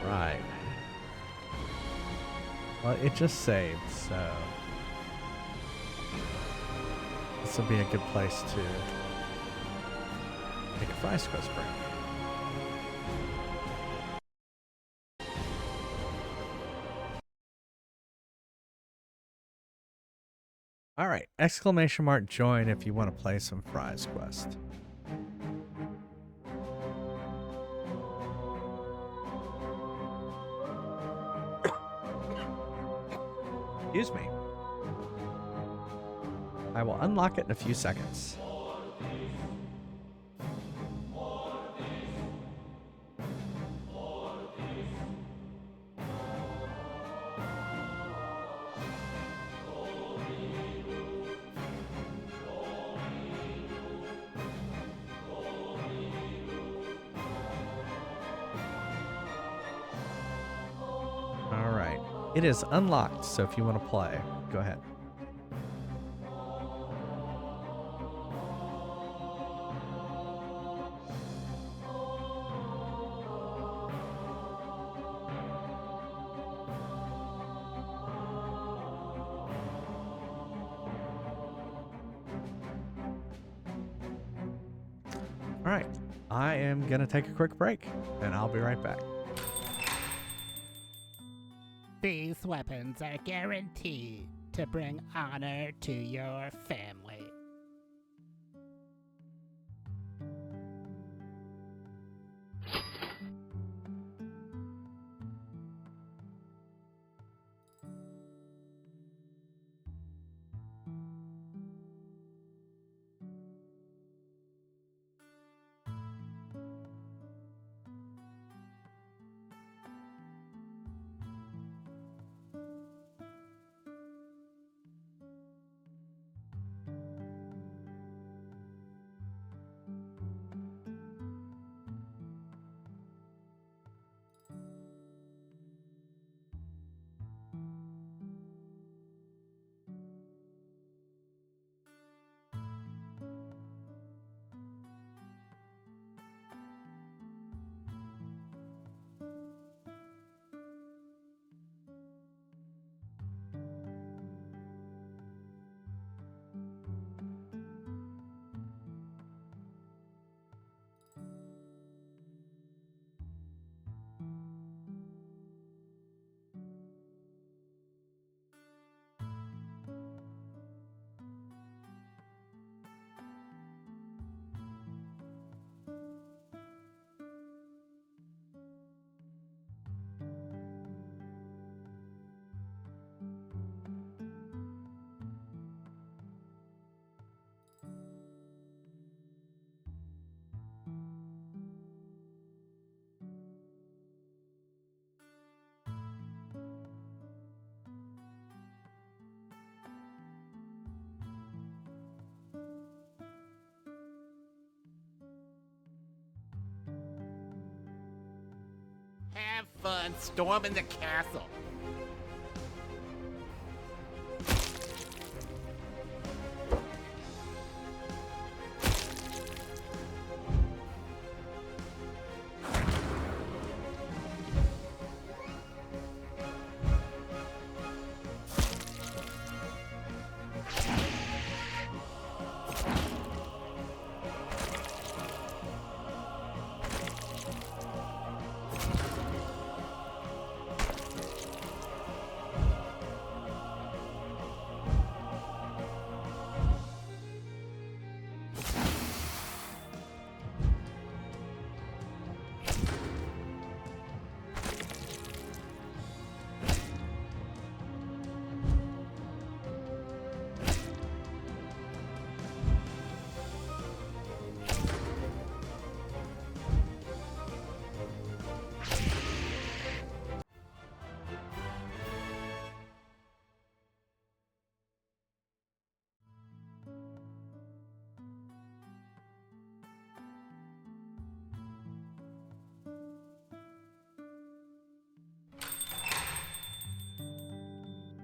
All right. Well, it just saved, so this will be a good place to take a fries quest break. All right, exclamation mark join if you want to play some fries quest. Excuse me. I will unlock it in a few seconds. It is unlocked, so if you want to play, go ahead. All right, I am going to take a quick break, and I'll be right back. These weapons are guaranteed to bring honor to your family. Have fun storming the castle.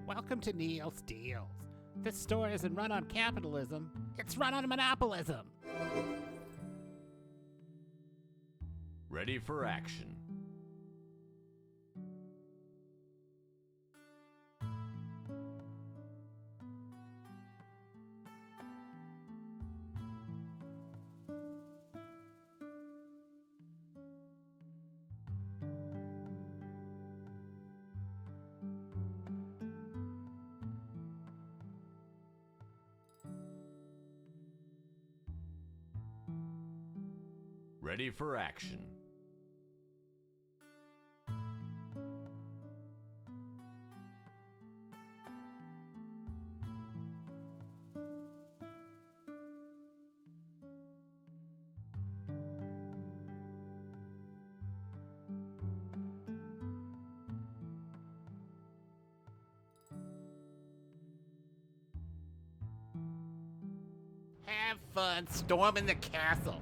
Welcome to Neil's Deals. This store isn't run on capitalism, it's run on monopolism. Ready for action. Ready for action. Have fun storming the castle.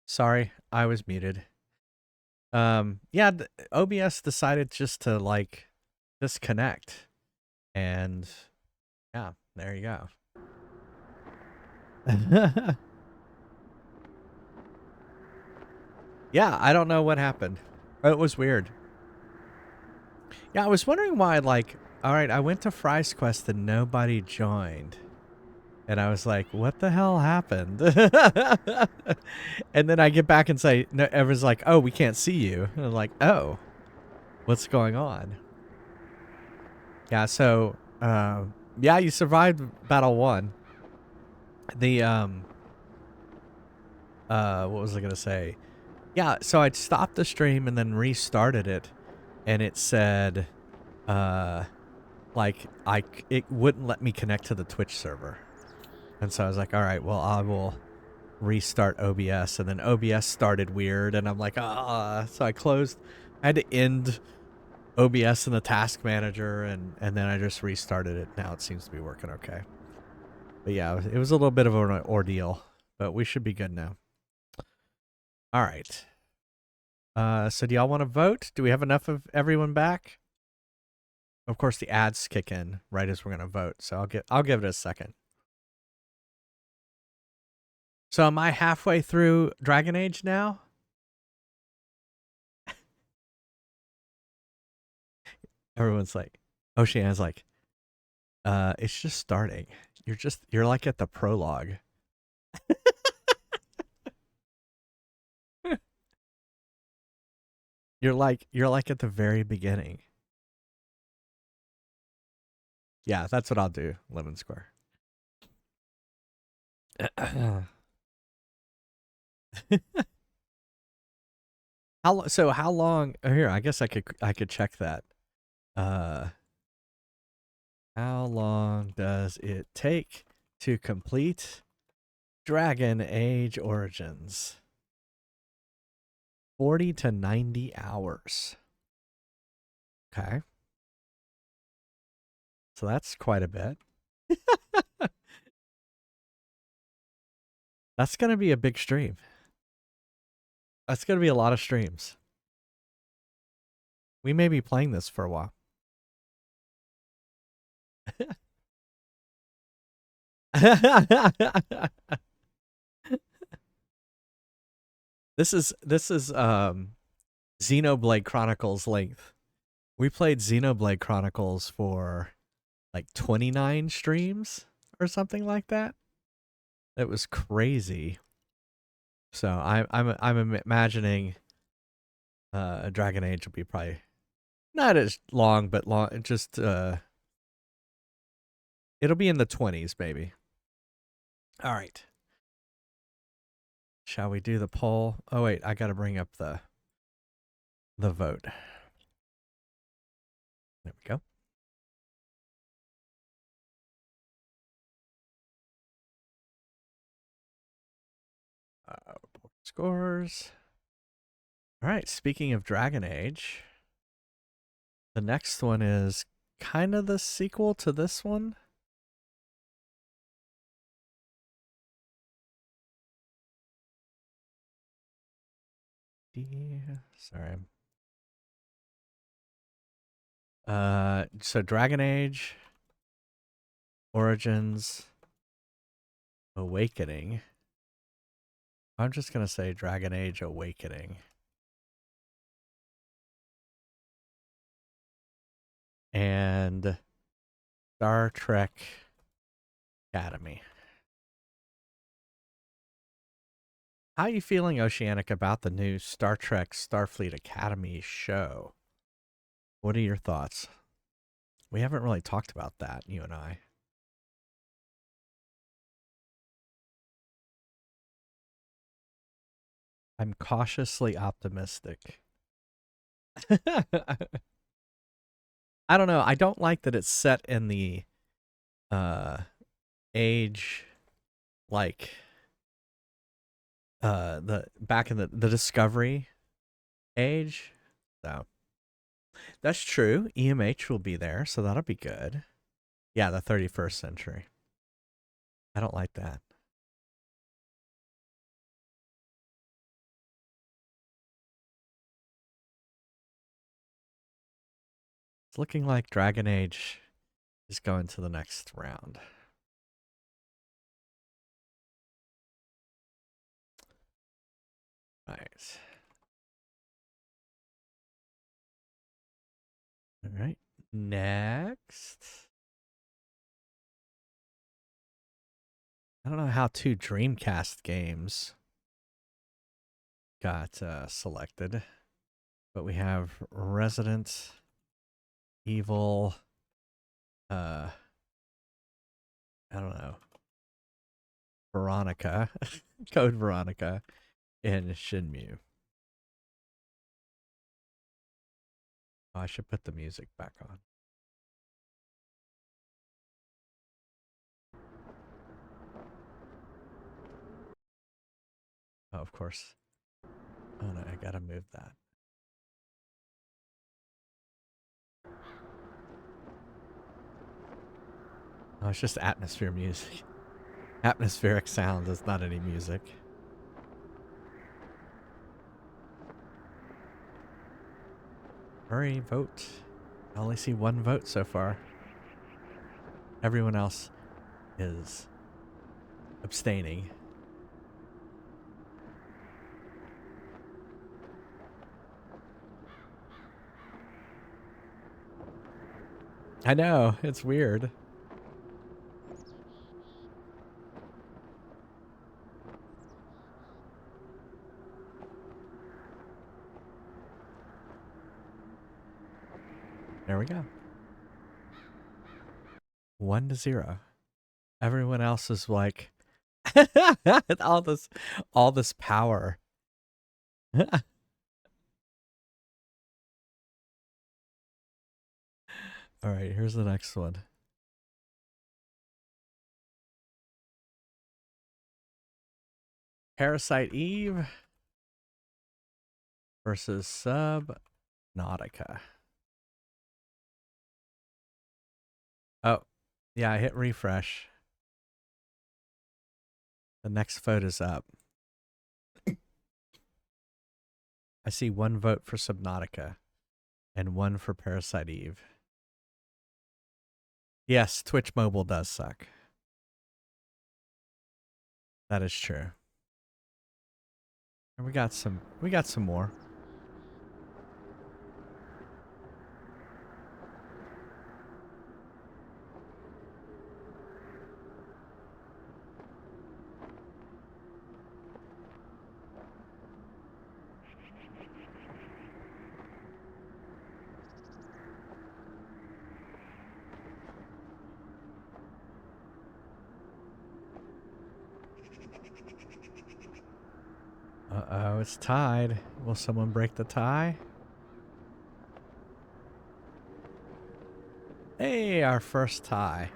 Sorry, I was muted. Yeah, OBS decided just to like disconnect, and yeah, there you go. Yeah, I don't know what happened. It was weird. Yeah, I was wondering why, like, all right, I went to Fry's Quest and nobody joined. And I was like, what the hell happened? And then I get back and say, no, everyone's like, oh, we can't see you. And I'm like, oh, what's going on? Yeah, so, yeah, you survived Battle 1. The, what was I gonna say? Yeah, so I'd stopped the stream and then restarted it, and it said, like it wouldn't let me connect to the Twitch server, and so I was like, all right, well, I will restart OBS, and then OBS started weird, and I'm like, so I closed. I had to end OBS in the task manager, and then I just restarted it. Now it seems to be working okay. But yeah, it was a little bit of an ordeal, but we should be good now. All right. So do y'all want to vote? Do we have enough of everyone back? Of course, the ads kick in right as we're gonna vote, so I'll give it a second. So am I halfway through Dragon Age now? Everyone's like, Oceana's like, it's just starting. You're like at the prologue. You're like at the very beginning. Yeah, that's what I'll do, Lemon Square. How long? Oh, here, I guess I could check that. How long does it take to complete Dragon Age Origins? 40 to 90 hours. Okay. So that's quite a bit. That's going to be a big stream. That's going to be a lot of streams. We may be playing this for a while. This is Xenoblade Chronicles length. We played Xenoblade Chronicles for like 29 streams or something like that. It was crazy. So I'm imagining Dragon Age will be probably not as long, but long. Just it'll be in the 20s, maybe. All right. Shall we do the poll? Oh wait, I got to bring up the vote. There we go. Report scores. All right, speaking of Dragon Age, the next one is kind of the sequel to this one. Sorry. So Dragon Age Origins Awakening. I'm just gonna say Dragon Age Awakening. And Star Trek Academy. How are you feeling, Oceanic, about the new Star Trek Starfleet Academy show? What are your thoughts? We haven't really talked about that, you and I. I'm cautiously optimistic. I don't know. I don't like that it's set in the age like the back in the Discovery age. So that's true. EMH will be there, so that'll be good. Yeah, the 31st century. I don't like that. It's looking like Dragon Age is going to the next round. Right. All right. Next. I don't know how 2 Dreamcast games got selected, but we have Resident Evil. I don't know. Veronica, Code Veronica, in Shenmue. Oh, I should put the music back on. Oh, of course. Oh no, I gotta move that. Oh, it's just atmosphere music. Atmospheric sound is not any music. Hurry, vote. I only see one vote so far. Everyone else is abstaining. I know, it's weird. There we go. 1-0. Everyone else is like all this power. All right, here's the next one. Parasite Eve versus Subnautica. Oh, yeah, I hit refresh. The next vote is up. I see one vote for Subnautica and one for Parasite Eve. Yes, Twitch Mobile does suck. That is true. And we got some more. Uh-oh, it's tied. Will someone break the tie? Hey, our first tie.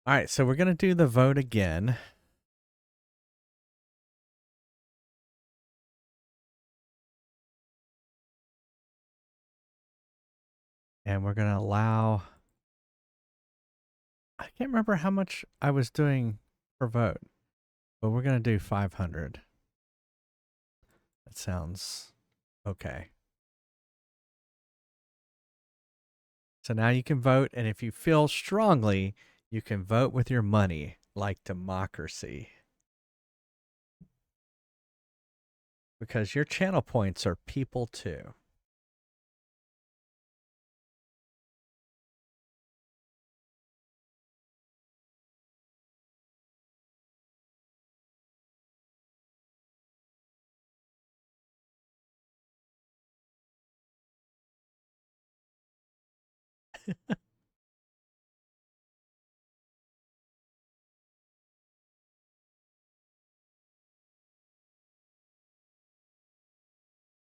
All right, so we're going to do the vote again. And we're going to allow... I can't remember how much I was doing per vote, but we're going to do 500. That sounds okay. So now you can vote, and if you feel strongly, you can vote with your money, like democracy. Because your channel points are people too.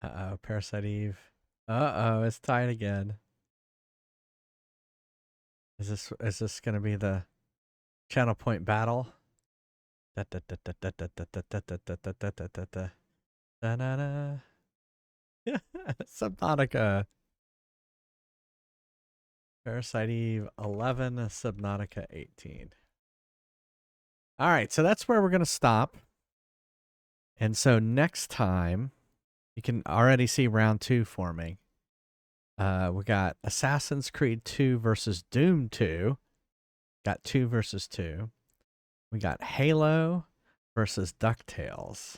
Uh-oh, Parasite Eve. Uh-oh, it's tied again. Is this gonna be the channel point battle? Subnautica. Parasite Eve 11, Subnautica 18. All right, so that's where we're gonna stop. And so next time, you can already see round 2 forming. We got Assassin's Creed 2 versus Doom 2. Got 2 versus 2. We got Halo versus DuckTales.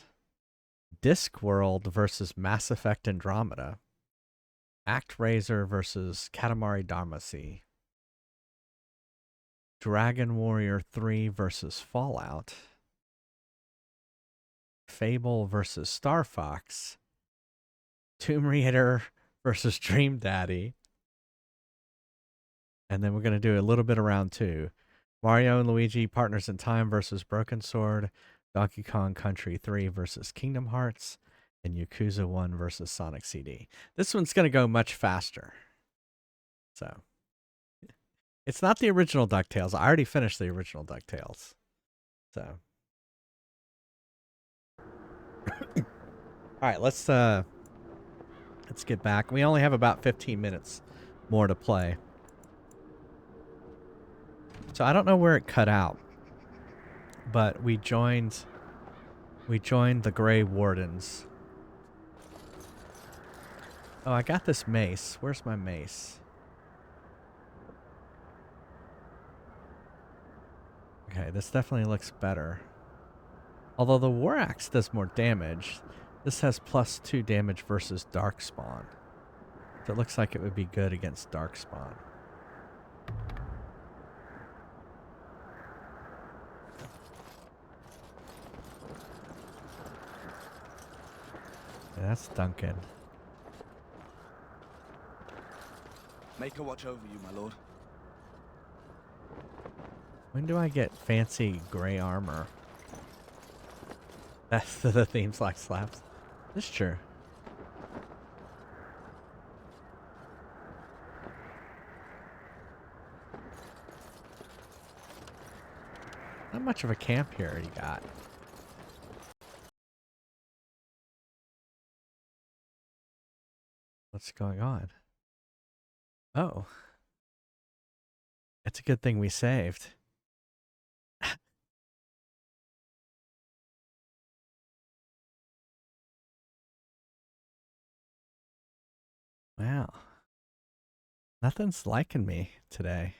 Discworld versus Mass Effect Andromeda. ActRaiser versus Katamari Damacy. Dragon Warrior 3 versus Fallout. Fable versus Star Fox. Tomb Raider versus Dream Daddy. And then we're going to do a little bit of round 2, Mario and Luigi Partners in Time versus Broken Sword, Donkey Kong Country 3 versus Kingdom Hearts, and Yakuza 1 versus Sonic CD. This one's going to go much faster. So, it's not the original DuckTales. I already finished the original DuckTales. So, all right, let's get back. We only have about 15 minutes more to play. So I don't know where it cut out, but we joined the Grey Wardens. Oh, I got this mace. Where's my mace? Okay, this definitely looks better. Although the War Axe does more damage. This has +2 damage versus Darkspawn. So it looks like it would be good against Darkspawn. Yeah, that's Duncan. Make a watch over you, my lord. When do I get fancy gray armor? That's the theme slaps. That's true. Not much of a camp here you got. What's going on? Oh. It's a good thing we saved. Wow. Nothing's liking me today.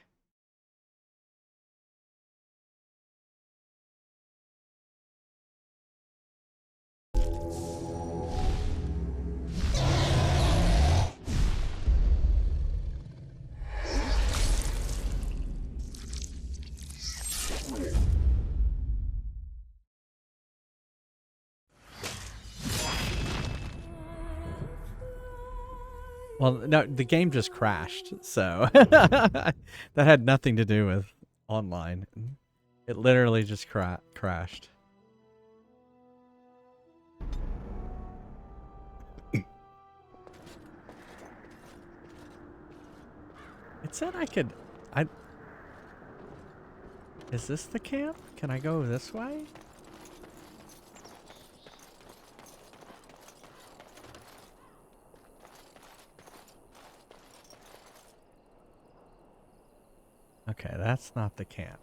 Well, no, the game just crashed, so that had nothing to do with online. It literally just crashed. It said I could... Is this the camp? Can I go this way? Okay, that's not the camp.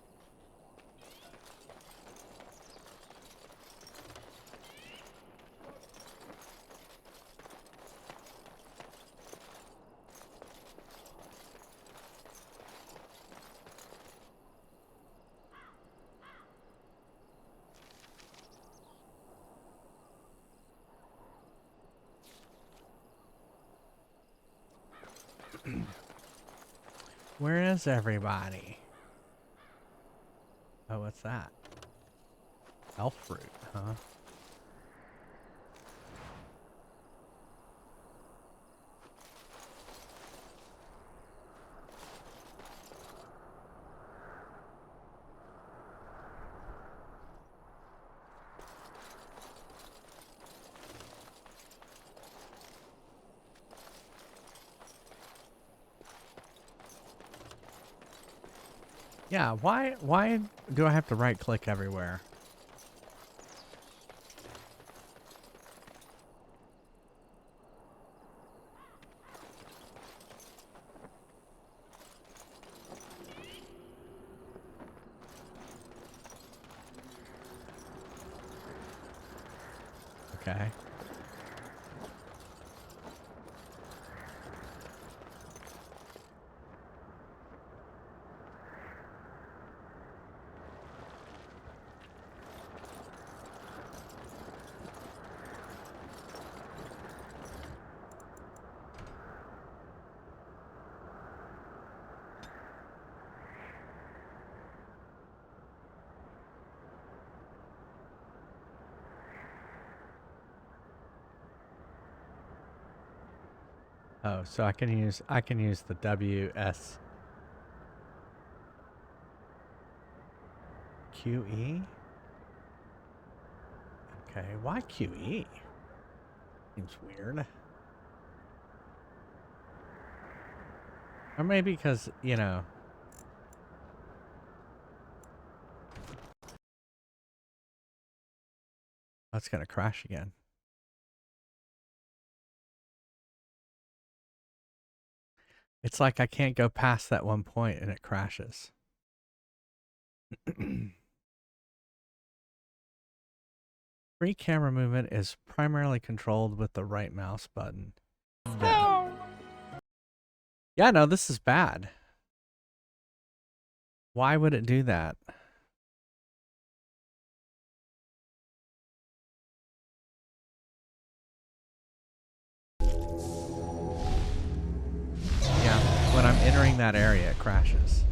Where is everybody? Oh, what's that? Elf fruit, huh? Yeah, why do I have to right click everywhere? Okay. Oh, so I can use the WS. QE? Okay, why QE? Seems weird. Or maybe because, you know... That's gonna crash again. It's like I can't go past that one point and it crashes. Free camera movement is primarily controlled with the right mouse button. Yeah, no, this is bad. Why would it do that? Yeah, when I'm entering that area, it crashes.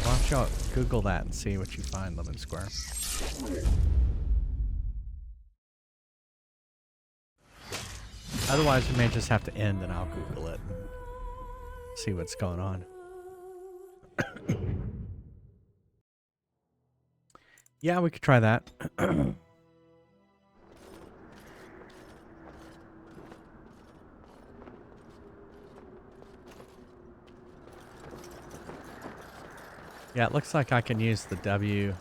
Why don't y'all Google that and see what you find, Lemon Square. Otherwise, we may just have to end and I'll Google it and see what's going on. Yeah, we could try that. Yeah, it looks like I can use the W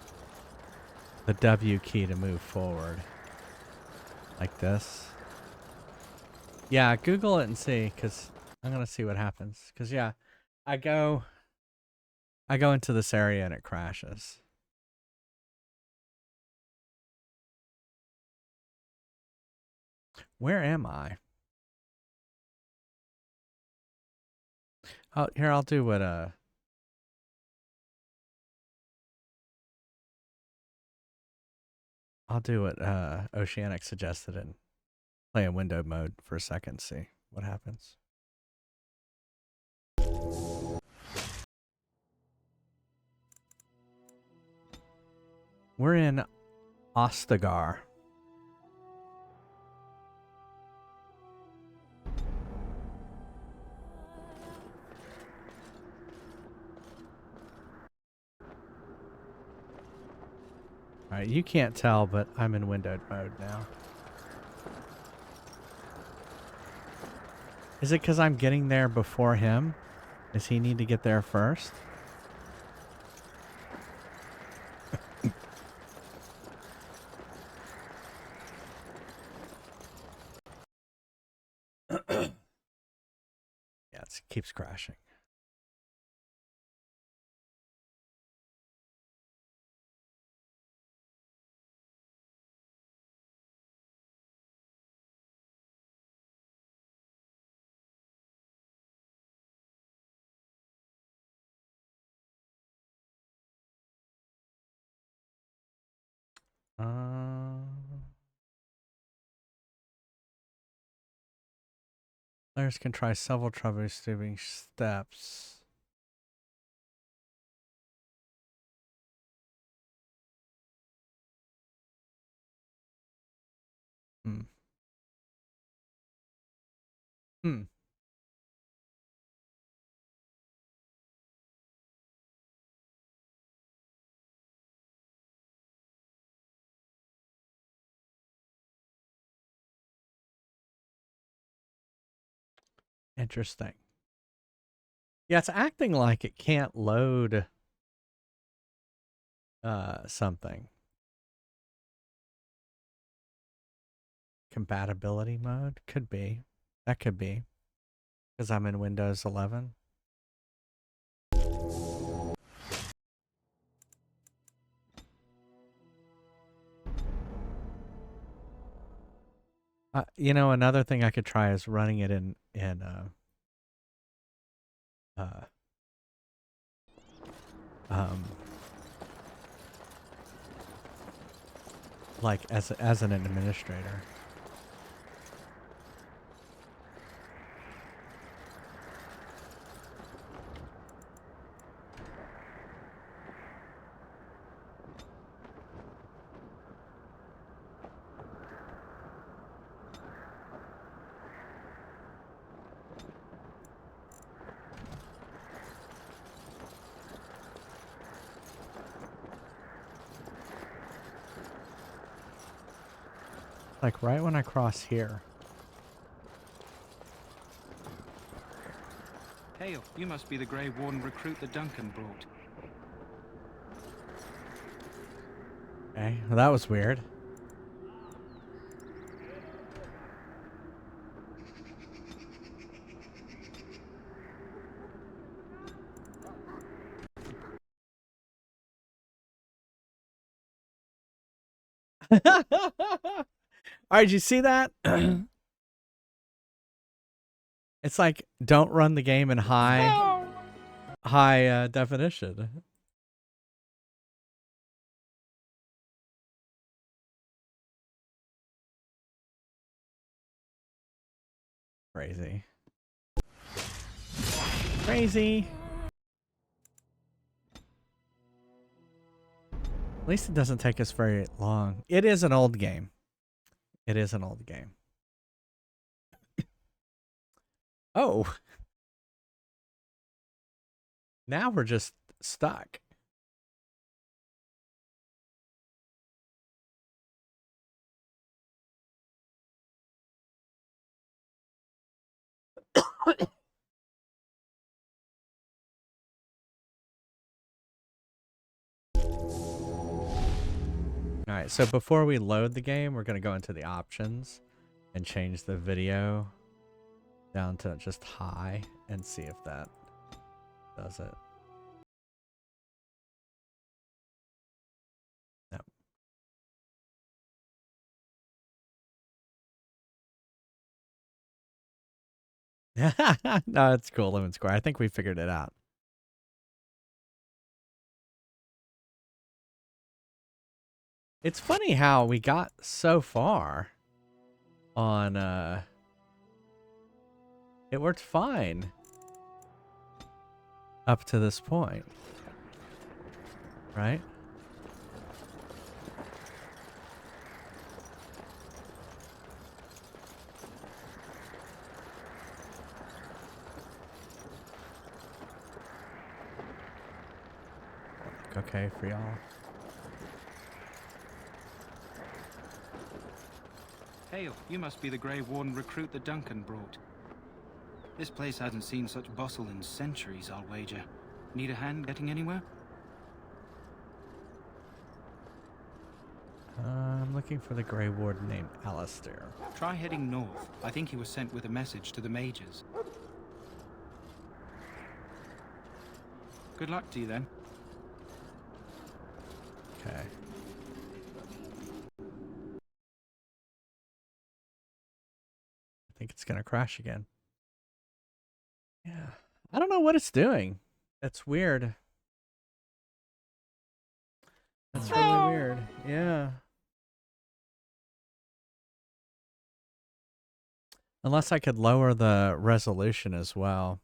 key to move forward. Like this. Yeah, Google it and see, because I'm going to see what happens. Because, yeah, I go into this area and it crashes. Where am I? Oh, here, I'll do what, Oceanic suggested and play in window mode for a second, see what happens. We're in Ostagar. Alright, you can't tell, but I'm in windowed mode now. Is it because I'm getting there before him? Does he need to get there first? Yeah, it keeps crashing. Players can try several troubleshooting steps. Interesting. Yeah, it's acting like it can't load something. Compatibility mode? Could be. That could be. Because I'm in Windows 11. You know, another thing I could try is running it in like as an administrator. Like right when I cross here. Hail, you must be the Grey Warden recruit that Duncan brought. Okay, well, that was weird. All right, did you see that? It's like, don't run the game in high definition. Crazy. Crazy. At least it doesn't take us very long. It is an old game. It is an old game. Oh. Now we're just stuck. Alright, so before we load the game, we're going to go into the options and change the video down to just high and see if that does it. No. No, it's cool, Lemon Square. I think we figured it out. It's funny how we got so far on, it worked fine up to this point, right? Okay for y'all. Hail, you must be the Grey Warden recruit that Duncan brought. This place hasn't seen such bustle in centuries, I'll wager. Need a hand getting anywhere? I'm looking for the Grey Warden named Alistair. Try heading north. I think he was sent with a message to the mages. Good luck to you then. Okay. I think it's gonna crash again. Yeah. I don't know what it's doing. That's weird. That's really weird. Yeah. Unless I could lower the resolution as well.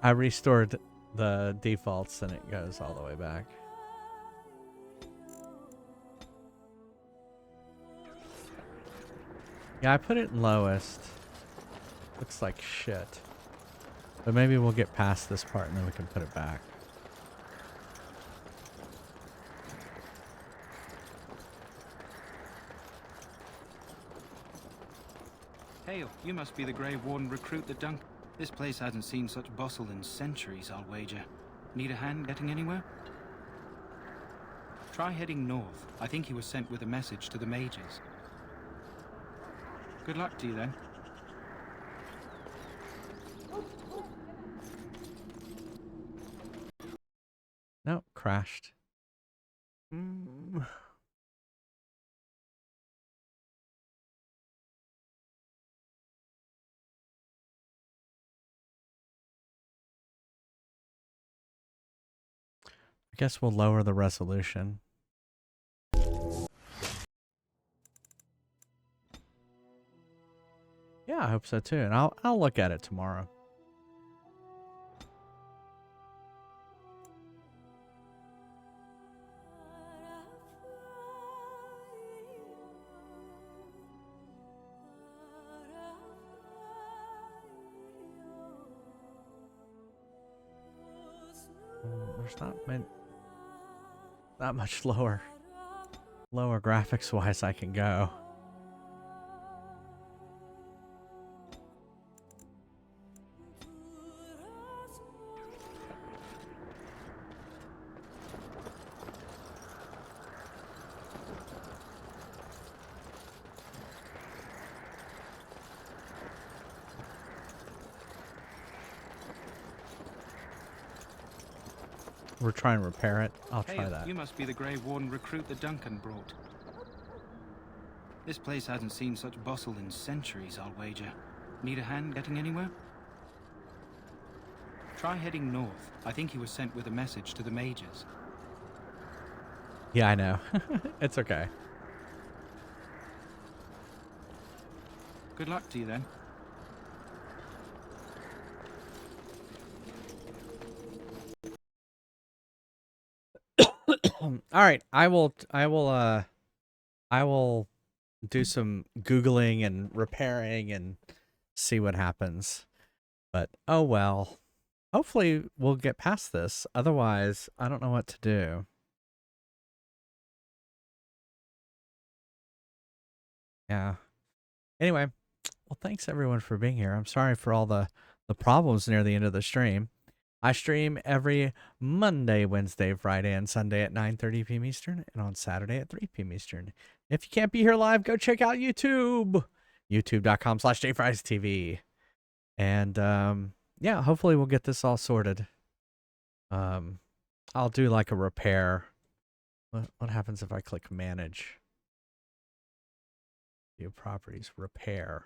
I restored the defaults and it goes all the way back. Yeah, I put it in lowest. Looks like shit. But maybe we'll get past this part and then we can put it back. Hail, you must be the Grey Warden recruit that Duncan. This place hasn't seen such bustle in centuries, I'll wager. Need a hand getting anywhere? Try heading north. I think he was sent with a message to the mages. Good luck to you then. Nope, crashed. I guess we'll lower the resolution. Yeah, I hope so too. And I'll look at it tomorrow. There's not much lower graphics wise I can go. We're trying to repair it. I'll try that. You must be the Grey Warden recruit that Duncan brought. This place hasn't seen such bustle in centuries, I'll wager. Need a hand getting anywhere? Try heading north. I think he was sent with a message to the mages. Yeah, I know. It's okay. Good luck to you then. All right, I will do some Googling and repairing and see what happens. But oh well. Hopefully we'll get past this. Otherwise, I don't know what to do. Yeah. Anyway, well, thanks everyone for being here. I'm sorry for all the problems near the end of the stream. I stream every Monday, Wednesday, Friday, and Sunday at 9:30 p.m. Eastern, and on Saturday at 3 p.m. Eastern. If you can't be here live, go check out YouTube. YouTube.com/JFriesTV. And yeah, hopefully we'll get this all sorted. I'll do like a repair. What happens if I click manage? View properties, repair.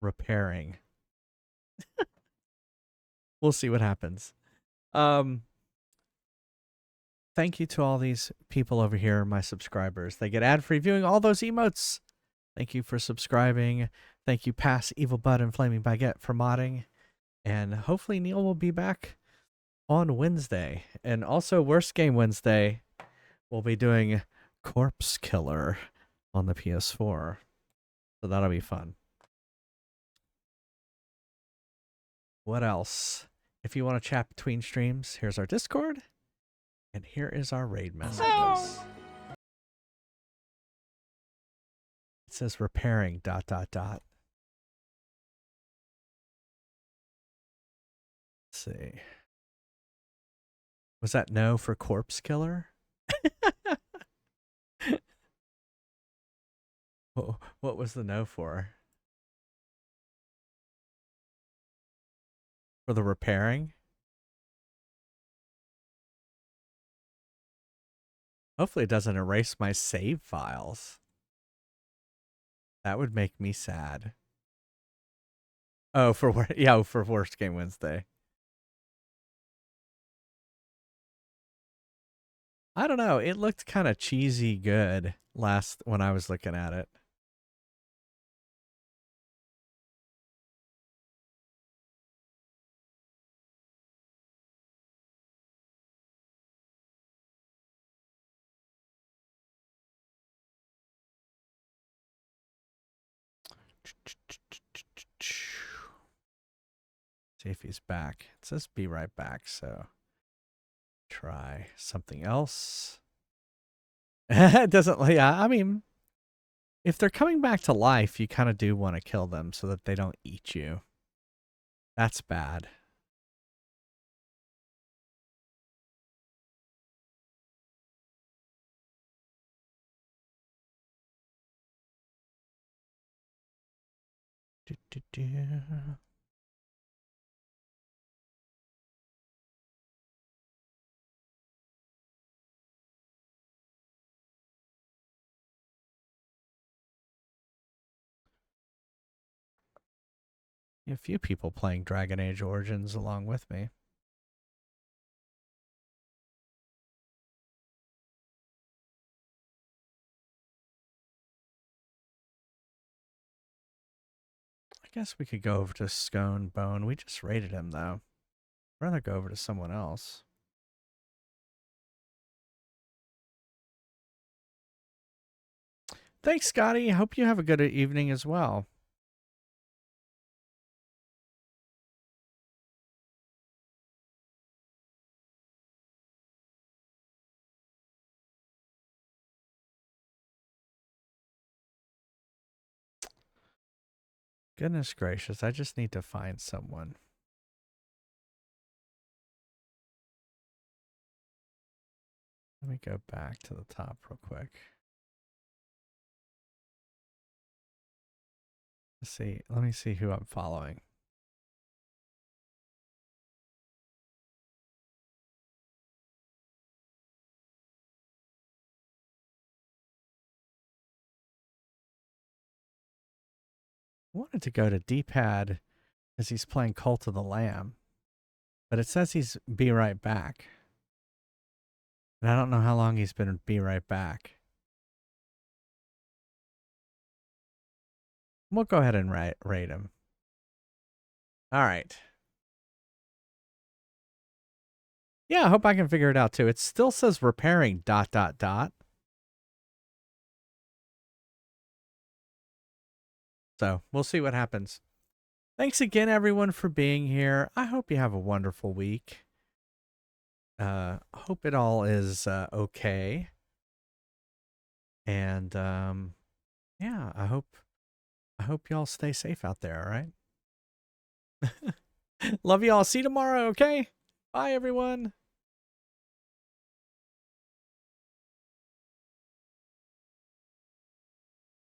Repairing. We'll see what happens. Thank you to all these people over here, my subscribers. They get ad-free viewing, all those emotes. Thank you for subscribing. Thank you, Pass, Evil Bud, and Flaming Baguette for modding. And hopefully Neil will be back on Wednesday. And also, Worst Game Wednesday, we'll be doing Corpse Killer on the PS4. So that'll be fun. What else? If you want to chat between streams, here's our Discord. And here is our raid messages. It says repairing ... Let's see. Was that no for Corpse Killer? What was the no for? For the repairing? Hopefully it doesn't erase my save files. That would make me sad. Oh, for Worst Game Wednesday. I don't know. It looked kind of cheesy good when I was looking at it. See if he's back. It says be right back, so try something else. It doesn't, yeah, I mean, if they're coming back to life, you kind of do want to kill them so that they don't eat you. That's bad. A few people playing Dragon Age Origins along with me. I guess we could go over to Scone Bone. We just raided him, though. I'd rather go over to someone else. Thanks, Scotty. Hope you have a good evening as well. Goodness gracious, I just need to find someone. Let me go back to the top real quick. Let's see. Let me see who I'm following. I wanted to go to D-pad as he's playing Cult of the Lamb, but it says he's be right back. And I don't know how long he's been be right back. We'll go ahead and rate him. All right. Yeah, I hope I can figure it out too. It still says repairing ... So we'll see what happens. Thanks again, everyone, for being here. I hope you have a wonderful week. Hope it all is okay. And yeah, I hope y'all stay safe out there, all right? Love y'all. See you tomorrow, okay? Bye, everyone.